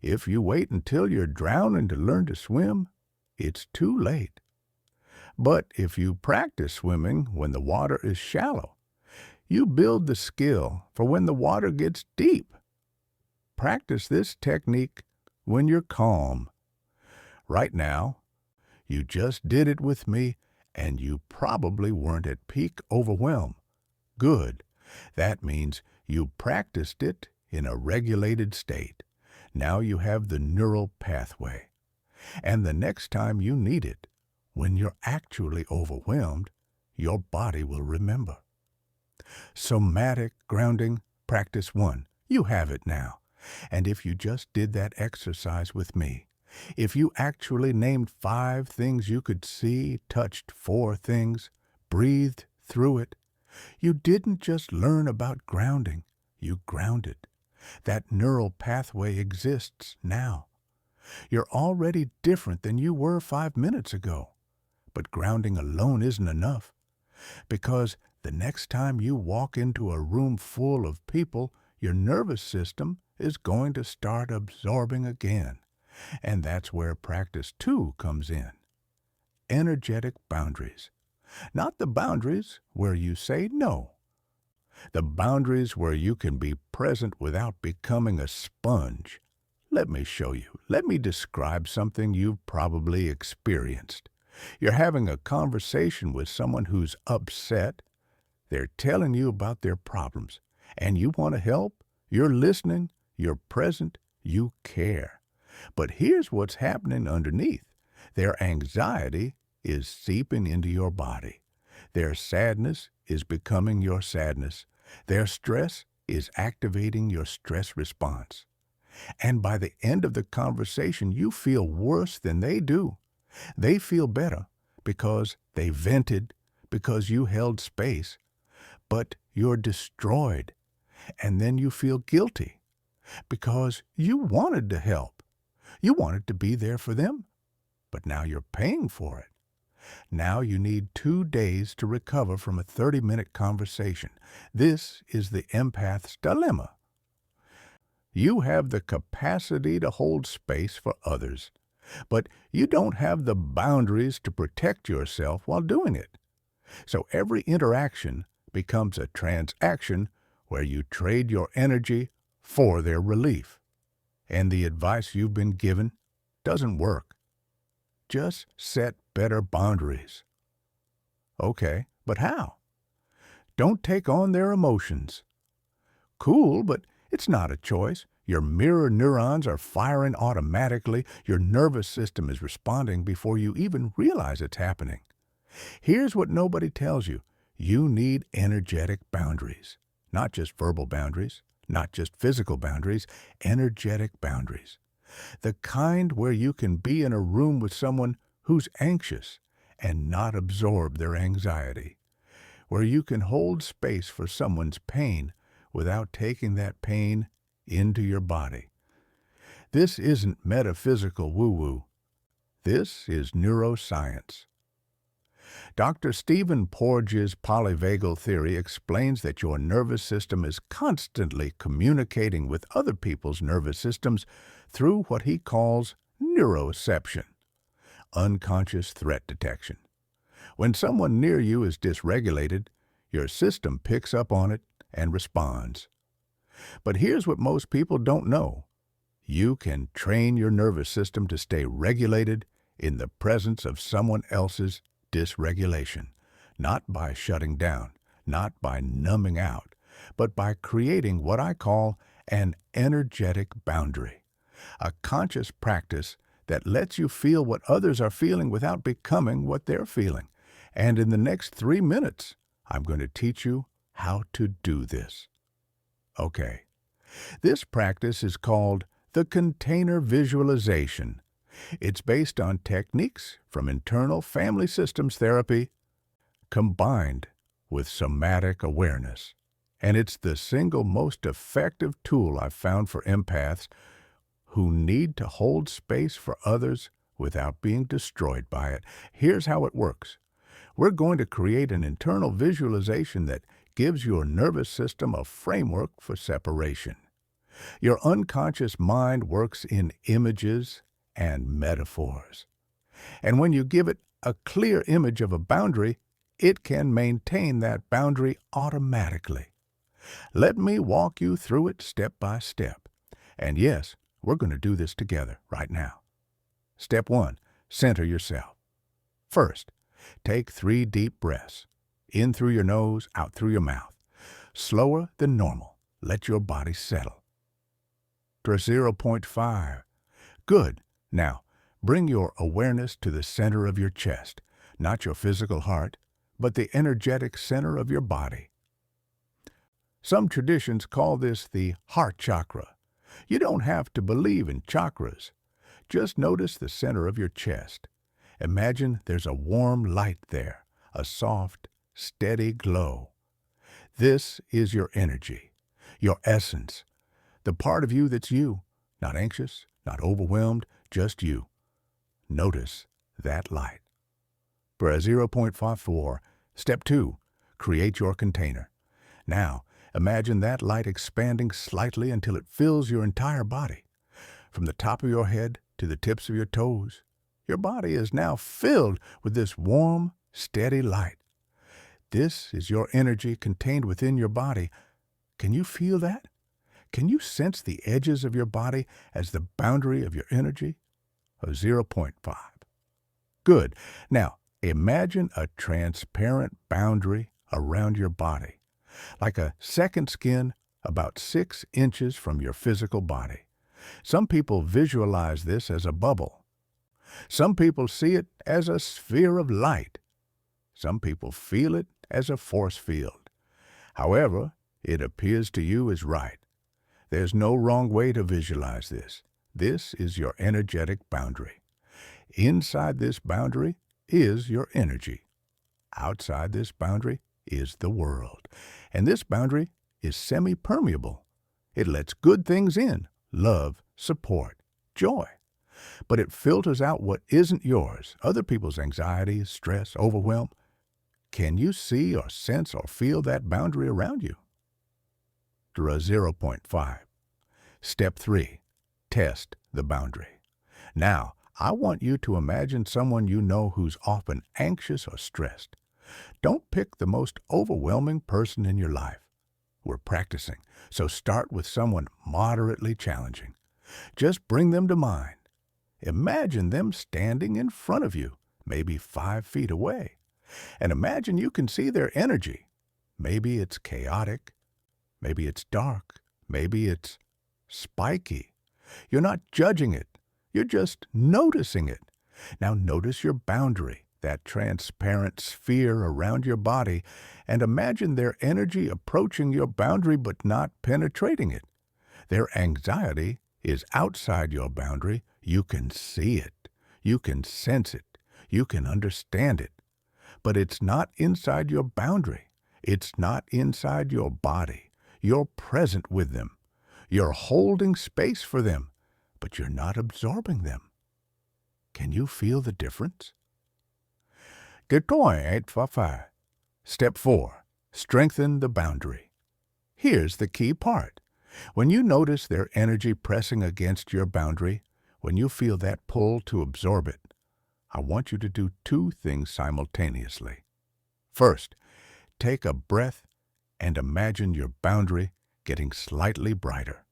If you wait until you're drowning to learn to swim, it's too late. But if you practice swimming when the water is shallow, you build the skill for when the water gets deep. Practice this technique when you're calm. Right now, you just did it with me, and you probably weren't at peak overwhelm. Good. That means you practiced it in a regulated state. Now you have the neural pathway. And the next time you need it, when you're actually overwhelmed, your body will remember. Somatic grounding, practice 1. You have it now. And if you just did that exercise with me, if you actually named 5 things you could see, touched 4 things, breathed through it, you didn't just learn about grounding, you grounded. That neural pathway exists now. You're already different than you were 5 minutes ago. But grounding alone isn't enough, because the next time you walk into a room full of people, your nervous system is going to start absorbing again. And that's where practice 2 comes in. Energetic boundaries. Not the boundaries where you say no. The boundaries where you can be present without becoming a sponge. Let me show you. Let me describe something you've probably experienced. You're having a conversation with someone who's upset. They're telling you about their problems, and you want to help. You're listening. You're present. You care. But here's what's happening underneath. Their anxiety is seeping into your body. Their sadness is becoming your sadness. Their stress is activating your stress response. And by the end of the conversation, you feel worse than they do. They feel better because they vented, because you held space. But you're destroyed. And then you feel guilty because you wanted to help. You wanted to be there for them. But now you're paying for it. Now you need 2 days to recover from a 30-minute conversation. This is the empath's dilemma. You have the capacity to hold space for others, but you don't have the boundaries to protect yourself while doing it. So every interaction becomes a transaction where you trade your energy for their relief. And the advice you've been given doesn't work. Just set better boundaries. Okay, but how? Don't take on their emotions. Cool, but it's not a choice. Your mirror neurons are firing automatically. Your nervous system is responding before you even realize it's happening. Here's what nobody tells you. You need energetic boundaries. Not just verbal boundaries, not just physical boundaries, energetic boundaries. The kind where you can be in a room with someone who's anxious and not absorb their anxiety. Where you can hold space for someone's pain without taking that pain into your body. This isn't metaphysical woo-woo. This is neuroscience. Dr. Stephen Porges' polyvagal theory explains that your nervous system is constantly communicating with other people's nervous systems through what he calls neuroception, unconscious threat detection. When someone near you is dysregulated, your system picks up on it and responds. But here's what most people don't know. You can train your nervous system to stay regulated in the presence of someone else's dysregulation, not by shutting down, not by numbing out, but by creating what I call an energetic boundary, a conscious practice that lets you feel what others are feeling without becoming what they're feeling. And in the next 3 minutes, I'm going to teach you how to do this. Okay, this practice is called the container visualization. It's based on techniques from internal family systems therapy combined with somatic awareness. And it's the single most effective tool I've found for empaths who need to hold space for others without being destroyed by it. Here's how it works. We're going to create an internal visualization that gives your nervous system a framework for separation. Your unconscious mind works in images and metaphors. And when you give it a clear image of a boundary, it can maintain that boundary automatically. Let me walk you through it step by step. And yes, we're going to do this together right now. Step 1, center yourself. First, take 3 deep breaths. In through your nose, out through your mouth. Slower than normal. Let your body settle. For 0.5. Good. Now, bring your awareness to the center of your chest, not your physical heart, but the energetic center of your body. Some traditions call this the heart chakra. You don't have to believe in chakras. Just notice the center of your chest. Imagine there's a warm light there, a soft, steady glow. This is your energy, your essence, the part of you that's you, not anxious, not overwhelmed, just you. Notice that light. For a 0.54, step 2, create your container. Now, imagine that light expanding slightly until it fills your entire body. From the top of your head to the tips of your toes, your body is now filled with this warm, steady light. This is your energy contained within your body. Can you feel that? Can you sense the edges of your body as the boundary of your energy? A 0.5. Good. Now, imagine a transparent boundary around your body, like a second skin about 6 inches from your physical body. Some people visualize this as a bubble. Some people see it as a sphere of light. Some people feel it as a force field. However, it appears to you is right. There's no wrong way to visualize this. This is your energetic boundary. Inside this boundary is your energy. Outside this boundary is the world. And this boundary is semi-permeable. It lets good things in, love, support, joy. But it filters out what isn't yours, other people's anxiety, stress, overwhelm. Can you see or sense or feel that boundary around you? Draw 0.5. Step 3. Test the boundary. Now, I want you to imagine someone you know who's often anxious or stressed. Don't pick the most overwhelming person in your life. We're practicing, so start with someone moderately challenging. Just bring them to mind. Imagine them standing in front of you, maybe 5 feet away. And imagine you can see their energy. Maybe it's chaotic. Maybe it's dark. Maybe it's spiky. You're not judging it. You're just noticing it. Now notice your boundary, that transparent sphere around your body, and imagine their energy approaching your boundary but not penetrating it. Their anxiety is outside your boundary. You can see it. You can sense it. You can understand it. But it's not inside your boundary. It's not inside your body. You're present with them. You're holding space for them, but you're not absorbing them. Can you feel the difference? Step 4. Strengthen the boundary. Here's the key part. When you notice their energy pressing against your boundary, when you feel that pull to absorb it, I want you to do 2 things simultaneously. First, take a breath and imagine your boundary getting slightly brighter,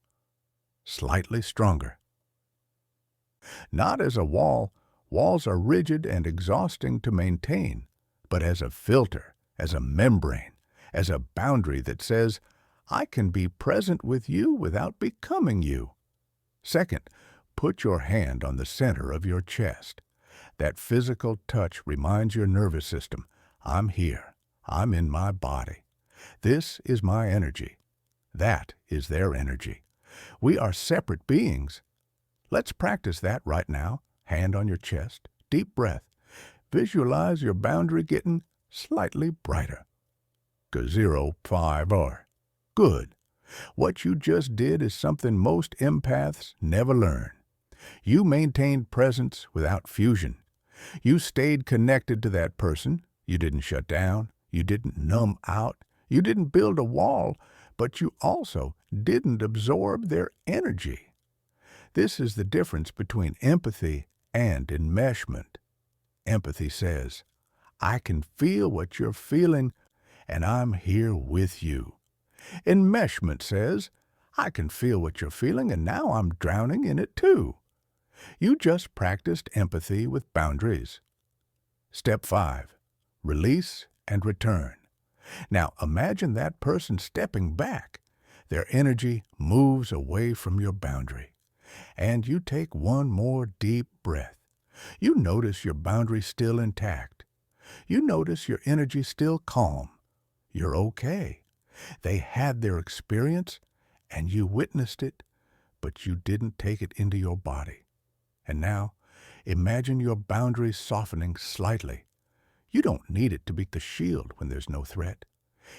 slightly stronger. Not as a wall. Walls are rigid and exhausting to maintain, but as a filter, as a membrane, as a boundary that says, I can be present with you without becoming you. Second, put your hand on the center of your chest. That physical touch reminds your nervous system, I'm here. I'm in my body. This is my energy. That is their energy. We are separate beings. Let's practice that right now. Hand on your chest, deep breath. Visualize your boundary getting slightly brighter. 0.5 or. Good. What you just did is something most empaths never learn. You maintained presence without fusion. You stayed connected to that person, You didn't shut down. You didn't numb out. You didn't build a wall, but you also didn't absorb their energy. This is the difference between empathy and enmeshment. Empathy says, I can feel what you're feeling, and I'm here with you. Enmeshment says, I can feel what you're feeling, and now I'm drowning in it too. You just practiced empathy with boundaries. Step 5. Release and return. Now imagine that person stepping back. Their energy moves away from your boundary. And you take one more deep breath. You notice your boundary still intact. You notice your energy still calm. You're okay. They had their experience, and you witnessed it, but you didn't take it into your body. And now, imagine your boundaries softening slightly. You don't need it to be the shield when there's no threat.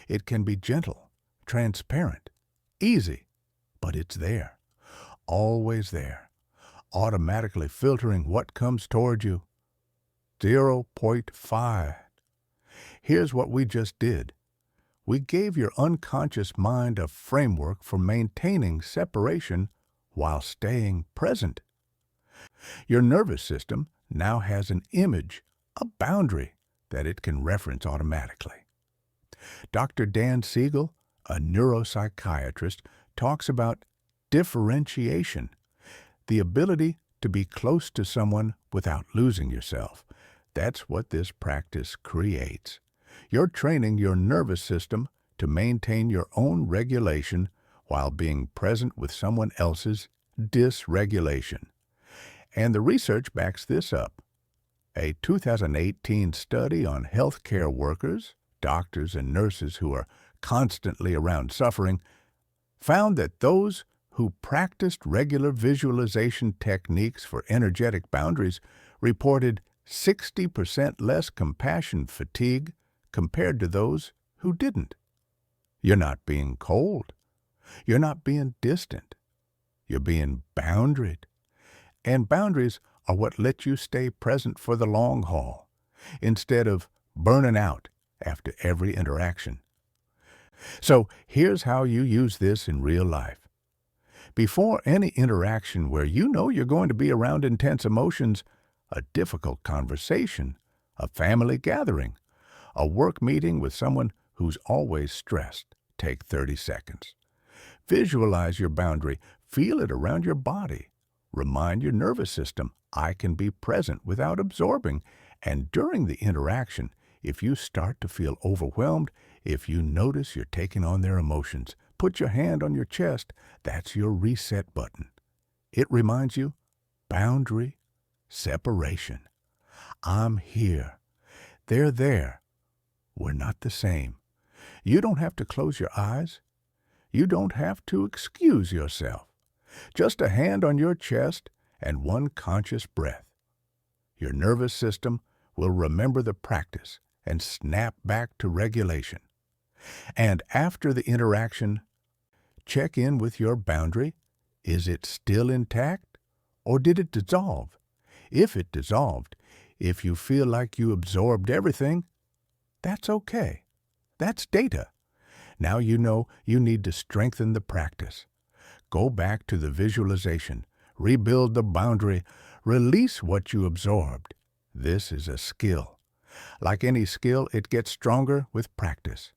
It can be gentle, transparent, easy, but it's there, always there, automatically filtering what comes toward you. 0.5. Here's what we just did. We gave your unconscious mind a framework for maintaining separation while staying present. Your nervous system now has an image, a boundary, that it can reference automatically. Dr. Dan Siegel, a neuropsychiatrist, talks about differentiation, the ability to be close to someone without losing yourself. That's what this practice creates. You're training your nervous system to maintain your own regulation while being present with someone else's dysregulation. And the research backs this up. A 2018 study on healthcare workers, doctors and nurses who are constantly around suffering, found that those who practiced regular visualization techniques for energetic boundaries reported 60% less compassion fatigue compared to those who didn't. You're not being cold. You're not being distant. You're being boundaried. And boundaries are what let you stay present for the long haul, instead of burning out after every interaction. So here's how you use this in real life. Before any interaction where you know you're going to be around intense emotions, a difficult conversation, a family gathering, a work meeting with someone who's always stressed, take 30 seconds. Visualize your boundary. Feel it around your body. Remind your nervous system, I can be present without absorbing. And during the interaction, if you start to feel overwhelmed, if you notice you're taking on their emotions, put your hand on your chest. That's your reset button. It reminds you, boundary, separation. I'm here. They're there. We're not the same. You don't have to close your eyes. You don't have to excuse yourself. Just a hand on your chest and one conscious breath. Your nervous system will remember the practice and snap back to regulation. And after the interaction, check in with your boundary. Is it still intact, or did it dissolve? If it dissolved, if you feel like you absorbed everything, that's okay. That's data. Now you know you need to strengthen the practice. Go back to the visualization, rebuild the boundary, release what you absorbed. This is a skill. Like any skill, it gets stronger with practice.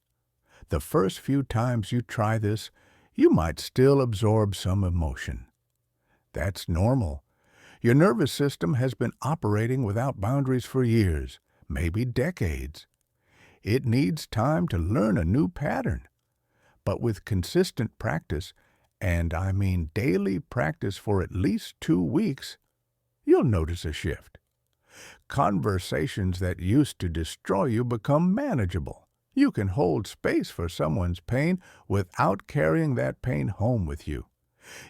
The first few times you try this, you might still absorb some emotion. That's normal. Your nervous system has been operating without boundaries for years, maybe decades. It needs time to learn a new pattern. But with consistent practice, and I mean daily practice for at least 2 weeks, you'll notice a shift. Conversations that used to destroy you become manageable. You can hold space for someone's pain without carrying that pain home with you.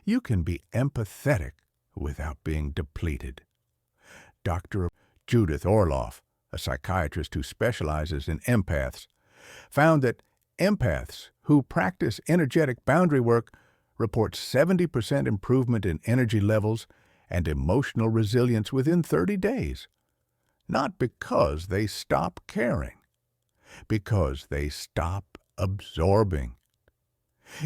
You can be empathetic without being depleted. Dr. Judith Orloff, a psychiatrist who specializes in empaths, found that empaths who practice energetic boundary work report 70% improvement in energy levels and emotional resilience within 30 days. Not because they stop caring, because they stop absorbing.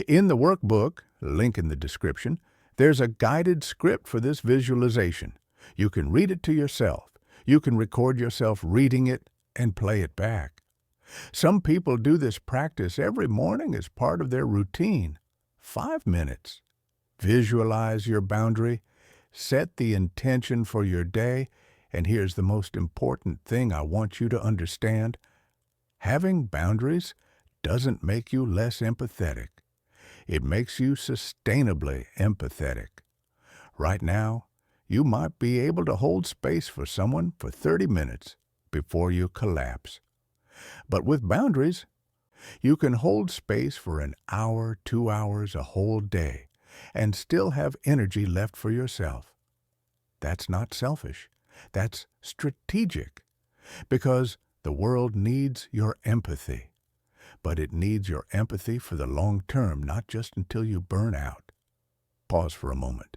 In the workbook, link in the description, there's a guided script for this visualization. You can read it to yourself. You can record yourself reading it and play it back. Some people do this practice every morning as part of their routine. 5 minutes. Visualize your boundary, set the intention for your day, and here's the most important thing I want you to understand. Having boundaries doesn't make you less empathetic. It makes you sustainably empathetic. Right now, you might be able to hold space for someone for 30 minutes before you collapse. But with boundaries, you can hold space for an hour, 2 hours, a whole day, and still have energy left for yourself. That's not selfish. That's strategic, because the world needs your empathy. But it needs your empathy for the long term, not just until you burn out. Pause for a moment.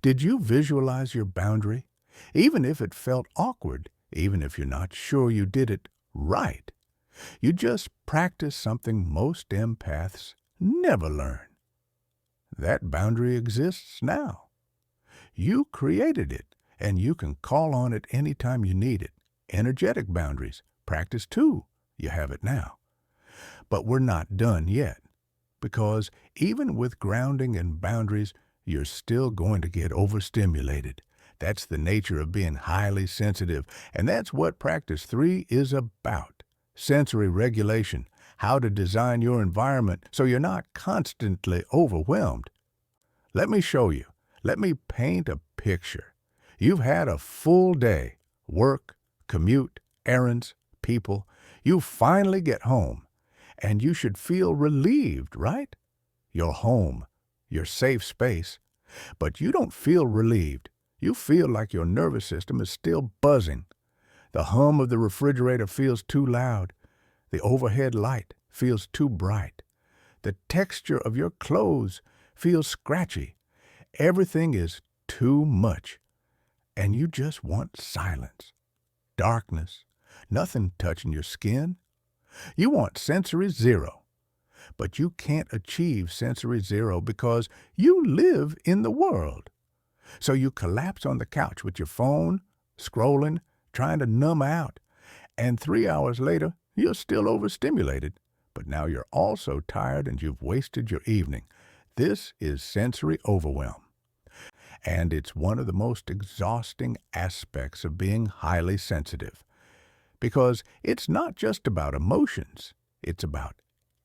Did you visualize your boundary? Even if it felt awkward, even if you're not sure you did it right, you just practiced something most empaths never learn. That boundary exists now. You created it, and you can call on it anytime you need it. Energetic boundaries. Practice too. You have it now. But we're not done yet, because even with grounding and boundaries, you're still going to get overstimulated. That's the nature of being highly sensitive, and that's what practice 3 is about. Sensory regulation, how to design your environment so you're not constantly overwhelmed. Let me show you. Let me paint a picture. You've had a full day, work, commute, errands, people. You finally get home. And you should feel relieved, right? You're home, your safe space. But you don't feel relieved. You feel like your nervous system is still buzzing. The hum of the refrigerator feels too loud. The overhead light feels too bright. The texture of your clothes feels scratchy. Everything is too much. And you just want silence, darkness, nothing touching your skin. You want sensory zero, but you can't achieve sensory zero because you live in the world. So you collapse on the couch with your phone, scrolling, trying to numb out, and 3 hours later, you're still overstimulated, but now you're also tired and you've wasted your evening. This is sensory overwhelm. And it's one of the most exhausting aspects of being highly sensitive. Because it's not just about emotions, it's about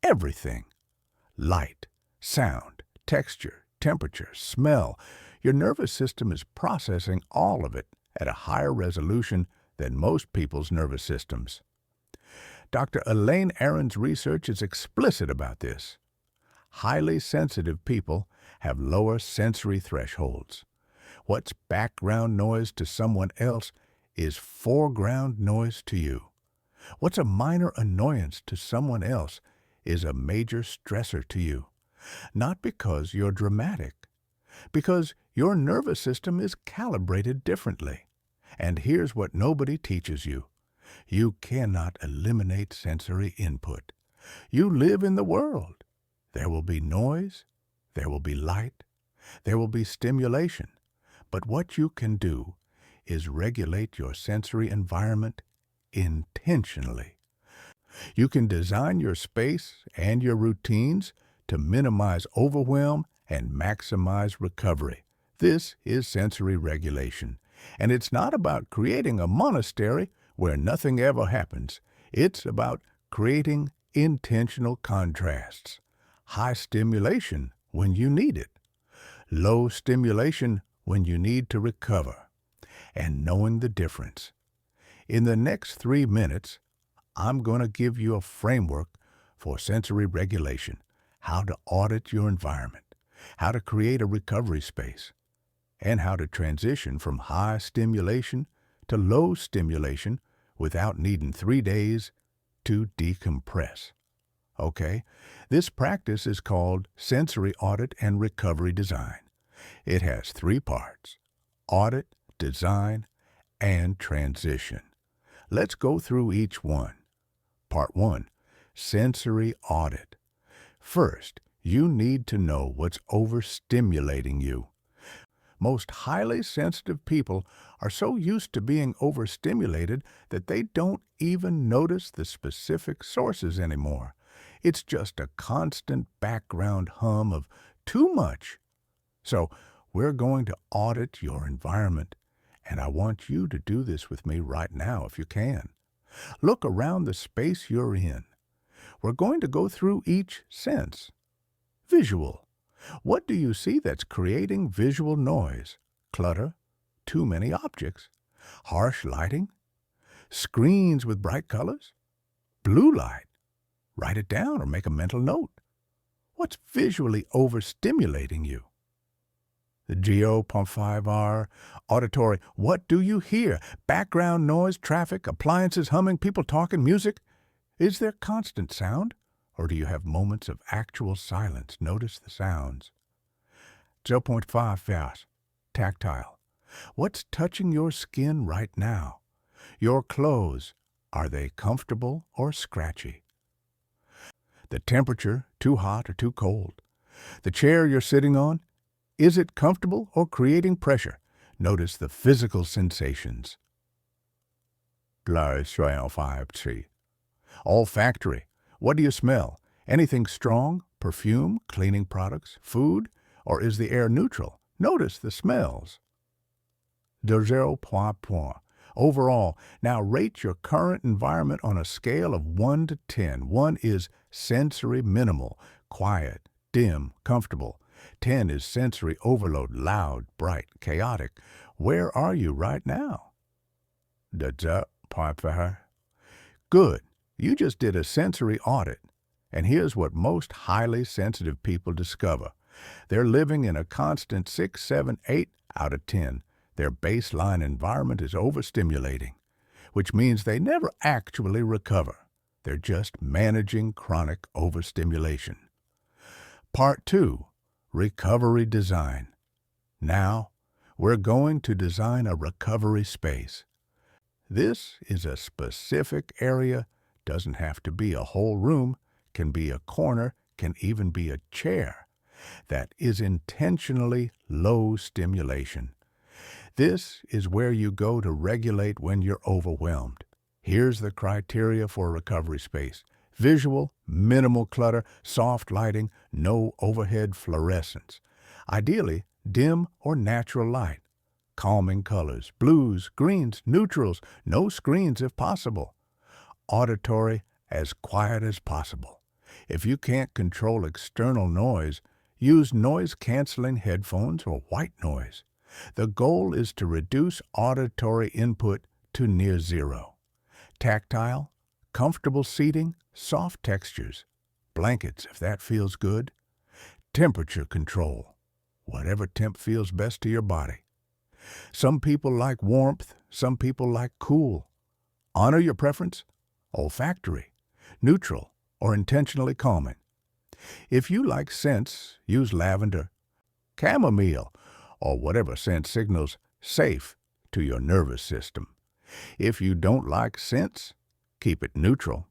everything. Light, sound, texture, temperature, smell. Your nervous system is processing all of it at a higher resolution than most people's nervous systems. Dr. Elaine Aron's research is explicit about this. Highly sensitive people have lower sensory thresholds. What's background noise to someone else is foreground noise to you. What's a minor annoyance to someone else is a major stressor to you. Not because you're dramatic, because your nervous system is calibrated differently. And here's what nobody teaches you. You cannot eliminate sensory input. You live in the world. There will be noise, there will be light, there will be stimulation. But what you can do is regulate your sensory environment intentionally. You can design your space and your routines to minimize overwhelm and maximize recovery. This is sensory regulation. And it's not about creating a monastery where nothing ever happens. It's about creating intentional contrasts. High stimulation when you need it. Low stimulation when you need to recover. And knowing the difference. In the next 3 minutes, I'm going to give you a framework for sensory regulation, how to audit your environment, how to create a recovery space, and how to transition from high stimulation to low stimulation without needing 3 days to decompress. Okay? This practice is called sensory audit and recovery design. It has 3 parts: audit, design, and transition. Let's go through each one. Part 1. Sensory Audit. First, you need to know what's overstimulating you. Most highly sensitive people are so used to being overstimulated that they don't even notice the specific sources anymore. It's just a constant background hum of too much. So, we're going to audit your environment, and I want you to do this with me right now if you can. Look around the space you're in. We're going to go through each sense. Visual. What do you see that's creating visual noise? Clutter? Too many objects? Harsh lighting? Screens with bright colors? Blue light? Write it down or make a mental note. What's visually overstimulating you? The Geo.5R. Auditory. What do you hear? Background noise, traffic, appliances humming, people talking, music? Is there constant sound? Or do you have moments of actual silence? Notice the sounds. 0.5 fast. Tactile. What's touching your skin right now? Your clothes, are they comfortable or scratchy? The temperature, too hot or too cold? The chair you're sitting on, is it comfortable or creating pressure? Notice the physical sensations. Olfactory. What do you smell? Anything strong? Perfume? Cleaning products? Food? Or is the air neutral? Notice the smells. 0.point. Overall, now rate your current environment on a scale of 1 to 10. 1 is sensory minimal, quiet, dim, comfortable. 10 is sensory overload, loud, bright, chaotic. Where are you right now? Good. You just did a sensory audit. And here's what most highly sensitive people discover. They're living in a constant 6, 7, 8 out of 10. Their baseline environment is overstimulating, which means they never actually recover. They're just managing chronic overstimulation. Part 2. Recovery Design. Now, we're going to design a recovery space. This is a specific area, doesn't have to be a whole room, can be a corner, can even be a chair, that is intentionally low stimulation. This is where you go to regulate when you're overwhelmed. Here's the criteria for a recovery space. Visual, minimal clutter, soft lighting, no overhead fluorescence. Ideally, dim or natural light. Calming colors, blues, greens, neutrals, no screens if possible. Auditory, as quiet as possible. If you can't control external noise, use noise-canceling headphones or white noise. The goal is to reduce auditory input to near zero. Tactile, comfortable seating, soft textures, blankets if that feels good. Temperature control, whatever temp feels best to your body. Some people like warmth, some people like cool. Honor your preference. Olfactory, neutral, or intentionally calming. If you like scents, use lavender, chamomile, or whatever scent signals safe to your nervous system. If you don't like scents, keep it neutral.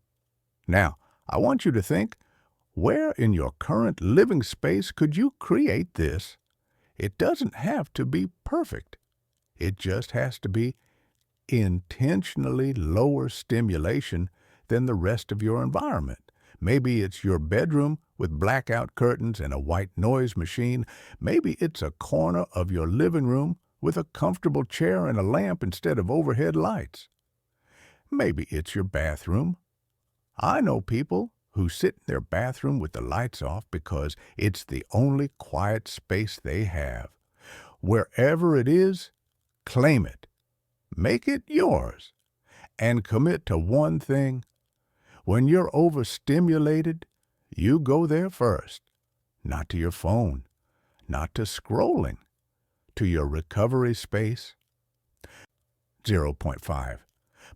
Now, I want you to think, where in your current living space could you create this? It doesn't have to be perfect. It just has to be intentionally lower stimulation than the rest of your environment. Maybe it's your bedroom with blackout curtains and a white noise machine. Maybe it's a corner of your living room with a comfortable chair and a lamp instead of overhead lights. Maybe it's your bathroom. I know people who sit in their bathroom with the lights off because it's the only quiet space they have. Wherever it is, claim it. Make it yours. And commit to one thing. When you're overstimulated, you go there first. Not to your phone, not to scrolling, to your recovery space. 0.5.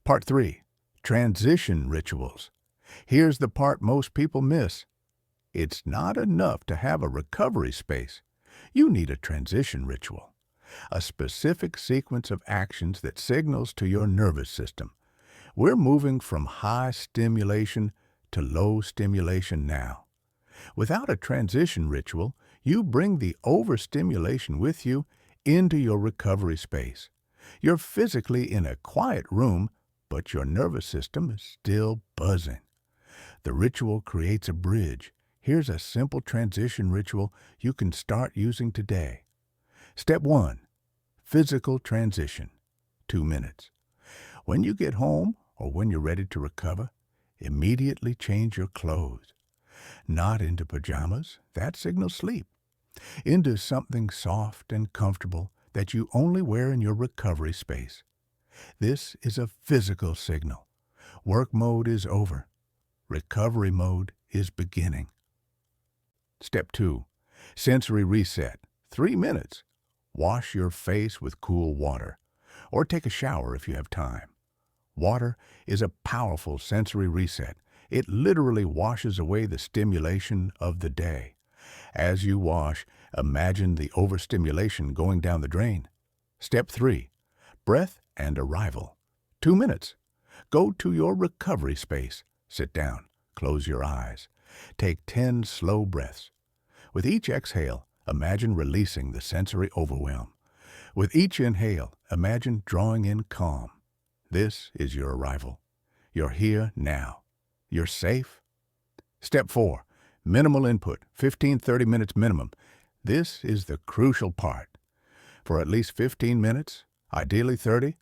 Part 3. Transition Rituals. Here's the part most people miss. It's not enough to have a recovery space. You need a transition ritual. A specific sequence of actions that signals to your nervous system. We're moving from high stimulation to low stimulation now. Without a transition ritual, you bring the overstimulation with you into your recovery space. You're physically in a quiet room, but your nervous system is still buzzing. The ritual creates a bridge. Here's a simple transition ritual you can start using today. Step 1. Physical transition. 2 minutes. When you get home or when you're ready to recover, immediately change your clothes. Not into pajamas, that signals sleep. Into something soft and comfortable that you only wear in your recovery space. This is a physical signal. Work mode is over. Recovery mode is beginning. Step 2. Sensory reset. 3 minutes. Wash your face with cool water, or take a shower if you have time. Water is a powerful sensory reset. It literally washes away the stimulation of the day. As you wash, imagine the overstimulation going down the drain. Step 3. Breath and arrival. 2 minutes. Go to your recovery space. Sit down. Close your eyes. Take 10 slow breaths. With each exhale, imagine releasing the sensory overwhelm. With each inhale, imagine drawing in calm. This is your arrival. You're here now. You're safe. Step 4. Minimal input, 15-30 minutes minimum. This is the crucial part. For at least 15 minutes, ideally 30,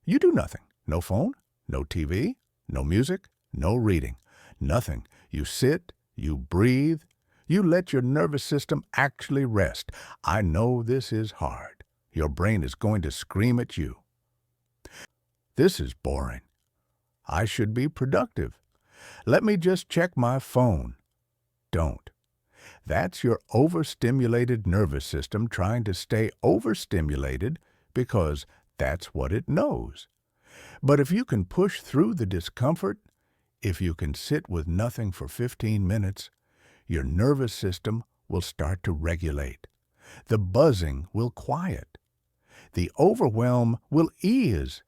you do nothing. No phone, no TV, no music, no reading. Nothing. You sit, you breathe, you let your nervous system actually rest. I know this is hard. Your brain is going to scream at you. This is boring. I should be productive. Let me just check my phone. Don't. That's your overstimulated nervous system trying to stay overstimulated because that's what it knows. But if you can push through the discomfort, if you can sit with nothing for 15 minutes, your nervous system will start to regulate. The buzzing will quiet. The overwhelm will ease.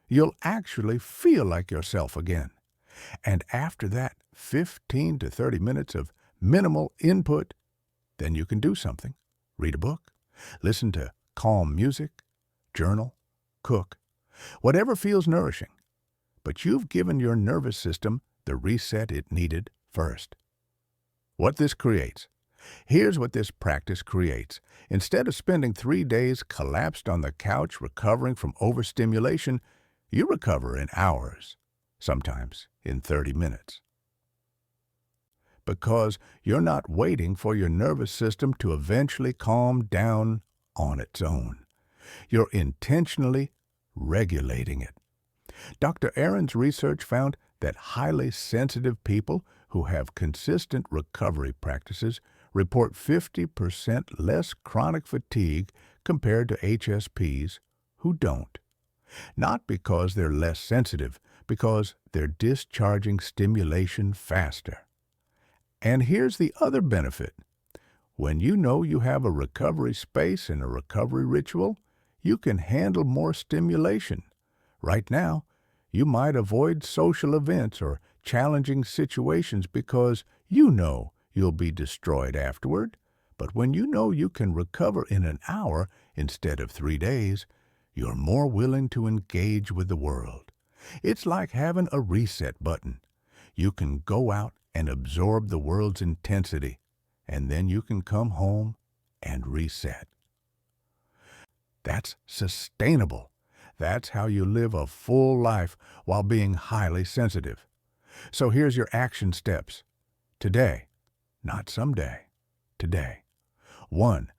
You'll actually feel like yourself again. And after that 15 to 30 minutes of minimal input, then you can do something. Read a book, listen to calm music, journal, cook, whatever feels nourishing. But you've given your nervous system the reset it needed first. What this creates. Here's what this practice creates. Instead of spending 3 days collapsed on the couch recovering from overstimulation, you recover in hours, sometimes in 30 minutes. Because you're not waiting for your nervous system to eventually calm down on its own. You're intentionally regulating it. Dr. Aaron's research found that highly sensitive people who have consistent recovery practices report 50% less chronic fatigue compared to HSPs who don't. Not because they're less sensitive, because they're discharging stimulation faster. And here's the other benefit. When you know you have a recovery space and a recovery ritual, you can handle more stimulation. Right now, you might avoid social events or challenging situations because you know you'll be destroyed afterward. But when you know you can recover in an hour instead of 3 days, you're more willing to engage with the world. It's like having a reset button. You can go out and absorb the world's intensity, and then you can come home and reset. That's sustainable. That's how you live a full life while being highly sensitive. So here's your action steps. Today, not someday, today. 1.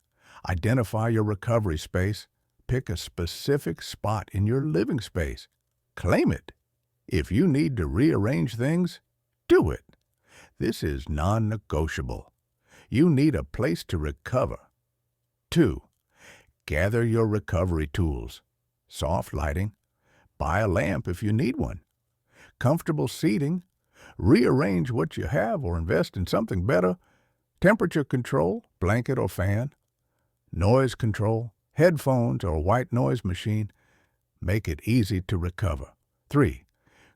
Identify your recovery space. Pick a specific spot in your living space. Claim it. If you need to rearrange things, do it. This is non-negotiable. You need a place to recover. 2. Gather your recovery tools. Soft lighting. Buy a lamp if you need one. Comfortable seating. Rearrange what you have or invest in something better. Temperature control, blanket or fan. Noise control, headphones or white noise machine. Make it easy to recover. 3.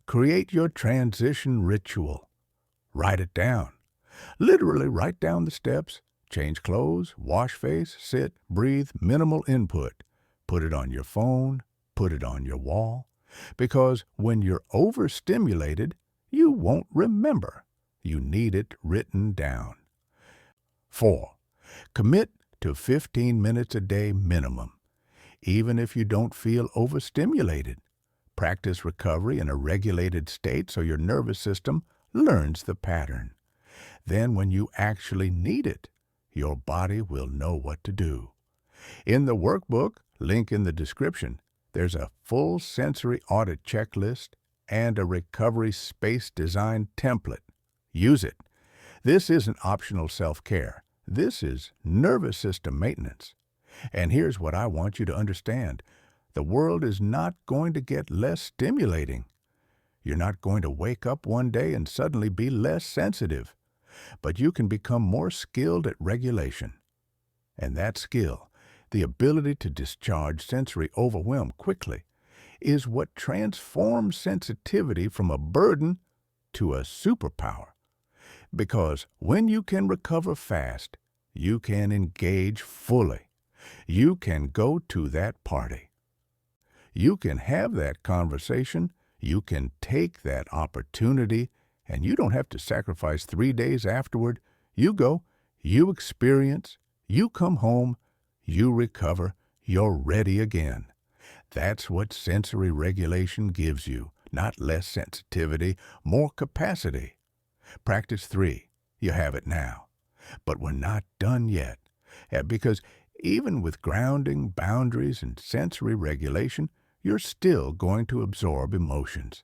Create your transition ritual. Write it down. Literally write down the steps. Change clothes, wash face, sit, breathe, minimal input. Put it on your phone, put it on your wall. Because when you're overstimulated, you won't remember. You need it written down. 4. Commit to 15 minutes a day minimum. Even if you don't feel overstimulated, practice recovery in a regulated state so your nervous system learns the pattern. Then when you actually need it, your body will know what to do. In the workbook, link in the description, there's a full sensory audit checklist and a recovery space design template. Use it. This isn't optional self-care. This is nervous system maintenance. And here's what I want you to understand. The world is not going to get less stimulating. You're not going to wake up one day and suddenly be less sensitive. But you can become more skilled at regulation. And that skill, the ability to discharge sensory overwhelm quickly, is what transforms sensitivity from a burden to a superpower. Because when you can recover fast, you can engage fully. You can go to that party. You can have that conversation. You can take that opportunity, and you don't have to sacrifice 3 days afterward. You go, you experience, you come home, you recover, you're ready again. That's what sensory regulation gives you, not less sensitivity, more capacity. Practice 3. You have it now. But we're not done yet. Because even with grounding, boundaries, and sensory regulation, you're still going to absorb emotions.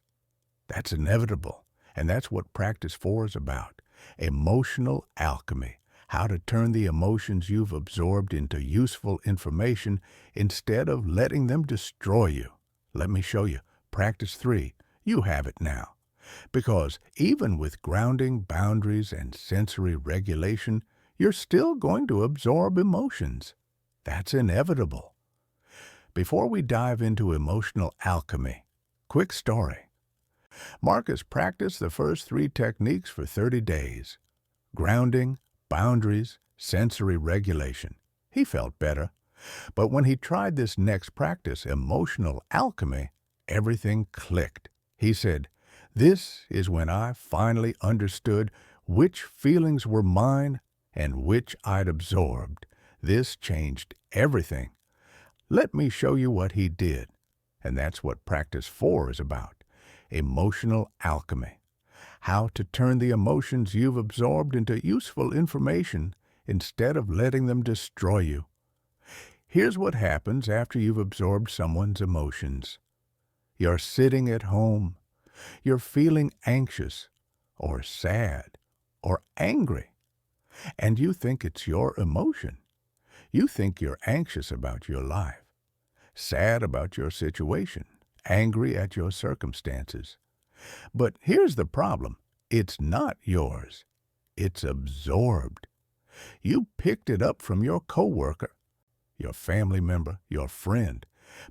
That's inevitable, and that's what practice 4 is about. Emotional alchemy. How to turn the emotions you've absorbed into useful information instead of letting them destroy you. Let me show you. Practice 3. You have it now. Because even with grounding, boundaries, and sensory regulation, you're still going to absorb emotions. That's inevitable. Before we dive into emotional alchemy, quick story. Marcus practiced the first 3 techniques for 30 days. Grounding, boundaries, sensory regulation. He felt better. But when he tried this next practice, emotional alchemy, everything clicked. He said, "This is when I finally understood which feelings were mine and which I'd absorbed. This changed everything." Let me show you what he did. And that's what practice 4 is about. Emotional alchemy. How to turn the emotions you've absorbed into useful information instead of letting them destroy you. Here's what happens after you've absorbed someone's emotions. You're sitting at home. You're feeling anxious or sad or angry. And you think it's your emotion. You think you're anxious about your life, sad about your situation, angry at your circumstances. But here's the problem. It's not yours. It's absorbed. You picked it up from your coworker, your family member, your friend.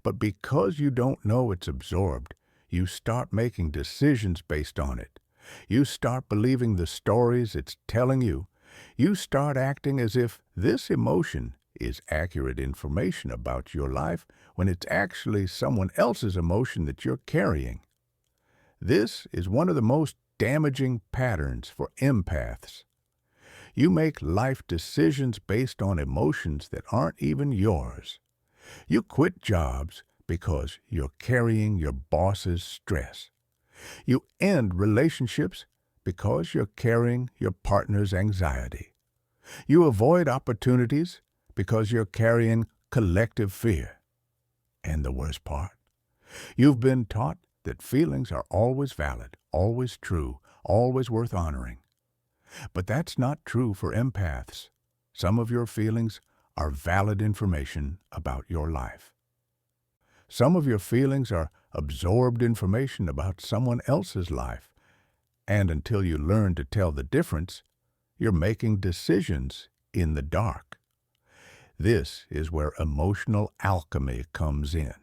But because you don't know it's absorbed, you start making decisions based on it. You start believing the stories it's telling you. You start acting as if this emotion is accurate information about your life when it's actually someone else's emotion that you're carrying. This is one of the most damaging patterns for empaths. You make life decisions based on emotions that aren't even yours. You quit jobs because you're carrying your boss's stress. You end relationships because you're carrying your partner's anxiety. You avoid opportunities because you're carrying collective fear. And the worst part, you've been taught that feelings are always valid, always true, always worth honoring. But that's not true for empaths. Some of your feelings are valid information about your life. Some of your feelings are absorbed information about someone else's life. And until you learn to tell the difference, you're making decisions in the dark. This is where emotional alchemy comes in.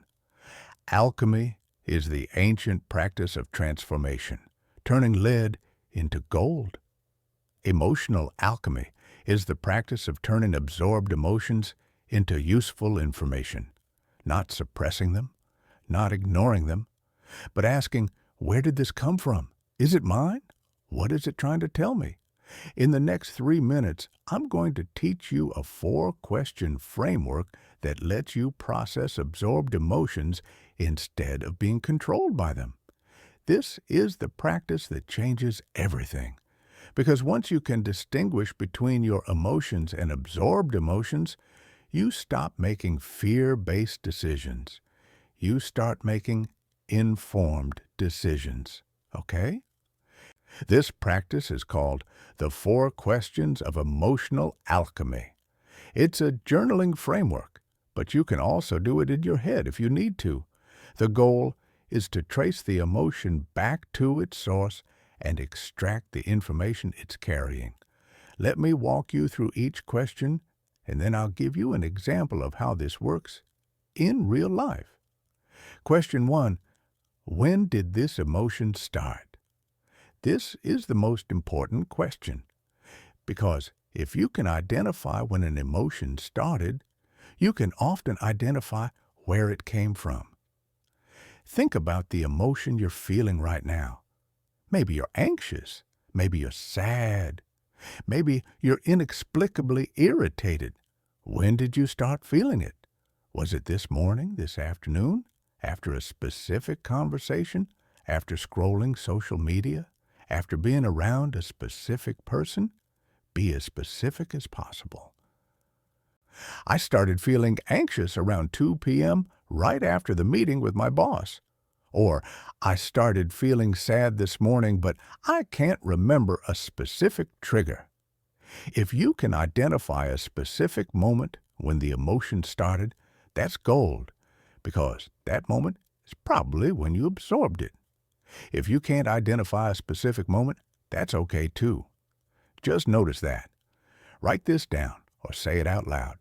Alchemy is the ancient practice of transformation, turning lead into gold. Emotional alchemy is the practice of turning absorbed emotions into useful information, not suppressing them, not ignoring them, but asking, where did this come from? Is it mine? What is it trying to tell me? In the next 3 minutes, I'm going to teach you a 4-question framework that lets you process absorbed emotions instead of being controlled by them. This is the practice that changes everything. Because once you can distinguish between your emotions and absorbed emotions, you stop making fear-based decisions. You start making informed decisions. Okay? This practice is called the 4 Questions of Emotional Alchemy. It's a journaling framework, but you can also do it in your head if you need to. The goal is to trace the emotion back to its source and extract the information it's carrying. Let me walk you through each question, and then I'll give you an example of how this works in real life. Question 1. When did this emotion start? This is the most important question, because if you can identify when an emotion started, you can often identify where it came from. Think about the emotion you're feeling right now. Maybe you're anxious. Maybe you're sad. Maybe you're inexplicably irritated. When did you start feeling it? Was it this morning, this afternoon, after a specific conversation, after scrolling social media, after being around a specific person? Be as specific as possible. I started feeling anxious around 2 p.m. right after the meeting with my boss. Or, I started feeling sad this morning, but I can't remember a specific trigger. If you can identify a specific moment when the emotion started, that's gold, because that moment is probably when you absorbed it. If you can't identify a specific moment, that's okay too. Just notice that. Write this down or say it out loud.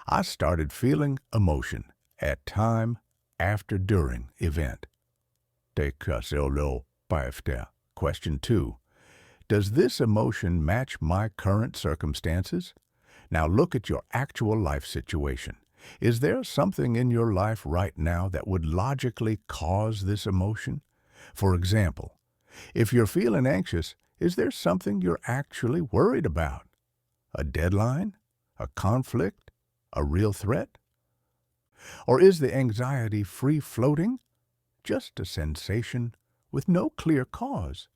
I started feeling emotion at time after during event. Question 2. Does this emotion match my current circumstances? Now look at your actual life situation. Is there something in your life right now that would logically cause this emotion? For example, if you're feeling anxious, is there something you're actually worried about? A deadline? A conflict? A real threat? Or is the anxiety free-floating? Just a sensation with no clear cause.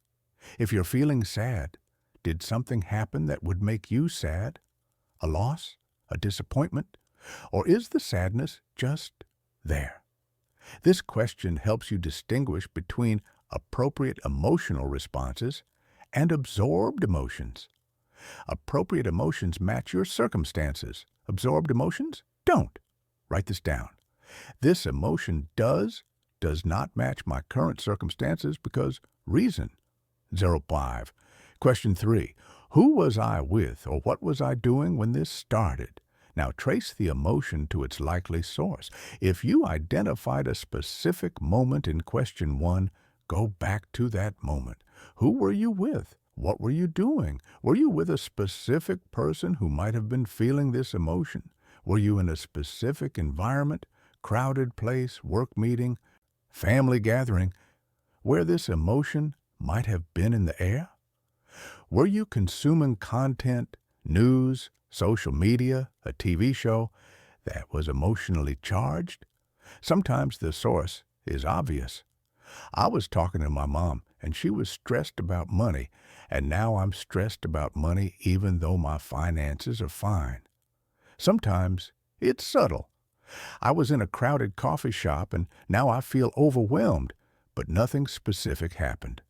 If you're feeling sad, did something happen that would make you sad? A loss? A disappointment? Or is the sadness just there? This question helps you distinguish between appropriate emotional responses and absorbed emotions. Appropriate emotions match your circumstances. Absorbed emotions don't. Write this down. This emotion does not match my current circumstances because reason. 05. Question 3. Who was I with or what was I doing when this started? Now trace the emotion to its likely source. If you identified a specific moment in question 1, go back to that moment. Who were you with? What were you doing? Were you with a specific person who might have been feeling this emotion? Were you in a specific environment, crowded place, work meeting, family gathering, where this emotion might have been in the air? Were you consuming content, news, social media, a TV show that was emotionally charged? Sometimes the source is obvious. I was talking to my mom, and she was stressed about money, and now I'm stressed about money even though my finances are fine. Sometimes it's subtle. I was in a crowded coffee shop, and now I feel overwhelmed, but nothing specific happened.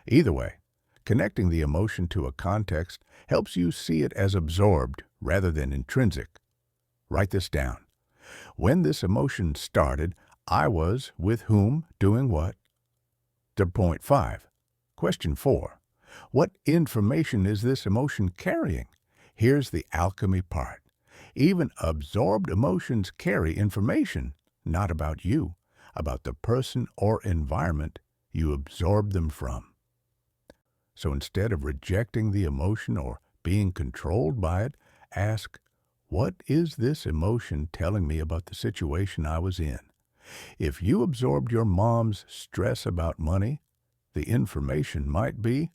Either way, connecting the emotion to a context helps you see it as absorbed rather than intrinsic. Write this down. When this emotion started, I was with whom, doing what? Point 5. Question 4. What information is this emotion carrying? Here's the alchemy part. Even absorbed emotions carry information, not about you. about the person or environment you absorb them from. So instead of rejecting the emotion or being controlled by it, ask, what is this emotion telling me about the situation I was in? If you absorbed your mom's stress about money, the information might be,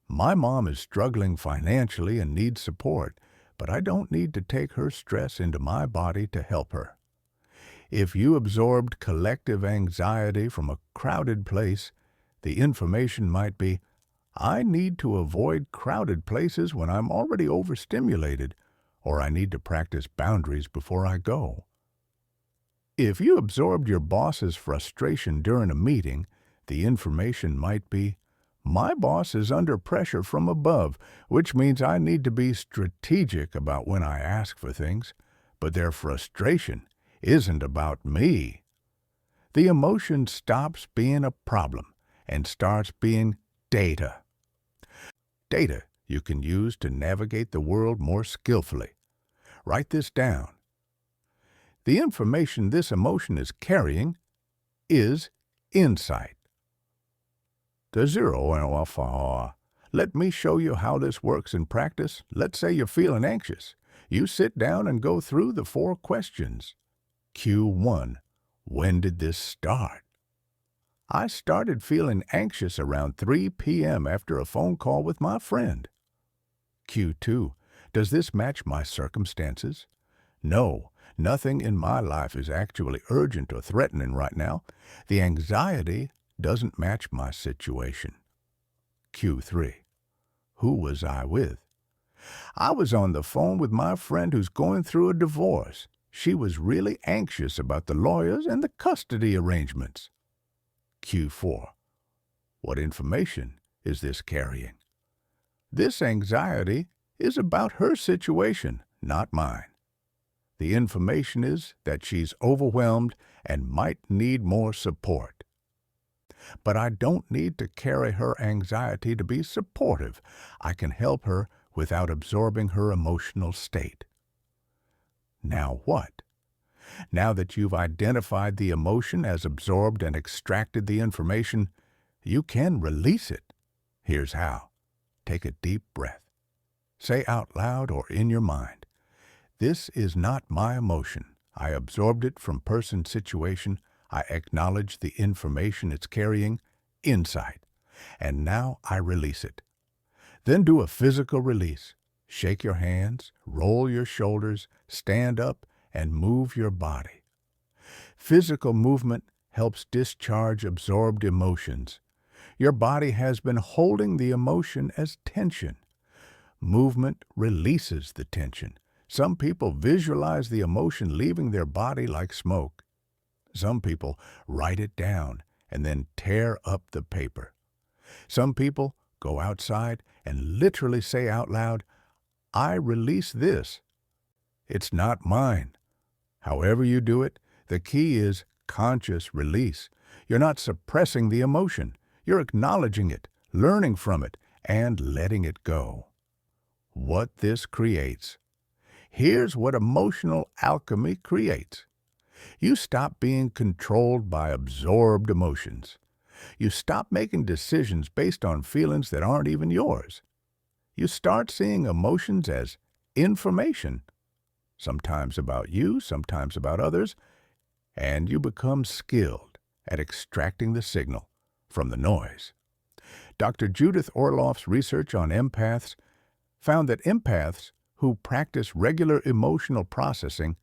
my mom is struggling financially and needs support, but I don't need to take her stress into my body to help her. If you absorbed collective anxiety from a crowded place, the information might be, I need to avoid crowded places when I'm already overstimulated, or I need to practice boundaries before I go. If you absorbed your boss's frustration during a meeting, the information might be, my boss is under pressure from above, which means I need to be strategic about when I ask for things, but their frustration isn't about me. The emotion stops being a problem and starts being data. Data you can use to navigate the world more skillfully. Write this down. The information this emotion is carrying is insight. The zero alpha. Let me show you how this works in practice. Let's say you're feeling anxious. You sit down and go through the 4 questions. Q1. When did this start? I started feeling anxious around 3 p.m. after a phone call with my friend. Q2. Does this match my circumstances? No, nothing in my life is actually urgent or threatening right now. The anxiety doesn't match my situation. Q3. Who was I with? I was on the phone with my friend who's going through a divorce. She was really anxious about the lawyers and the custody arrangements. Q4. What information is this carrying? This anxiety is about her situation, not mine. The information is that she's overwhelmed and might need more support. But I don't need to carry her anxiety to be supportive. I can help her without absorbing her emotional state. Now what? Now that you've identified the emotion as absorbed and extracted the information, you can release it. Here's how. Take a deep breath. Say out loud or in your mind, this is not my emotion. I absorbed it from person situation. I acknowledge the information it's carrying, insight, and now I release it. Then do a physical release. Shake your hands, roll your shoulders, stand up, and move your body. Physical movement helps discharge absorbed emotions. Your body has been holding the emotion as tension. Movement releases the tension. Some people visualize the emotion leaving their body like smoke. Some people write it down and then tear up the paper. Some people go outside and literally say out loud, I release this. It's not mine. However you do it, the key is conscious release. You're not suppressing the emotion. You're acknowledging it, learning from it, and letting it go. What this creates. Here's what emotional alchemy creates. You stop being controlled by absorbed emotions. You stop making decisions based on feelings that aren't even yours. You start seeing emotions as information, sometimes about you, sometimes about others, and you become skilled at extracting the signal from the noise. Dr. Judith Orloff's research on empaths found that empaths who practice regular emotional processing,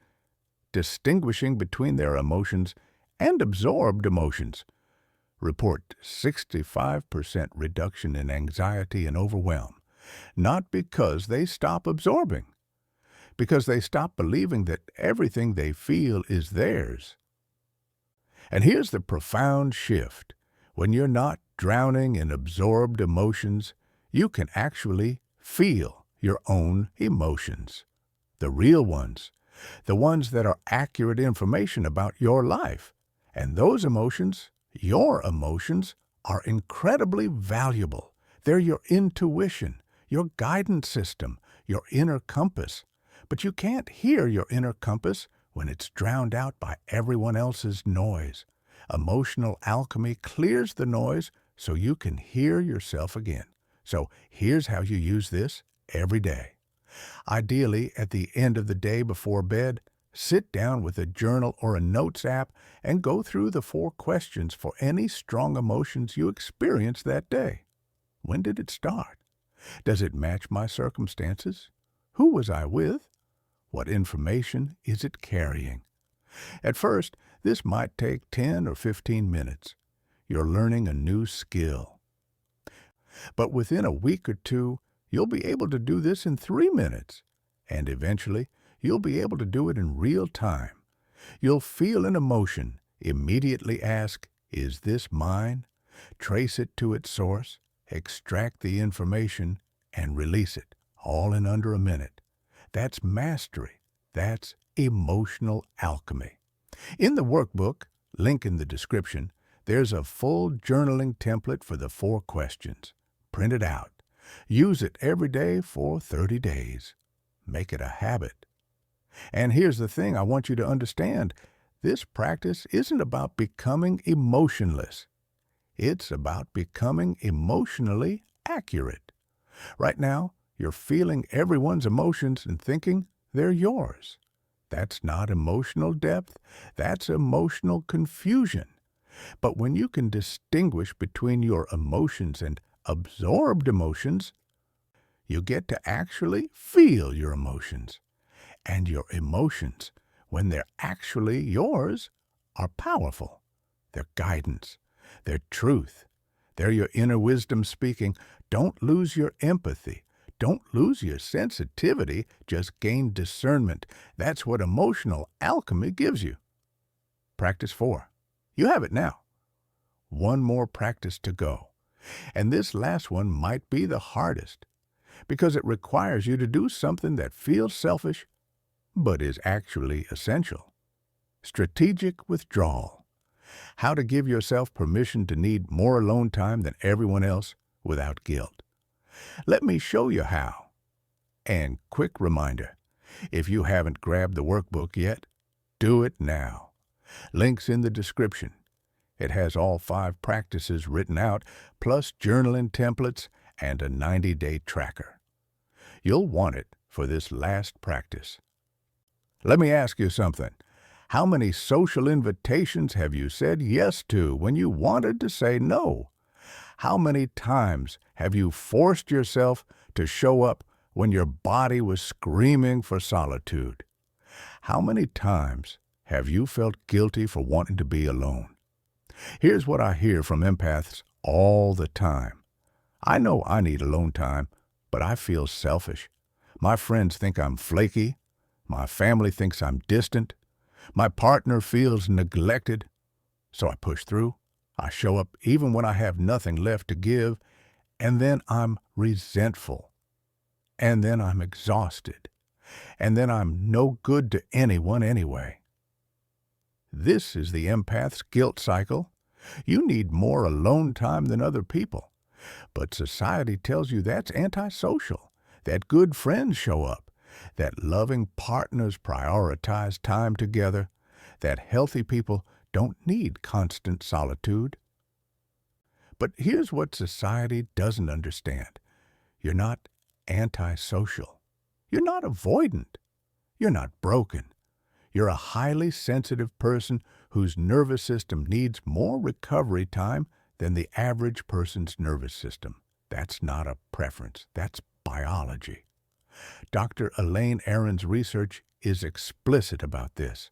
distinguishing between their emotions and absorbed emotions, report 65% reduction in anxiety and overwhelm, not because they stop absorbing, because they stop believing that everything they feel is theirs. And here's the profound shift. When you're not drowning in absorbed emotions, you can actually feel your own emotions, the real ones, the ones that are accurate information about your life. And those emotions, your emotions, are incredibly valuable. They're your intuition, your guidance system, your inner compass. But you can't hear your inner compass when it's drowned out by everyone else's noise. Emotional alchemy clears the noise so you can hear yourself again. So here's how you use this every day. Ideally, at the end of the day before bed, sit down with a journal or a notes app and go through the 4 questions for any strong emotions you experienced that day. When did it start? Does it match my circumstances? Who was I with? What information is it carrying? At first, this might take 10 or 15 minutes. You're learning a new skill. But within a week or two, you'll be able to do this in 3 minutes. And eventually, you'll be able to do it in real time. You'll feel an emotion, immediately ask, is this mine? Trace it to its source, extract the information, and release it, all in under a minute. That's mastery. That's emotional alchemy. In the workbook, link in the description, there's a full journaling template for the 4 questions. Print it out. Use it every day for 30 days. Make it a habit. And here's the thing I want you to understand. This practice isn't about becoming emotionless. It's about becoming emotionally accurate. Right now, you're feeling everyone's emotions and thinking they're yours. That's not emotional depth. That's emotional confusion. But when you can distinguish between your emotions and absorbed emotions, you get to actually feel your emotions. And your emotions, when they're actually yours, are powerful. They're guidance. They're truth. They're your inner wisdom speaking. Don't lose your empathy. Don't lose your sensitivity. Just gain discernment. That's what emotional alchemy gives you. Practice 4. You have it now. One more practice to go. And this last one might be the hardest because it requires you to do something that feels selfish but is actually essential. Strategic withdrawal. How to give yourself permission to need more alone time than everyone else without guilt. Let me show you how. And quick reminder, if you haven't grabbed the workbook yet, do it now. Links in the description. It has all 5 practices written out, plus journaling templates and a 90-day tracker. You'll want it for this last practice. Let me ask you something. How many social invitations have you said yes to when you wanted to say no? How many times have you forced yourself to show up when your body was screaming for solitude? How many times have you felt guilty for wanting to be alone? Here's what I hear from empaths all the time. I know I need alone time, but I feel selfish. My friends think I'm flaky. My family thinks I'm distant. My partner feels neglected. So I push through. I show up even when I have nothing left to give, and then I'm resentful. And then I'm exhausted. And then I'm no good to anyone anyway. This is the empath's guilt cycle. You need more alone time than other people. But society tells you that's antisocial, that good friends show up, that loving partners prioritize time together, that healthy people don't need constant solitude. But here's what society doesn't understand. You're not antisocial. You're not avoidant. You're not broken. You're a highly sensitive person whose nervous system needs more recovery time than the average person's nervous system. That's not a preference. That's biology. Dr. Elaine Aron's research is explicit about this.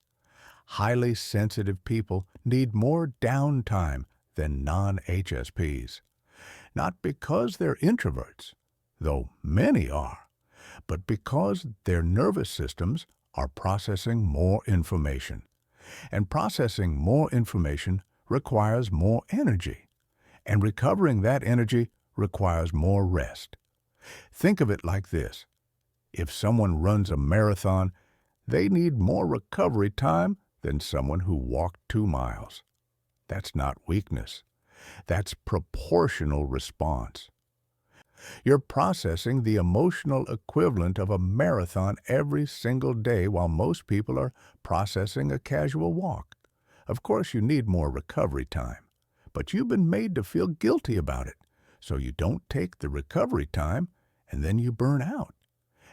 Highly sensitive people need more downtime than non-HSPs. Not because they're introverts, though many are, but because their nervous systems are processing more information. And processing more information requires more energy. And recovering that energy requires more rest. Think of it like this. If someone runs a marathon, they need more recovery time than someone who walked 2 miles. That's not weakness. That's proportional response. You're processing the emotional equivalent of a marathon every single day while most people are processing a casual walk. Of course, you need more recovery time, but you've been made to feel guilty about it, so you don't take the recovery time, and then you burn out.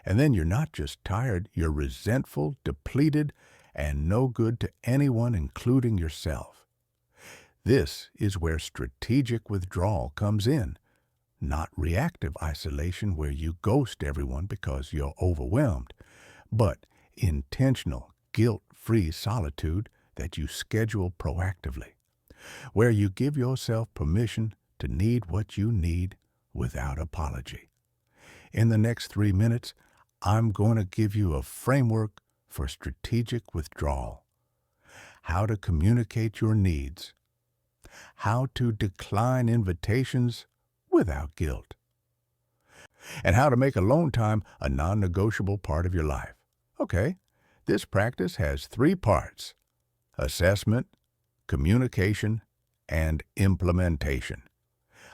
And then you're not just tired, you're resentful, depleted, and no good to anyone, including yourself. This is where strategic withdrawal comes in, not reactive isolation where you ghost everyone because you're overwhelmed, but intentional, guilt-free solitude that you schedule proactively, where you give yourself permission to need what you need without apology. In the next 3 minutes, I'm going to give you a framework for strategic withdrawal, how to communicate your needs, how to decline invitations without guilt, and how to make alone time a non-negotiable part of your life. Okay, this practice has 3 parts: assessment, communication, and implementation.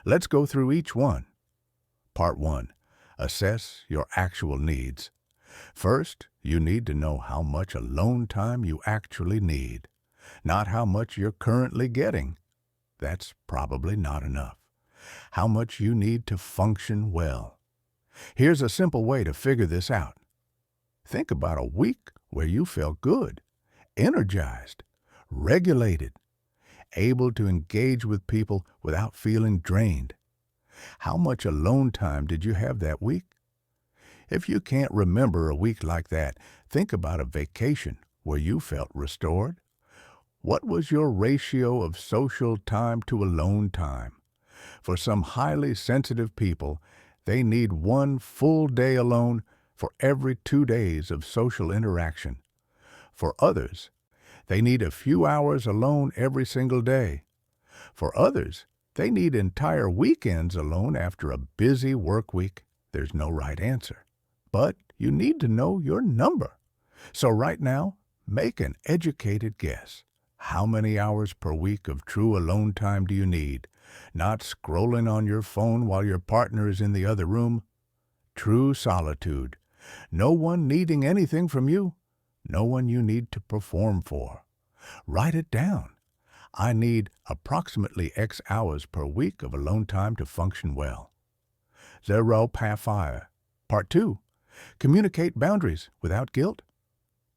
Let's go through each one. Part 1. Assess your actual needs. First, you need to know how much alone time you actually need, not how much you're currently getting. That's probably not enough. How much you need to function well. Here's a simple way to figure this out. Think about a week where you felt good, energized, regulated, able to engage with people without feeling drained. How much alone time did you have that week? If you can't remember a week like that, think about a vacation where you felt restored. What was your ratio of social time to alone time? For some highly sensitive people, they need 1 full day alone for every 2 days of social interaction. For others, they need a few hours alone every single day. For others, they need entire weekends alone after a busy work week. There's no right answer. But you need to know your number. So right now, make an educated guess. How many hours per week of true alone time do you need? Not scrolling on your phone while your partner is in the other room. True solitude. No one needing anything from you. No one you need to perform for. Write it down. I need approximately X hours per week of alone time to function well. Part 2. Communicate boundaries without guilt.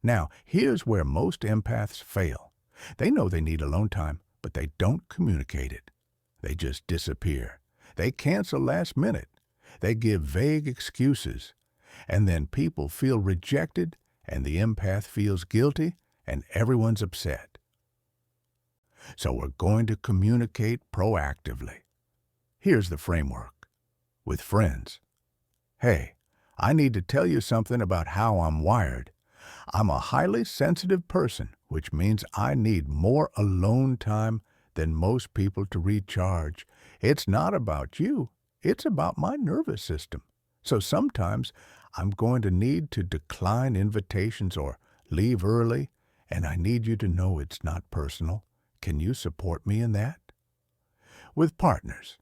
Now, here's where most empaths fail. They know they need alone time, but they don't communicate it. They just disappear. They cancel last minute. They give vague excuses. And then people feel rejected, and the empath feels guilty, and everyone's upset. So we're going to communicate proactively. Here's the framework. With friends. Hey, I need to tell you something about how I'm wired. I'm a highly sensitive person, which means I need more alone time than most people to recharge. It's not about you. It's about my nervous system. So sometimes I'm going to need to decline invitations or leave early, and I need you to know it's not personal. Can you support me in that? With partners,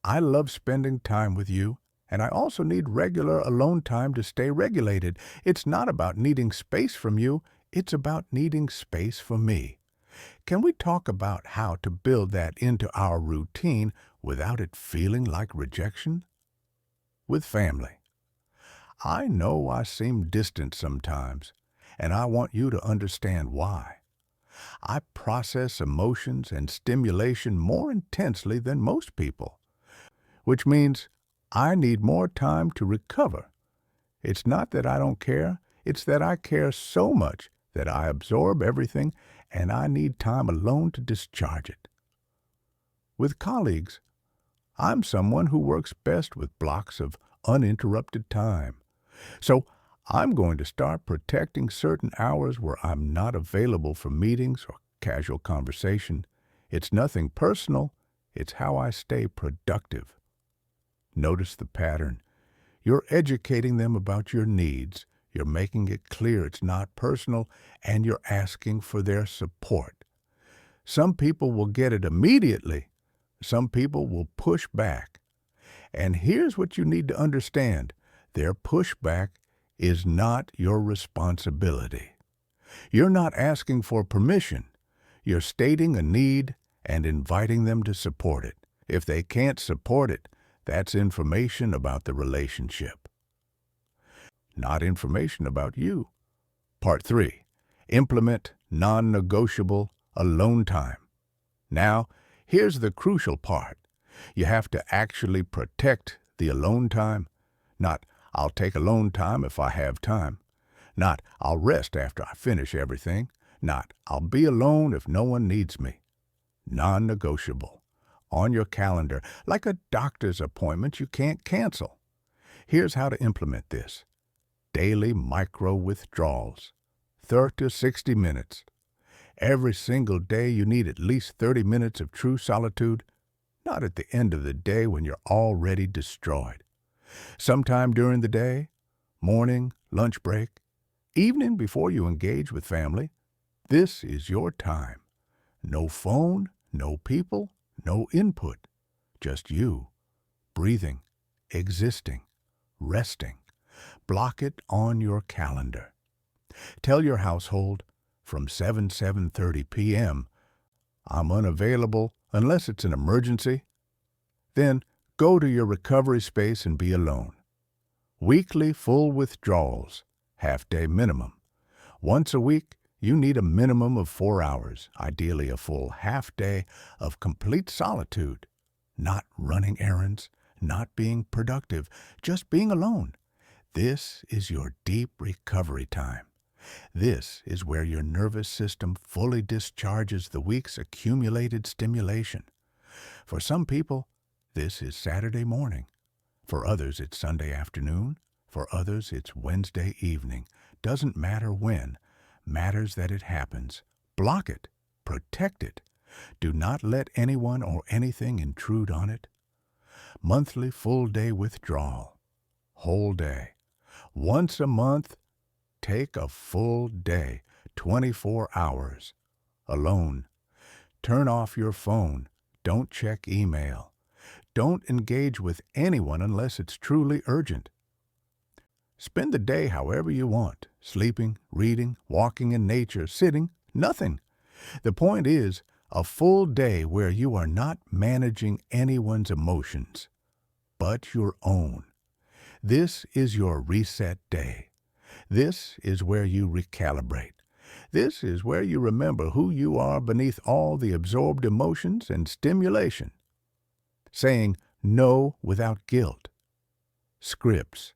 I love spending time with you, and I also need regular alone time to stay regulated. It's not about needing space from you, it's about needing space for me. Can we talk about how to build that into our routine without it feeling like rejection? With family, I know I seem distant sometimes, and I want you to understand why. I process emotions and stimulation more intensely than most people, which means I need more time to recover. It's not that I don't care, it's that I care so much that I absorb everything and I need time alone to discharge it. With colleagues, I'm someone who works best with blocks of uninterrupted time. So I'm going to start protecting certain hours where I'm not available for meetings or casual conversation. It's nothing personal, it's how I stay productive. Notice the pattern. You're educating them about your needs, you're making it clear it's not personal, and you're asking for their support. Some people will get it immediately. Some people will push back. And here's what you need to understand. Their pushback is not your responsibility. You're not asking for permission. You're stating a need and inviting them to support it. If they can't support it, that's information about the relationship, not information about you. Part 3. Implement non-negotiable alone time. Now, here's the crucial part. You have to actually protect the alone time. Not, I'll take alone time if I have time. Not, I'll rest after I finish everything. Not, I'll be alone if no one needs me. Non-negotiable. On your calendar, like a doctor's appointment you can't cancel. Here's how to implement this. Daily micro withdrawals. 30 to 60 minutes. Every single day you need at least 30 minutes of true solitude, not at the end of the day when you're already destroyed. Sometime during the day, morning, lunch break, evening before you engage with family, this is your time. No phone, no people, no input. Just you, breathing, existing, resting. Block it on your calendar. Tell your household from 7:30 p.m., I'm unavailable unless it's an emergency. Then go to your recovery space and be alone. Weekly full withdrawals, half-day minimum. Once a week, you need a minimum of 4 hours, ideally a full half-day of complete solitude. Not running errands, not being productive, just being alone. This is your deep recovery time. This is where your nervous system fully discharges the week's accumulated stimulation. For some people, this is Saturday morning. For others, it's Sunday afternoon. For others, it's Wednesday evening. Doesn't matter when. Matters that it happens. Block it. Protect it. Do not let anyone or anything intrude on it. Monthly full-day withdrawal. Whole day. Once a month, take a full day, 24 hours. Alone. Turn off your phone. Don't check email. Don't engage with anyone unless it's truly urgent. Spend the day however you want, sleeping, reading, walking in nature, sitting, nothing. The point is, a full day where you are not managing anyone's emotions, but your own. This is your reset day. This is where you recalibrate. This is where you remember who you are beneath all the absorbed emotions and stimulation. Saying no without guilt. Scripts.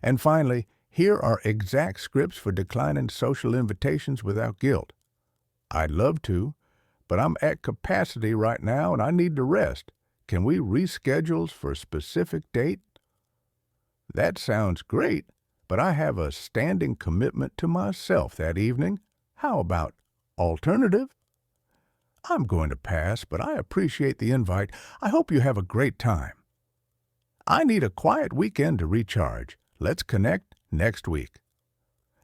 And finally, here are exact scripts for declining social invitations without guilt. I'd love to, but I'm at capacity right now and I need to rest. Can we reschedule for a specific date? That sounds great, but I have a standing commitment to myself that evening. How about alternative? I'm going to pass, but I appreciate the invite. I hope you have a great time. I need a quiet weekend to recharge. Let's connect next week.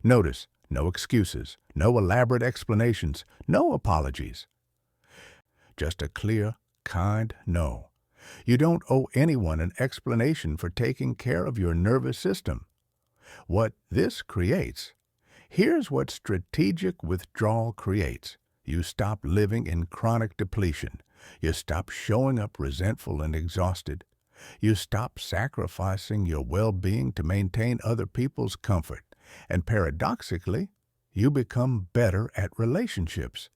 Notice, no excuses, no elaborate explanations, no apologies. Just a clear, kind no. You don't owe anyone an explanation for taking care of your nervous system. What this creates, here's what strategic withdrawal creates. You stop living in chronic depletion. You stop showing up resentful and exhausted. You stop sacrificing your well-being to maintain other people's comfort. And paradoxically, you become better at relationships.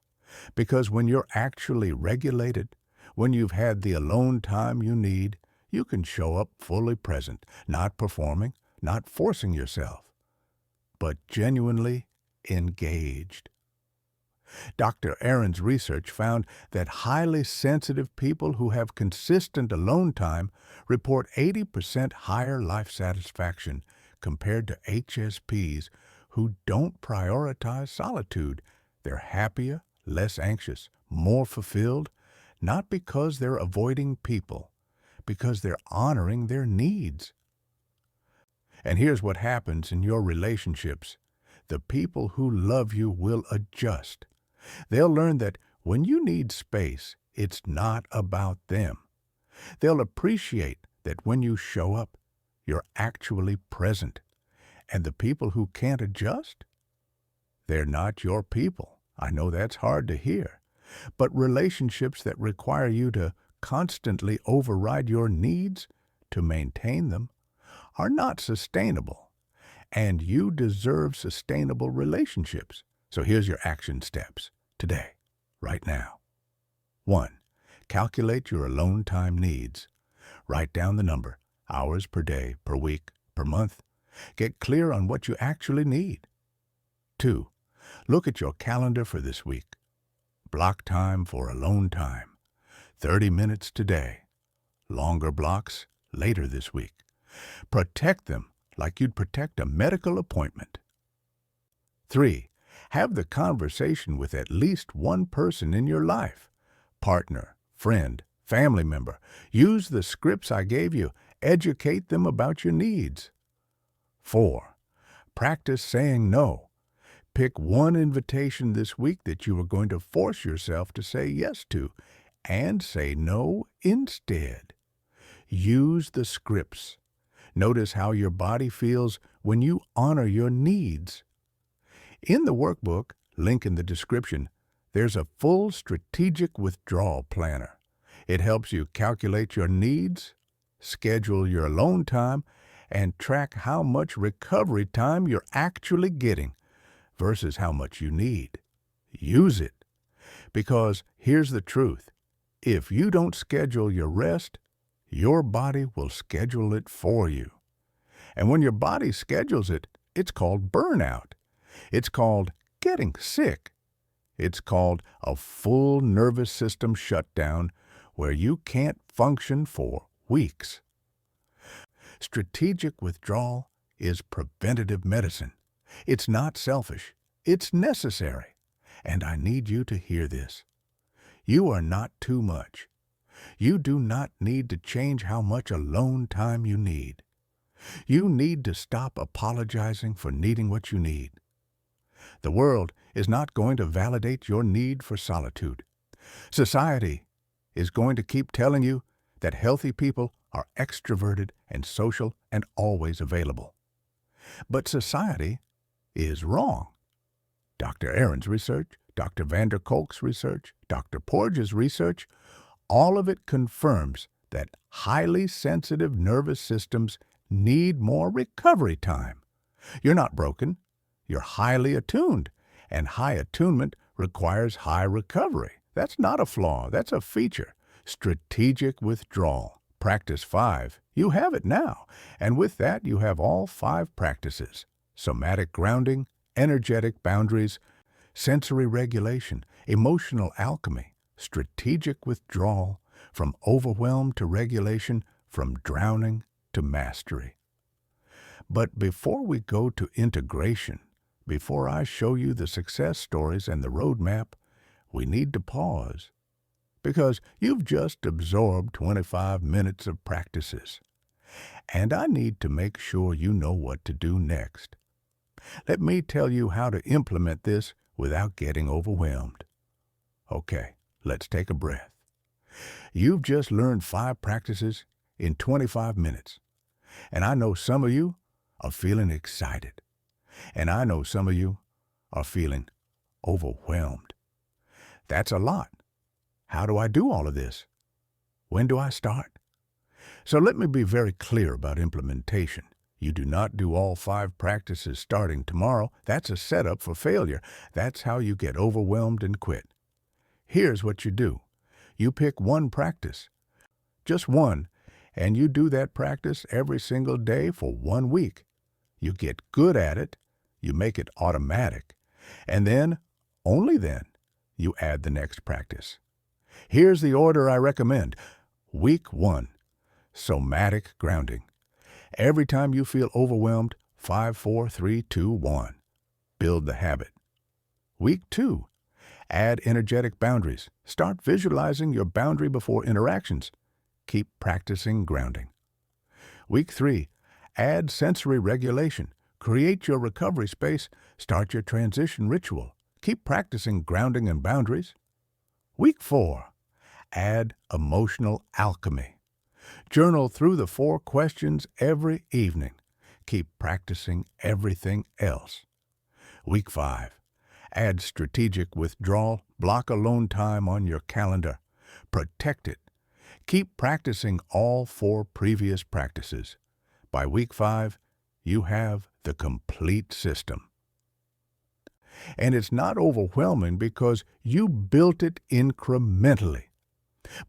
Because when you're actually regulated, when you've had the alone time you need, you can show up fully present, not performing, not forcing yourself, but genuinely engaged. Dr. Aaron's research found that highly sensitive people who have consistent alone time report 80% higher life satisfaction compared to HSPs who don't prioritize solitude. They're happier, less anxious, more fulfilled, not because they're avoiding people, because they're honoring their needs. And here's what happens in your relationships. The people who love you will adjust. They'll learn that when you need space, it's not about them. They'll appreciate that when you show up, you're actually present. And the people who can't adjust? They're not your people. I know that's hard to hear. But relationships that require you to constantly override your needs to maintain them are not sustainable. And you deserve sustainable relationships. So here's your action steps today, right now. 1. Calculate your alone time needs. Write down the number, hours per day, per week, per month. Get clear on what you actually need. 2. Look at your calendar for this week. Block time for alone time. 30 minutes today. Longer blocks later this week. Protect them like you'd protect a medical appointment. 3. Have the conversation with at least one person in your life. Partner, friend, family member. Use the scripts I gave you. Educate them about your needs. 4. Practice saying no. Pick one invitation this week that you are going to force yourself to say yes to, and say no instead. Use the scripts. Notice how your body feels when you honor your needs. In the workbook, link in the description, there's a full strategic withdrawal planner. It helps you calculate your needs, schedule your alone time, and track how much recovery time you're actually getting versus how much you need. Use it. Because here's the truth. If you don't schedule your rest, your body will schedule it for you. And when your body schedules it, it's called burnout. It's called getting sick. It's called a full nervous system shutdown where you can't function for weeks. Strategic withdrawal is preventative medicine. It's not selfish. It's necessary. And I need you to hear this. You are not too much. You do not need to change how much alone time you need. You need to stop apologizing for needing what you need. The world is not going to validate your need for solitude. Society is going to keep telling you that healthy people are extroverted and social and always available. But society is wrong. Dr. Aaron's research, Dr. van der Kolk's research, Dr. Porges' research, all of it confirms that highly sensitive nervous systems need more recovery time. You're not broken. You're highly attuned, and high attunement requires high recovery. That's not a flaw. That's a feature. Strategic withdrawal. Practice 5. You have it now. And with that, you have all 5 practices. Somatic grounding, energetic boundaries, sensory regulation, emotional alchemy, strategic withdrawal, from overwhelm to regulation, from drowning to mastery. But before we go to integration, before I show you the success stories and the roadmap, we need to pause. Because you've just absorbed 25 minutes of practices. And I need to make sure you know what to do next. Let me tell you how to implement this without getting overwhelmed. Okay, let's take a breath. You've just learned 5 practices in 25 minutes. And I know some of you are feeling excited. And I know some of you are feeling overwhelmed. That's a lot. How do I do all of this? When do I start? So let me be very clear about implementation. You do not do all 5 practices starting tomorrow. That's a setup for failure. That's how you get overwhelmed and quit. Here's what you do. You pick one practice, just one, and you do that practice every single day for 1 week. You get good at it, you make it automatic, and then, only then, you add the next practice. Here's the order I recommend. Week 1, somatic grounding. Every time you feel overwhelmed, 5, 4, 3, 2, 1. Build the habit. Week 2, add energetic boundaries. Start visualizing your boundary before interactions. Keep practicing grounding. Week 3, add sensory regulation. Create your recovery space. Start your transition ritual. Keep practicing grounding and boundaries. Week 4, add emotional alchemy. Journal through the 4 questions every evening. Keep practicing everything else. Week 5, add strategic withdrawal Block alone time on your calendar. Protect it. Keep practicing all 4 previous practices. By week 5, you have the complete system. And it's not overwhelming because you built it incrementally.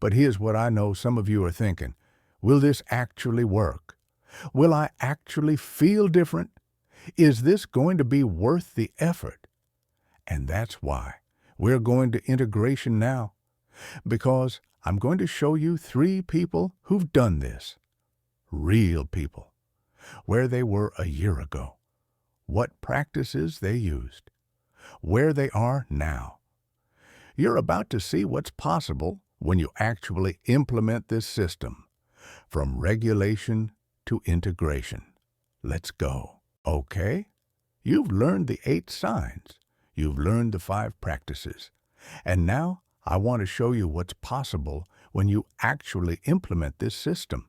But here's what I know some of you are thinking. Will this actually work? Will I actually feel different? Is this going to be worth the effort? And that's why we're going to integration now, because I'm going to show you 3 people who've done this. Real people. Where they were a year ago. What practices they used. Where they are now. You're about to see what's possible when you actually implement this system, from regulation to integration. Let's go. Okay? You've learned the 8 signs. You've learned the 5 practices. And now I want to show you what's possible when you actually implement this system.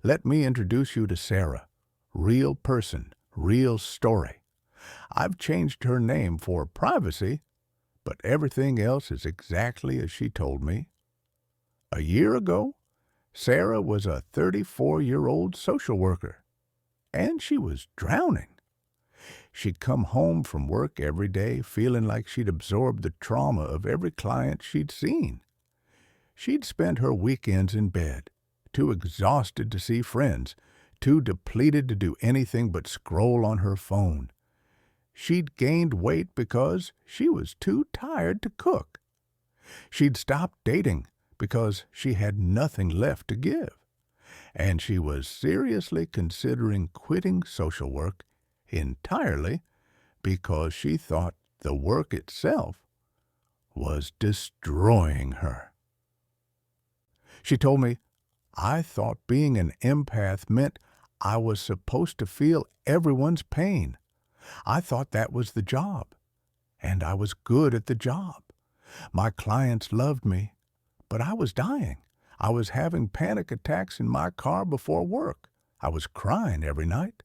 Let me introduce you to Sarah. Real person, real story. I've changed her name for privacy, but everything else is exactly as she told me. A year ago, Sarah was a 34-year-old social worker, and she was drowning. She'd come home from work every day feeling like she'd absorbed the trauma of every client she'd seen. She'd spent her weekends in bed, too exhausted to see friends, too depleted to do anything but scroll on her phone. She'd gained weight because she was too tired to cook. She'd stopped dating because she had nothing left to give. And she was seriously considering quitting social work entirely because she thought the work itself was destroying her. She told me, I thought being an empath meant I was supposed to feel everyone's pain. I thought that was the job, and I was good at the job. My clients loved me, but I was dying. I was having panic attacks in my car before work. I was crying every night,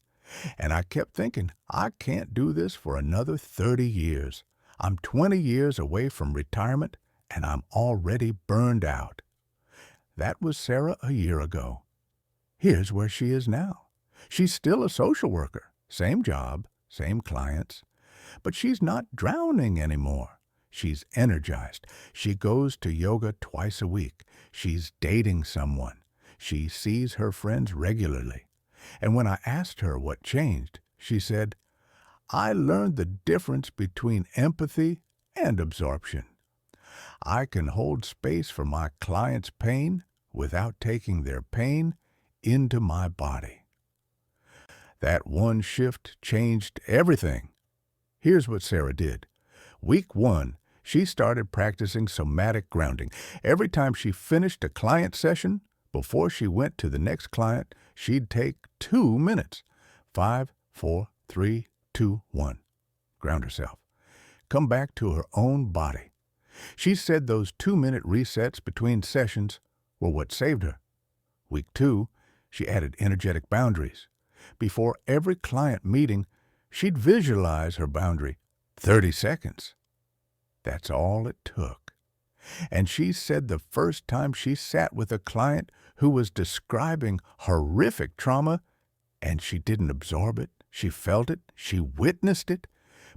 and I kept thinking, I can't do this for another 30 years. I'm 20 years away from retirement, and I'm already burned out. That was Sarah a year ago. Here's where she is now. She's still a social worker, same job, same clients, but she's not drowning anymore. She's energized. She goes to yoga twice a week. She's dating someone. She sees her friends regularly. And when I asked her what changed, she said, I learned the difference between empathy and absorption. I can hold space for my clients' pain without taking their pain into my body. That one shift changed everything. Here's what Sarah did. Week 1, she started practicing somatic grounding. Every time she finished a client session, before she went to the next client, she'd take 2 minutes. 5, 4, 3, 2, 1. Ground herself. Come back to her own body. She said those 2-minute resets between sessions were what saved her. Week 2, she added energetic boundaries. Before every client meeting, she'd visualize her boundary. 30 seconds. That's all it took. And she said the first time she sat with a client who was describing horrific trauma, and she didn't absorb it, she felt it, she witnessed it,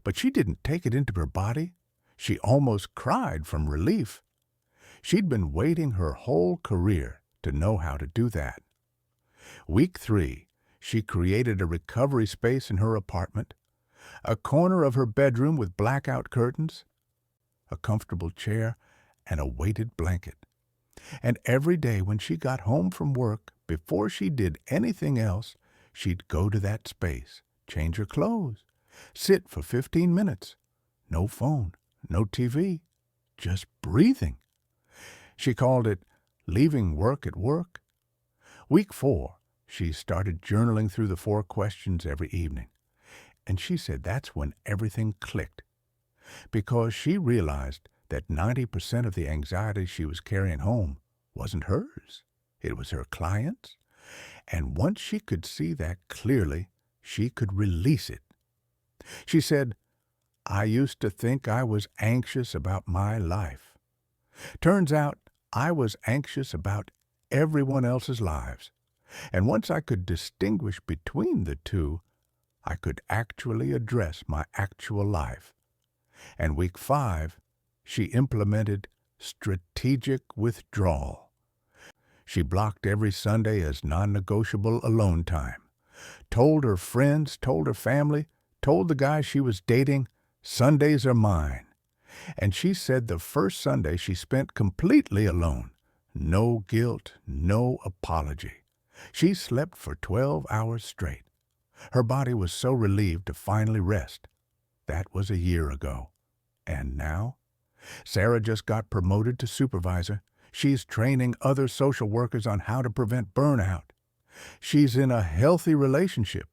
but she didn't take it into her body. She almost cried from relief. She'd been waiting her whole career to know how to do that. Week 3, she created a recovery space in her apartment, a corner of her bedroom with blackout curtains, a comfortable chair, and a weighted blanket. And every day when she got home from work, before she did anything else, she'd go to that space, change her clothes, sit for 15 minutes. No phone, no TV, just breathing. She called it leaving work at work. Week 4, she started journaling through the 4 questions every evening. And she said that's when everything clicked, because she realized that 90% of the anxiety she was carrying home wasn't hers. It was her client's. And once she could see that clearly, she could release it. She said, I used to think I was anxious about my life. Turns out I was anxious about everyone else's lives. And once I could distinguish between the two, I could actually address my actual life. And week 5, she implemented strategic withdrawal. She blocked every Sunday as non-negotiable alone time. Told her friends, told her family, told the guy she was dating, Sundays are mine. And she said the first Sunday she spent completely alone. No guilt, no apology. She slept for 12 hours straight. Her body was so relieved to finally rest. That was a year ago. And now? Sarah just got promoted to supervisor. She's training other social workers on how to prevent burnout. She's in a healthy relationship.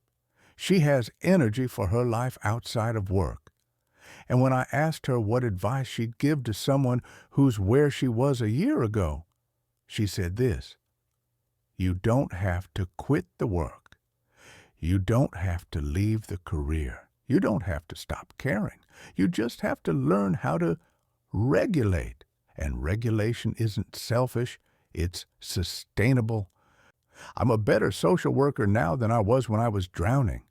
She has energy for her life outside of work. And when I asked her what advice she'd give to someone who's where she was a year ago, she said this: "You don't have to quit the work. You don't have to leave the career. You don't have to stop caring. You just have to learn how to regulate. And regulation isn't selfish, it's sustainable. I'm a better social worker now than I was when I was drowning,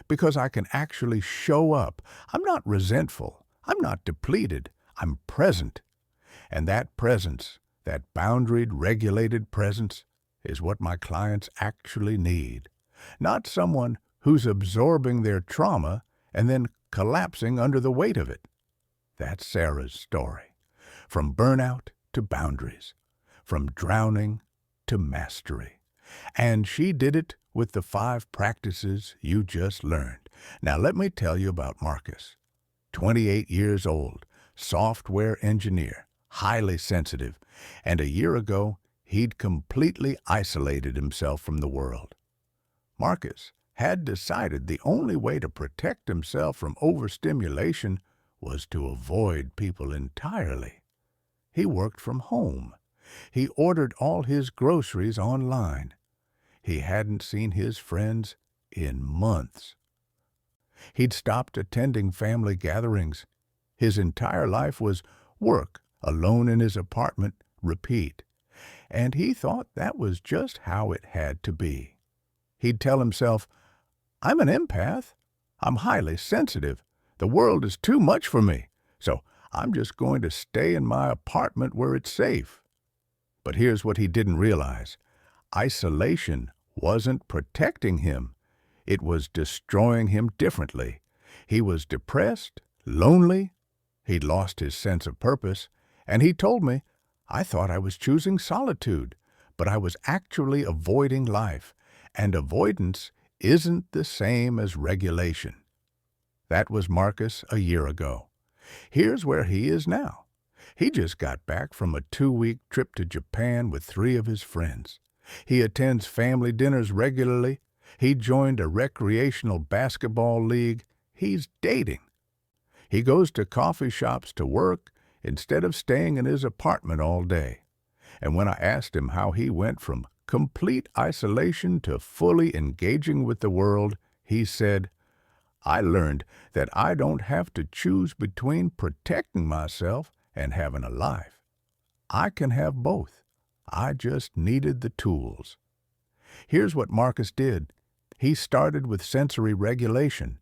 because I can actually show up. I'm not resentful. I'm not depleted. I'm present. And that presence, that boundaried, regulated presence, is what my clients actually need. Not someone who's absorbing their trauma and then collapsing under the weight of it. That's Sarah's story. From burnout to boundaries. From drowning to mastery. And she did it with the 5 practices you just learned. Now let me tell you about Marcus. 28 years old, software engineer, highly sensitive, and a year ago he'd completely isolated himself from the world. Marcus had decided the only way to protect himself from overstimulation was to avoid people entirely. He worked from home. He ordered all his groceries online. He hadn't seen his friends in months. He'd stopped attending family gatherings. His entire life was work, alone in his apartment, repeat. And he thought that was just how it had to be. He'd tell himself, "I'm an empath. I'm highly sensitive. The world is too much for me, so I'm just going to stay in my apartment where it's safe." But here's what he didn't realize. Isolation wasn't protecting him. It was destroying him differently. He was depressed, lonely. He'd lost his sense of purpose. And he told me, "I thought I was choosing solitude, but I was actually avoiding life. And avoidance isn't the same as regulation." That was Marcus a year ago. Here's where he is now. He just got back from a 2-week trip to Japan with 3 of his friends. He attends family dinners regularly. He joined a recreational basketball league. He's dating. He goes to coffee shops to work instead of staying in his apartment all day. And when I asked him how he went from complete isolation to fully engaging with the world, he said, "I learned that I don't have to choose between protecting myself and having a life. I can have both. I just needed the tools." Here's what Marcus did. He started with sensory regulation,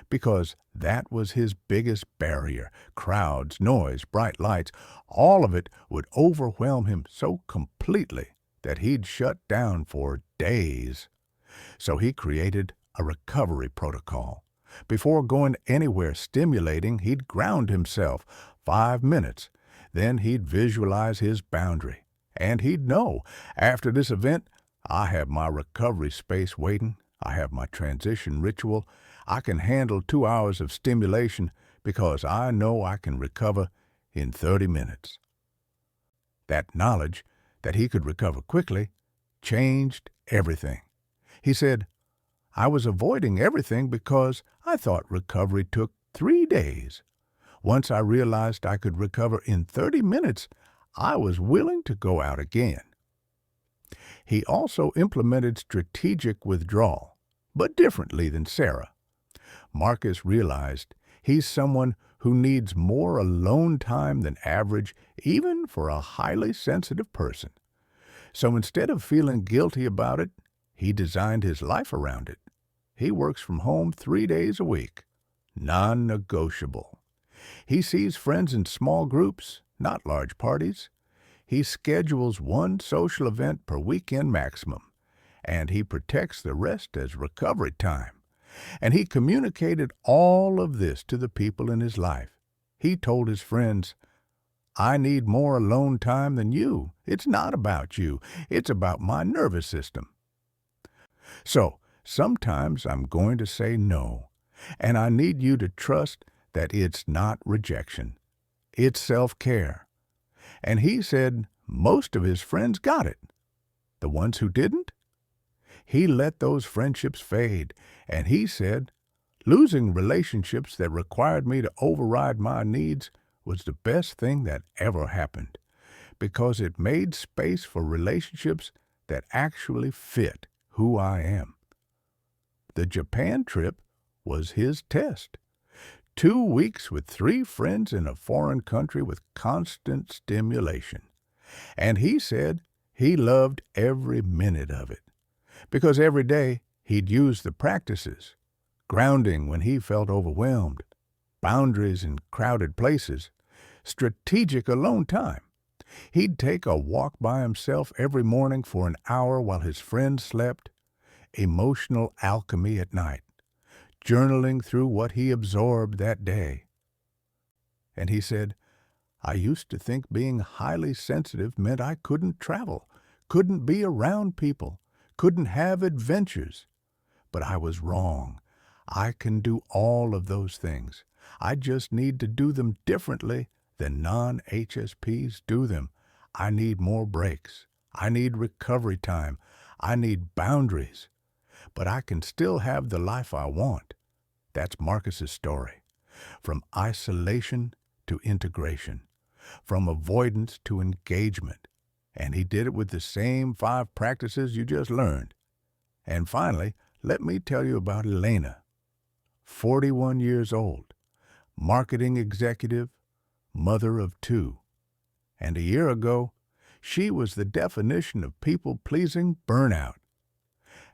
because that was his biggest barrier. Crowds, noise, bright lights, all of it would overwhelm him so completely that he'd shut down for days. So he created a recovery protocol. Before going anywhere stimulating, he'd ground himself 5 minutes. Then he'd visualize his boundary. And he'd know, after this event, I have my recovery space waiting. I have my transition ritual. I can handle 2 hours of stimulation because I know I can recover in 30 minutes. That knowledge that he could recover quickly changed everything. He said, "I was avoiding everything because I thought recovery took 3 days. Once I realized I could recover in 30 minutes, I was willing to go out again." He also implemented strategic withdrawal, but differently than Sarah. Marcus realized He's someone who needs more alone time than average, even for a highly sensitive person. So instead of feeling guilty about it, he designed his life around it. He works from home 3 days a week. Non-negotiable. He sees friends in small groups, not large parties. He schedules one social event per weekend maximum, and he protects the rest as recovery time. And he communicated all of this to the people in his life. He told his friends, I need more alone time than you. It's not about you. It's about my nervous system. So, sometimes I'm going to say no, and I need you to trust that it's not rejection. It's self-care. And he said most of his friends got it. The ones who didn't? He let those friendships fade, and he said, losing relationships that required me to override my needs was the best thing that ever happened, because it made space for relationships that actually fit who I am. The Japan trip was his test. 2 weeks with 3 friends in a foreign country with constant stimulation. And he said he loved every minute of it, because every day he'd use the practices: grounding when he felt overwhelmed, boundaries in crowded places, strategic alone time. He'd take a walk by himself every morning for an hour while his friends slept, emotional alchemy at night, journaling through what he absorbed that day. And he said, I used to think being highly sensitive meant I couldn't travel, couldn't be around people, couldn't have adventures. But I was wrong. I can do all of those things. I just need to do them differently than non-HSPs do them. I need more breaks. I need recovery time. I need boundaries. But I can still have the life I want. That's Marcus's story. From isolation to integration. From avoidance to engagement. And he did it with the same 5 practices you just learned. And finally, let me tell you about Elena, 41 years old, marketing executive, mother of 2. And a year ago, she was the definition of people-pleasing burnout.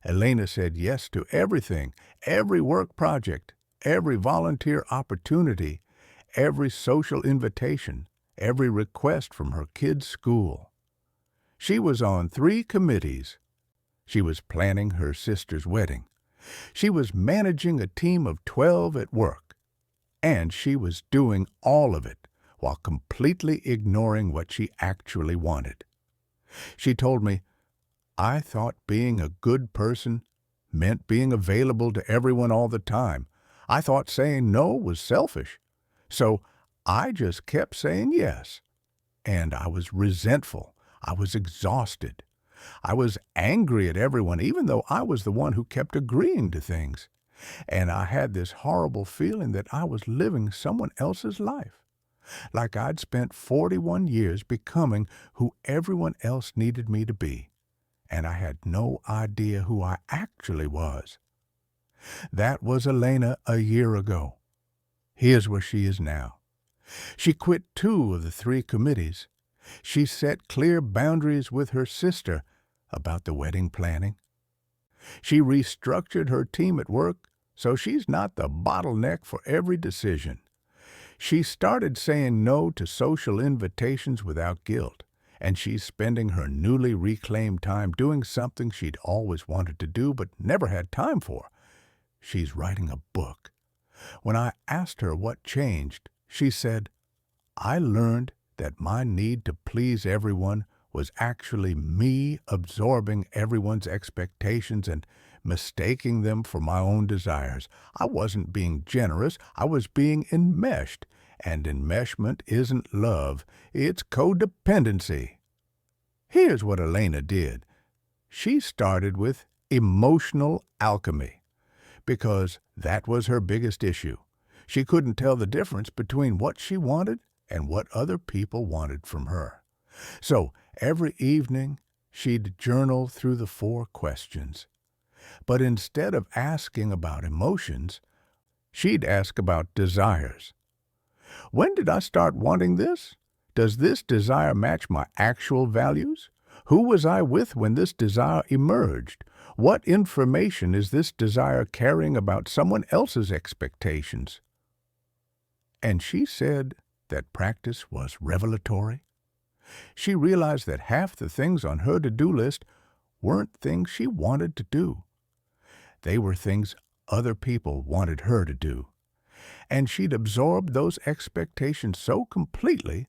Elena said yes to everything, every work project, every volunteer opportunity, every social invitation, every request from her kids' school. She was on 3 committees. She was planning her sister's wedding. She was managing a team of 12 at work. And she was doing all of it while completely ignoring what she actually wanted. She told me, I thought being a good person meant being available to everyone all the time. I thought saying no was selfish. So I just kept saying yes. And I was resentful. I was exhausted. I was angry at everyone, even though I was the one who kept agreeing to things. And I had this horrible feeling that I was living someone else's life. Like I'd spent 41 years becoming who everyone else needed me to be. And I had no idea who I actually was. That was Elena a year ago. Here's where she is now. She quit 2 of the 3 committees. She set clear boundaries with her sister about the wedding planning. She restructured her team at work so she's not the bottleneck for every decision. She started saying no to social invitations without guilt, and she's spending her newly reclaimed time doing something she'd always wanted to do but never had time for. She's writing a book. When I asked her what changed, she said, I learned that my need to please everyone was actually me absorbing everyone's expectations and mistaking them for my own desires. I wasn't being generous, I was being enmeshed, and enmeshment isn't love, it's codependency. Here's what Elena did. She started with emotional alchemy, because that was her biggest issue. She couldn't tell the difference between what she wanted and what other people wanted from her. So every evening, she'd journal through the 4 questions. But instead of asking about emotions, She'd ask about desires. When did I start wanting this? Does this desire match my actual values? Who was I with when this desire emerged? What information is this desire carrying about someone else's expectations? And she said that practice was revelatory. She realized that half the things on her to-do list weren't things she wanted to do. They were things other people wanted her to do. And she'd absorbed those expectations so completely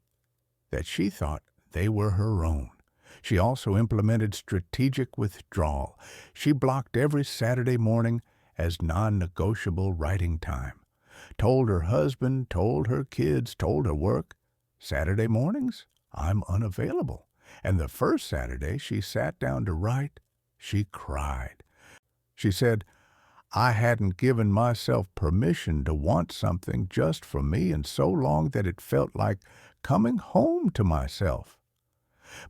that she thought they were her own. She also implemented strategic withdrawal. She blocked every Saturday morning as non-negotiable writing time. Told her husband, told her kids, told her work, Saturday mornings, I'm unavailable. And the first Saturday she sat down to write, she cried. She said, I hadn't given myself permission to want something just for me in so long that it felt like coming home to myself.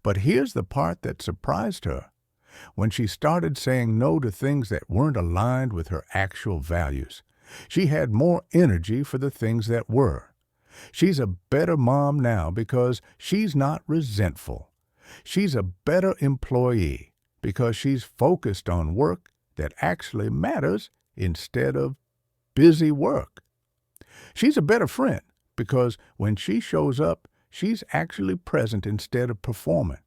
But here's the part that surprised her. When she started saying no to things that weren't aligned with her actual values, she had more energy for the things that were. She's a better mom now because she's not resentful. She's a better employee because she's focused on work that actually matters instead of busy work. She's a better friend because when she shows up, she's actually present instead of performing.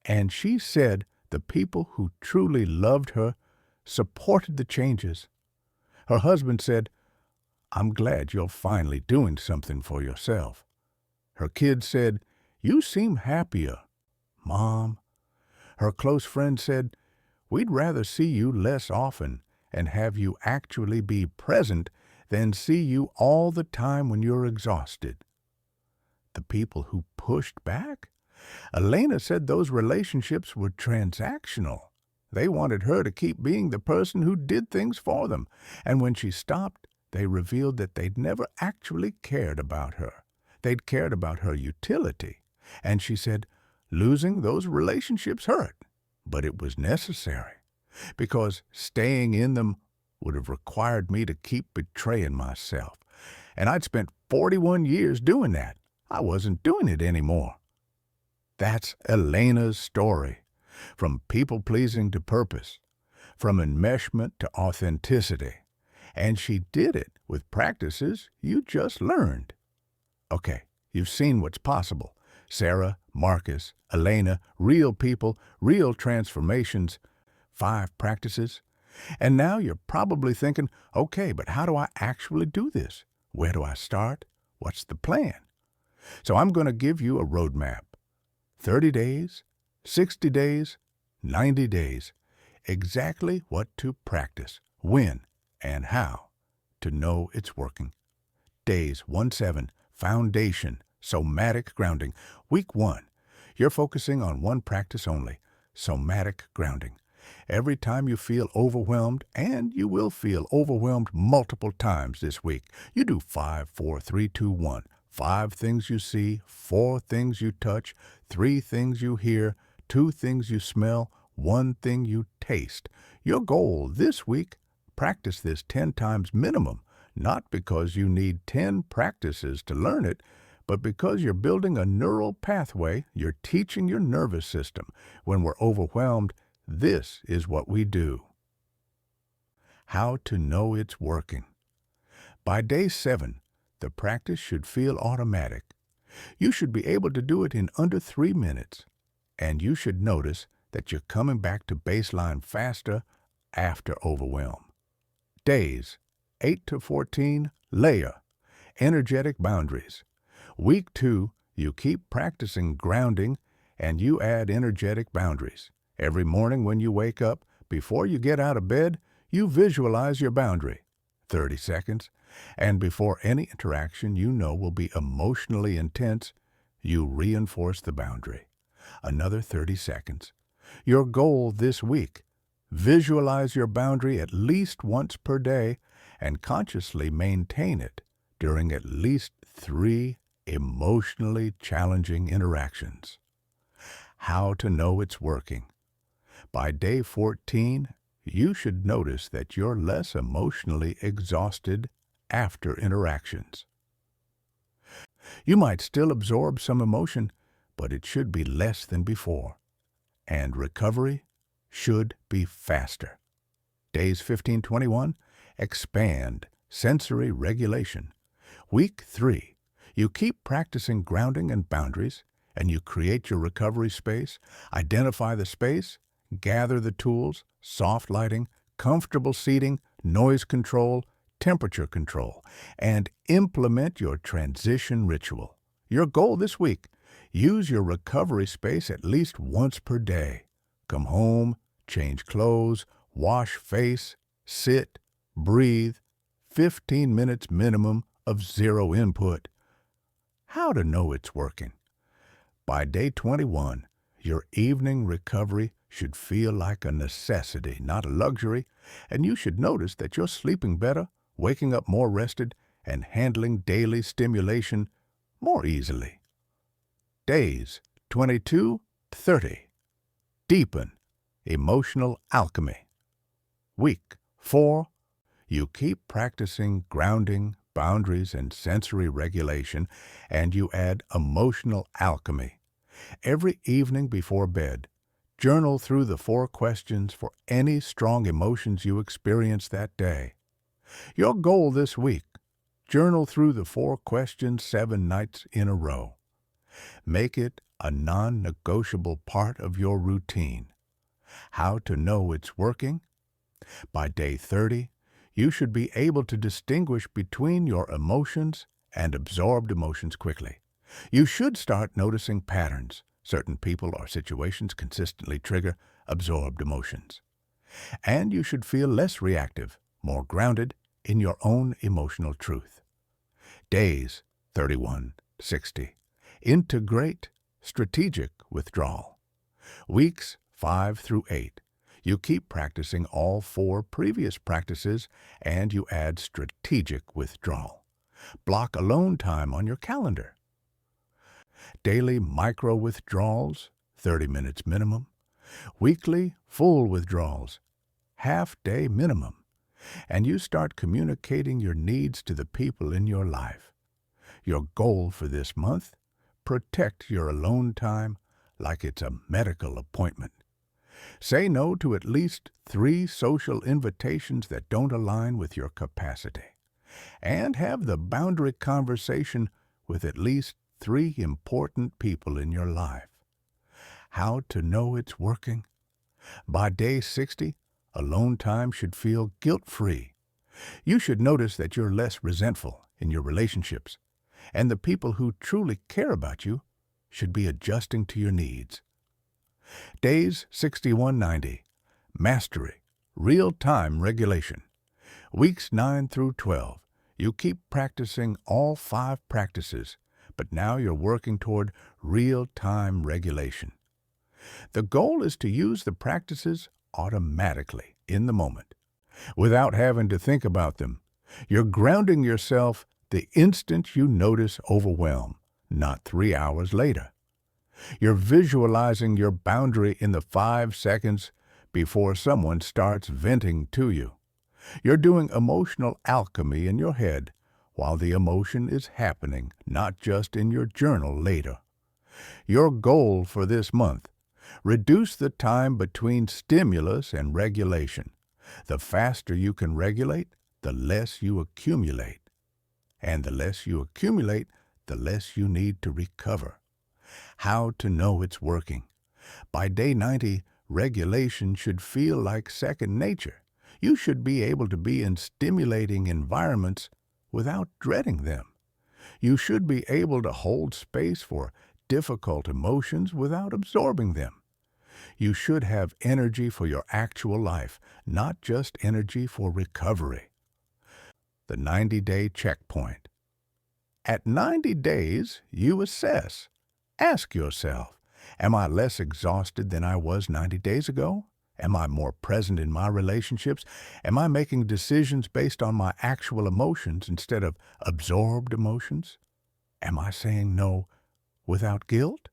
And she said the people who truly loved her supported the changes. Her husband said, I'm glad you're finally doing something for yourself. Her kids said, you seem happier, Mom. Her close friend said, we'd rather see you less often and have you actually be present than see you all the time when you're exhausted. The people who pushed back? Elena said those relationships were transactional. They wanted her to keep being the person who did things for them, and when she stopped, they revealed that they'd never actually cared about her. They'd cared about her utility. And she said, losing those relationships hurt, but it was necessary, because staying in them would have required me to keep betraying myself. And I'd spent 41 years doing that. I wasn't doing it anymore. That's Elena's story. From people-pleasing to purpose, from enmeshment to authenticity. And she did it with practices you just learned. Okay, you've seen what's possible. Sarah, Marcus, Elena, real people, real transformations, 5 practices. And now you're probably thinking, okay, but how do I actually do this? Where do I start? What's the plan? So I'm going to give you a roadmap. 30 days, 60 days, 90 days. Exactly what to practice, when, and how to know it's working. Days 1-7, foundation, somatic grounding. Week 1, you're focusing on one practice only, somatic grounding. Every time you feel overwhelmed, and you will feel overwhelmed multiple times this week, you do 5, 4, 3, 2, 1. 5 things you see, 4 things you touch, 3 things you hear, 2 things you smell, 1 thing you taste. Your goal this week, practice this 10 times minimum, not because you need 10 practices to learn it, but because you're building a neural pathway, you're teaching your nervous system. When we're overwhelmed, this is what we do. How to know it's working. By day 7, the practice should feel automatic. You should be able to do it in under 3 minutes, and you should notice that you're coming back to baseline faster after overwhelm. Days 8 to 14, layer, energetic boundaries. Week 2, you keep practicing grounding and you add energetic boundaries. Every morning when you wake up, before you get out of bed, you visualize your boundary. 30 seconds. And before any interaction you know will be emotionally intense, you reinforce the boundary. Another 30 seconds. Your goal this week, visualize your boundary at least once per day and consciously maintain it during at least 3 emotionally challenging interactions. How to know it's working. By day 14, you should notice that you're less emotionally exhausted after interactions. You might still absorb some emotion, but it should be less than before, and recovery should be faster. Days 15-21, expand sensory regulation. Week 3, you keep practicing grounding and boundaries, and you create your recovery space, identify the space, gather the tools, soft lighting, comfortable seating, noise control, temperature control, and implement your transition ritual. Your goal this week: use your recovery space at least once per day. Come home, change clothes, wash face, sit, breathe, 15 minutes minimum of zero input. How to know it's working? By day 21, your evening recovery should feel like a necessity, not a luxury, and you should notice that you're sleeping better, waking up more rested, and handling daily stimulation more easily. Days 22-30. Deepen emotional alchemy. Week 4. You keep practicing grounding, boundaries, and sensory regulation, and you add emotional alchemy. Every evening before bed, journal through the 4 questions for any strong emotions you experience that day. Your goal this week: journal through the 4 questions 7 nights in a row. Make it a non-negotiable part of your routine. How to know it's working? By day 30, you should be able to distinguish between your emotions and absorbed emotions quickly. You should start noticing patterns. Certain people or situations consistently trigger absorbed emotions. And you should feel less reactive, more grounded in your own emotional truth. Days 31-60. Integrate strategic withdrawal. Weeks 5-8. You keep practicing all 4 previous practices, and you add strategic withdrawal. Block alone time on your calendar. Daily micro withdrawals, 30 minutes minimum. Weekly full withdrawals, half-day minimum. And you start communicating your needs to the people in your life. Your goal for this month: protect your alone time like it's a medical appointment. Say no to at least 3 social invitations that don't align with your capacity. And have the boundary conversation with at least 3 important people in your life. How to know it's working? By day 60, alone time should feel guilt-free. You should notice that you're less resentful in your relationships, and the people who truly care about you should be adjusting to your needs. Days 61-90. Mastery, real-time regulation. Weeks 9-12. You keep practicing all 5 practices, but now you're working toward real-time regulation. The goal is to use the practices automatically in the moment, without having to think about them. You're grounding yourself the instant you notice overwhelm, not 3 hours later. You're visualizing your boundary in the 5 seconds before someone starts venting to you. You're doing emotional alchemy in your head while the emotion is happening, not just in your journal later. Your goal for this month: reduce the time between stimulus and regulation. The faster you can regulate, the less you accumulate. And the less you accumulate, the less you need to recover. How to know it's working? By day 90, regulation should feel like second nature. You should be able to be in stimulating environments without dreading them. You should be able to hold space for difficult emotions without absorbing them. You should have energy for your actual life, not just energy for recovery. The 90-day checkpoint. At 90 days, you assess. Ask yourself, am I less exhausted than I was 90 days ago? Am I more present in my relationships? Am I making decisions based on my actual emotions instead of absorbed emotions? Am I saying no without guilt?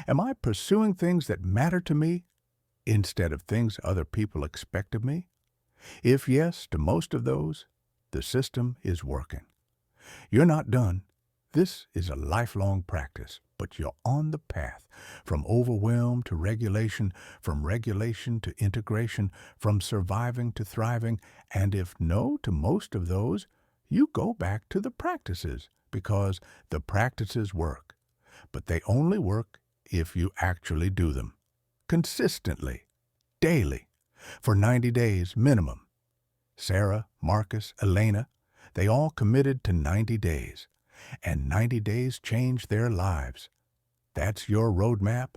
Am I pursuing things that matter to me instead of things other people expect of me? If yes to most of those, the system is working. You're not done. This is a lifelong practice, but you're on the path from overwhelm to regulation, from regulation to integration, from surviving to thriving, and if no to most of those, you go back to the practices because the practices work. But they only work if you actually do them. Consistently, daily, for 90 days minimum. Sarah, Marcus, Elena, they all committed to 90 days. And 90 days changed their lives. That's your roadmap?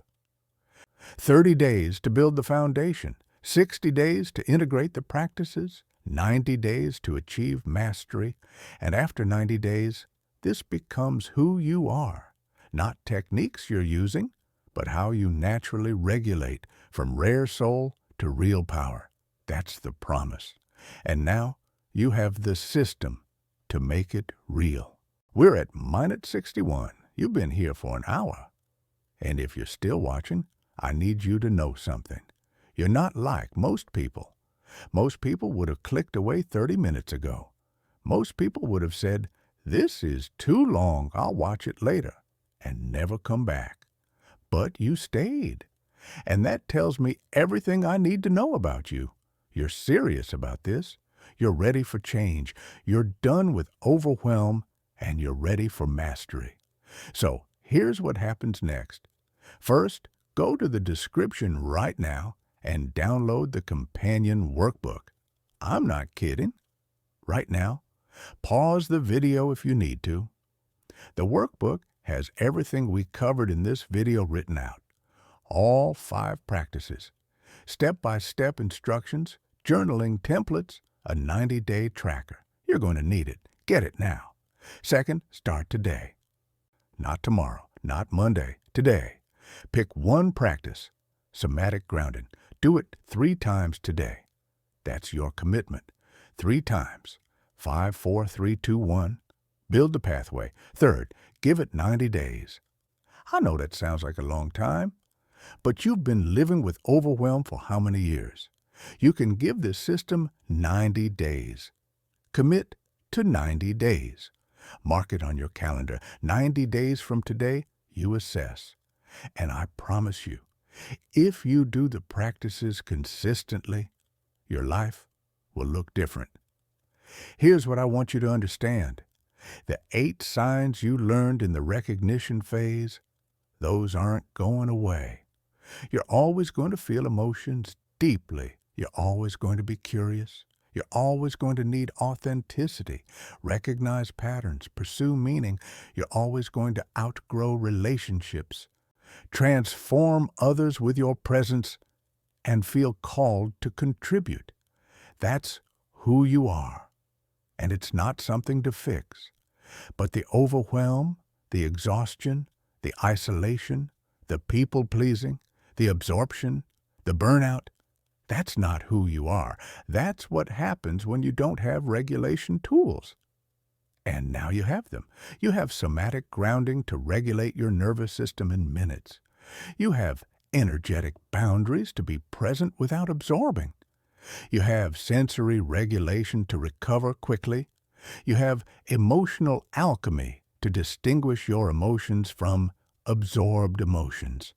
30 days to build the foundation, 60 days to integrate the practices, 90 days to achieve mastery, and after 90 days, this becomes who you are. Not techniques you're using, but how you naturally regulate from rare soul to real power. That's the promise. And now you have the system to make it real. We're at minute 61. You've been here for an hour. And if you're still watching, I need you to know something. You're not like most people. Most people would have clicked away 30 minutes ago. Most people would have said, "This is too long, I'll watch it later," and never come back. But you stayed. And that tells me everything I need to know about you. You're serious about this. You're ready for change. You're done with overwhelm, and you're ready for mastery. So here's what happens next. First, go to the description right now and download the companion workbook. I'm not kidding. Right now, pause the video if you need to. The workbook has everything we covered in this video written out. All 5 practices, step-by-step instructions, journaling templates, a 90-day tracker. You're going to need it. Get it now. Second, start today. Not tomorrow, not Monday, today. Pick one practice, somatic grounding. Do it 3 times today. That's your commitment. 3 times. 5, 4, 3, 2, 1. Build the pathway. Third, give it 90 days. I know that sounds like a long time, but you've been living with overwhelm for how many years? You can give this system 90 days. Commit to 90 days. Mark it on your calendar. 90 days from today, you assess. And I promise you, if you do the practices consistently, your life will look different. Here's what I want you to understand. The 8 signs you learned in the recognition phase, those aren't going away. You're always going to feel emotions deeply. You're always going to be curious. You're always going to need authenticity, recognize patterns, pursue meaning. You're always going to outgrow relationships, transform others with your presence, and feel called to contribute. That's who you are. And it's not something to fix. But the overwhelm, the exhaustion, the isolation, the people-pleasing, the absorption, the burnout, that's not who you are. That's what happens when you don't have regulation tools. And now you have them. You have somatic grounding to regulate your nervous system in minutes. You have energetic boundaries to be present without absorbing. You have sensory regulation to recover quickly. You have emotional alchemy to distinguish your emotions from absorbed emotions.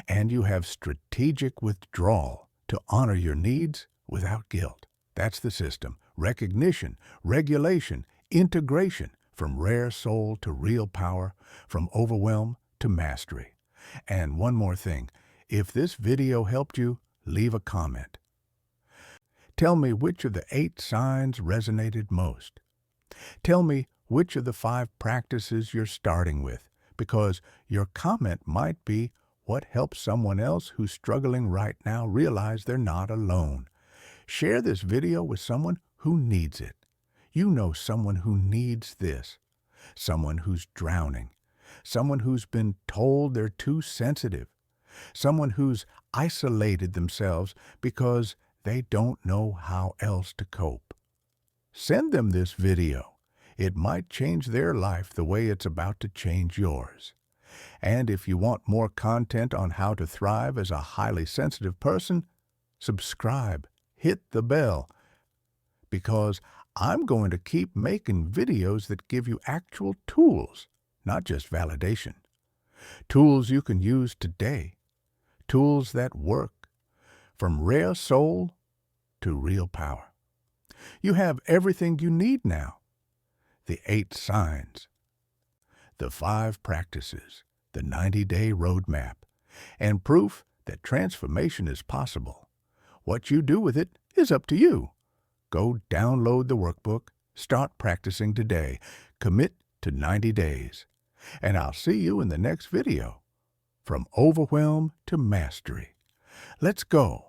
And you have strategic withdrawal to honor your needs without guilt. That's the system. Recognition, regulation, integration, from rare soul to real power, from overwhelm to mastery. And one more thing, if this video helped you, leave a comment. Tell me which of the 8 signs resonated most. Tell me which of the 5 practices you're starting with, because your comment might be what helps someone else who's struggling right now realize they're not alone. Share this video with someone who needs it. You know someone who needs this. Someone who's drowning. Someone who's been told they're too sensitive. Someone who's isolated themselves because they don't know how else to cope. Send them this video. It might change their life the way it's about to change yours. And if you want more content on how to thrive as a highly sensitive person, subscribe, hit the bell, because I'm going to keep making videos that give you actual tools, not just validation. Tools you can use today. Tools that work. From rare soul to real power. You have everything you need now. The 8 signs, the 5 practices, the 90-day roadmap, and proof that transformation is possible. What you do with it is up to you. Go download the workbook, start practicing today, commit to 90 days, and I'll see you in the next video. From overwhelm to mastery. Let's go.